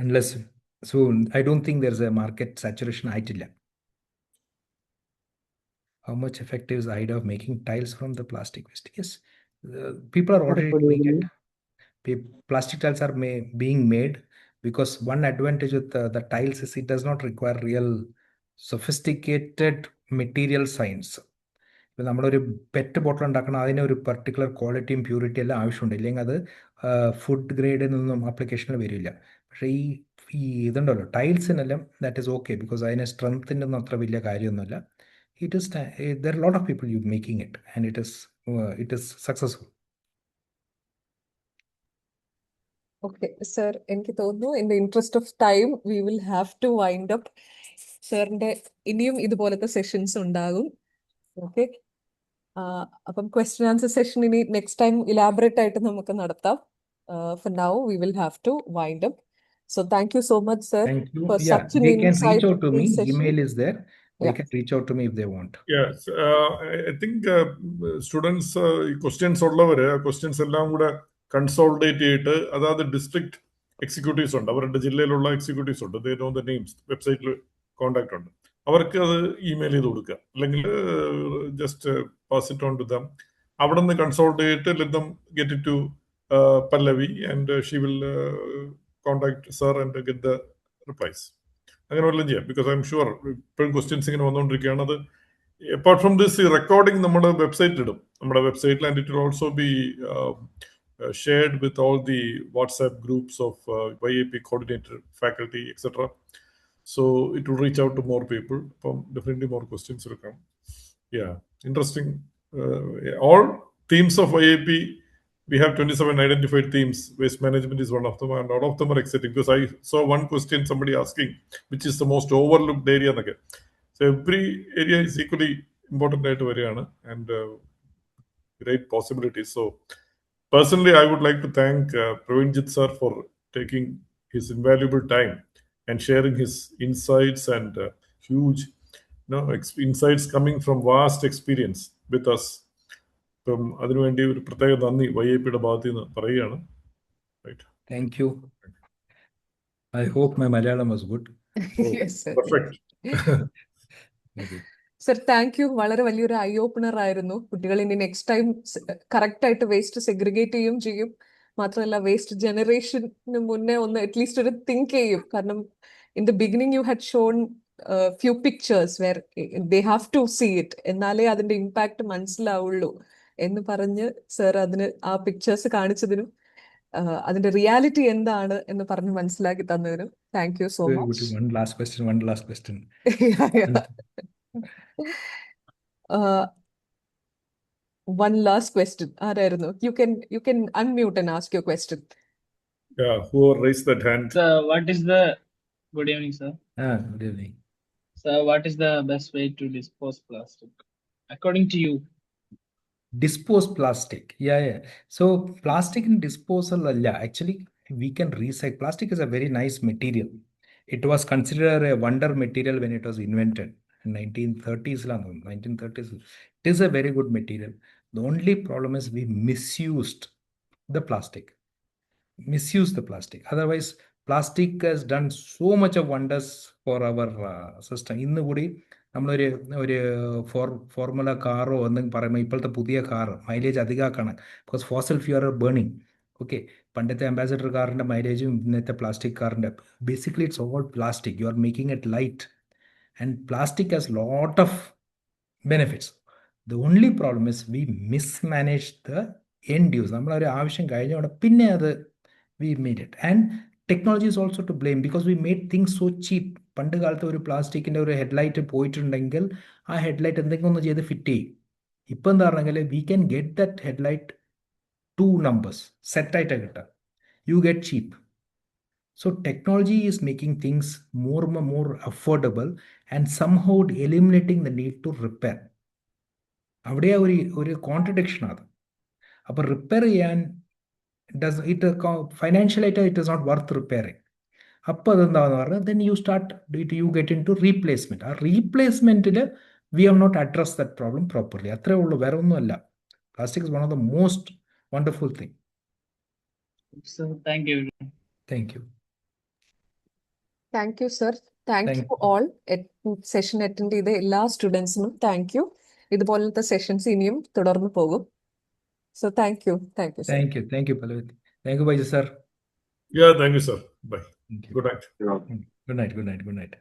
Unless, so I don't think there's a market saturation ആയിട്ടില്ല. How much effective is the idea of making tiles from the plastic waste? Yes, people are already doing it. Plastic tiles are being made because one advantage with the tiles is it does not require real sophisticated material science. ഇപ്പം നമ്മളൊരു പെറ്റ് ബോട്ടിൽ ഉണ്ടാക്കണം, അതിന് ഒരു പർട്ടിക്കുലർ ക്വാളിറ്റിയും പ്യൂരിറ്റി എല്ലാം ആവശ്യമുണ്ട്. ഇല്ലെങ്കിൽ അത് ഫുഡ് ഗ്രേഡിൽ നിന്നും ആപ്ലിക്കേഷനിൽ വരില്ല. പക്ഷേ ഈ ഇതുണ്ടല്ലോ ടൈൽസിനെല്ലാം ദാറ്റ് ഈസ് ഓക്കെ ബിക്കോസ് അതിനെ സ്ട്രെങ്ത്തിൻ്റെ ഒന്നും അത്ര വലിയ കാര്യമൊന്നുമില്ല. It is there lot of people you making it and it is successful. Okay sir, എനിക്ക് തോന്നുന്നു in the interest of time we will have to wind up. സാറിന്റെ ഇനിയും ഇതുപോലത്തെ സെഷൻസ് ഉണ്ടാകും. ഓക്കെ, അപ്പം ക്വസ്റ്റ്യൻ ആൻസർ സെഷൻ ഇനി നെക്സ്റ്റ് ടൈം ഇലാബറേറ്റ് ആയിട്ട് നമുക്ക് നടത്താം. For now we will have to wind up. So thank you so much, sir, Thank you. for Yeah, such an they can reach out to insightful me. session. Email is there. They Yeah. can reach out to me if they want. Yes, I think students questions ഉള്ളവര് questions എല്ലാം കൂടെ കൺസോൾഡേറ്റ് ചെയ്തിട്ട് അതായത് ഡിസ്ട്രിക്ട് എക്സിക്യൂട്ടീവ്സ് ഉണ്ട്, അവരുടെ ജില്ലയിലുള്ള എക്സിക്യൂട്ടീവ്സ് ഉണ്ട്, ദേ നോ ദ നെയിംസ്, വെബ്സൈറ്റിൽ കോൺടാക്ട് ഉണ്ട്, അവർക്ക് അത് ഇമെയിൽ ചെയ്ത് കൊടുക്കുക, അല്ലെങ്കിൽ just pass it on to them. അവിടെ നിന്ന് കൺസോൾട്ട് ചെയ്തിട്ട് let them get it to Pallavi and she will contact sir and get the replies. അങ്ങനെ വല്ലതും ചെയ്യാം. ബിക്കോസ് ഐ എം ഷുവർ ഇപ്പോഴും ക്വസ്റ്റ്യൻസ് ഇങ്ങനെ വന്നുകൊണ്ടിരിക്കുകയാണ്. അത് അപ്പാർട്ട് ഫ്രം ദിസ് ഈ റെക്കോർഡിംഗ് നമ്മുടെ വെബ്സൈറ്റിൽ ഇടും, നമ്മുടെ വെബ്സൈറ്റിൽ, and it will also be shared with all the WhatsApp groups of YAP coordinator, faculty, etc. So it will reach out to more people. Definitely more questions will come. Yeah, interesting. All themes of YAP, we have 27 identified themes. Waste management is one of them, and all of them are exciting. Because I saw one question, somebody asking, which is the most overlooked area. So every area is equally important area, and great possibilities. So personally, I would like to thank Pravinjit sir for taking his invaluable time and sharing his insights and huge insights coming from vast experience with us. അതിനുവേണ്ടി ഒരു പ്രത്യേക നന്ദി YAPയുടെ ഭാഗത്ത് നിന്ന് പറയുകയാണ്. Thank you. I hope my Malayalam was good. Yes, sir. Perfect. Sir thank U. വളരെ വലിയൊരു ഐ ഓപ്പണർ ആയിരുന്നു. കുട്ടികൾ ഇനി നെക്സ്റ്റ് ടൈം കറക്റ്റ് ആയിട്ട് വേസ്റ്റ് സെഗ്രിഗേറ്റ് ചെയ്യുകയും ചെയ്യും. മാത്രമല്ല വേസ്റ്റ് ജനറേഷന് മുന്നേ ഒന്ന് അറ്റ്ലീസ്റ്റ് ഒരു തിങ്ക് ചെയ്യും. കാരണം in the beginning you had shown few pictures where they have to see it, എന്നാലേ അതിന്റെ ഇമ്പാക്ട് മനസ്സിലാവുള്ളൂ എന്ന് പറഞ്ഞ് സർ അതിന് ആ പിക്ചേഴ്സ് കാണിച്ചതിനും അതിന്റെ റിയാലിറ്റി എന്താണ് എന്ന് പറഞ്ഞ് മനസ്സിലാക്കി തന്നതിനും thank you so much. One last question. One last question. ആരായിരുന്നു? You can unmute and ask your question. Yeah, whoever raised that hand. Sir, what is the good evening, sir. Good evening. Sir, what is the best way to dispose plastic according to you? Dispose plastic. Yeah. So plastic in disposal, actually we can recycle. Plastic is a very nice material. It was considered a wonder material when it was invented in 1930s. It is a very good material. The only problem is we misused the plastic. Otherwise, plastic has done so much of wonders for our system. ഇന്ന് കൂടി നമ്മളൊരു ഫോർമുല കാറോ എന്തെങ്കിലും പറയുമ്പോൾ ഇപ്പോഴത്തെ പുതിയ കാറ് മൈലേജ് അധികമാക്കണം. Because fossil fuel burning. Okay, പണ്ടത്തെ അംബാസഡർ കാറിൻ്റെ മൈലേജും ഇന്നത്തെ പ്ലാസ്റ്റിക് കാറിൻ്റെ, basically it's all plastic. You are making it light and plastic has lot of benefits. The only problem is we mismanage the end use. നമ്മളൊരു ആവശ്യം കഴിഞ്ഞോടെ പിന്നെ അത് we made it, and technology is also to blame because we made things so cheap. പണ്ട് കാലത്ത് ഒരു പ്ലാസ്റ്റിക്കിൻ്റെ ഒരു ഹെഡ്ലൈറ്റ് പോയിട്ടുണ്ടെങ്കിൽ ആ ഹെഡ്ലൈറ്റ് എന്തെങ്കിലും ഒന്ന് ചെയ്ത് ഫിറ്റ് ചെയ്യും. ഇപ്പം എന്താ പറഞ്ഞെങ്കിൽ we can get that headlight 2 numbers സെറ്റായിട്ട് കിട്ടുക. You get cheap. So technology is making things more affordable and somehow eliminating the need to repair. അവിടെ ഒരു കോൺട്രഡിക്ഷൻ അത്. അപ്പോൾ റിപ്പയർ ചെയ്യാൻ ഫൈനാൻഷ്യലായിട്ട് it is not worth repairing. അപ്പോൾ അതെന്താണെന്ന് പറഞ്ഞാൽ then you get into replacement. ആ റീപ്ലേസ്മെൻറ്റിൽ we have not address that problem properly. അത്രേ ഉള്ളൂ, വേറെ ഒന്നുമല്ല. Plastic is one of the most wonderful thing. Thank you. Thank you sir. Thank you all. Session attend ചെയ്ത എല്ലാ സ്റ്റുഡൻസിനും താങ്ക് യു. ഇതുപോലത്തെ സെഷൻസ് ഇനിയും തുടർന്ന് പോകും. So thank you, sir. Thank you, Pallavi. Thank you, Baiju sir. Yeah, thank you, sir. Bye. Good night. Good night.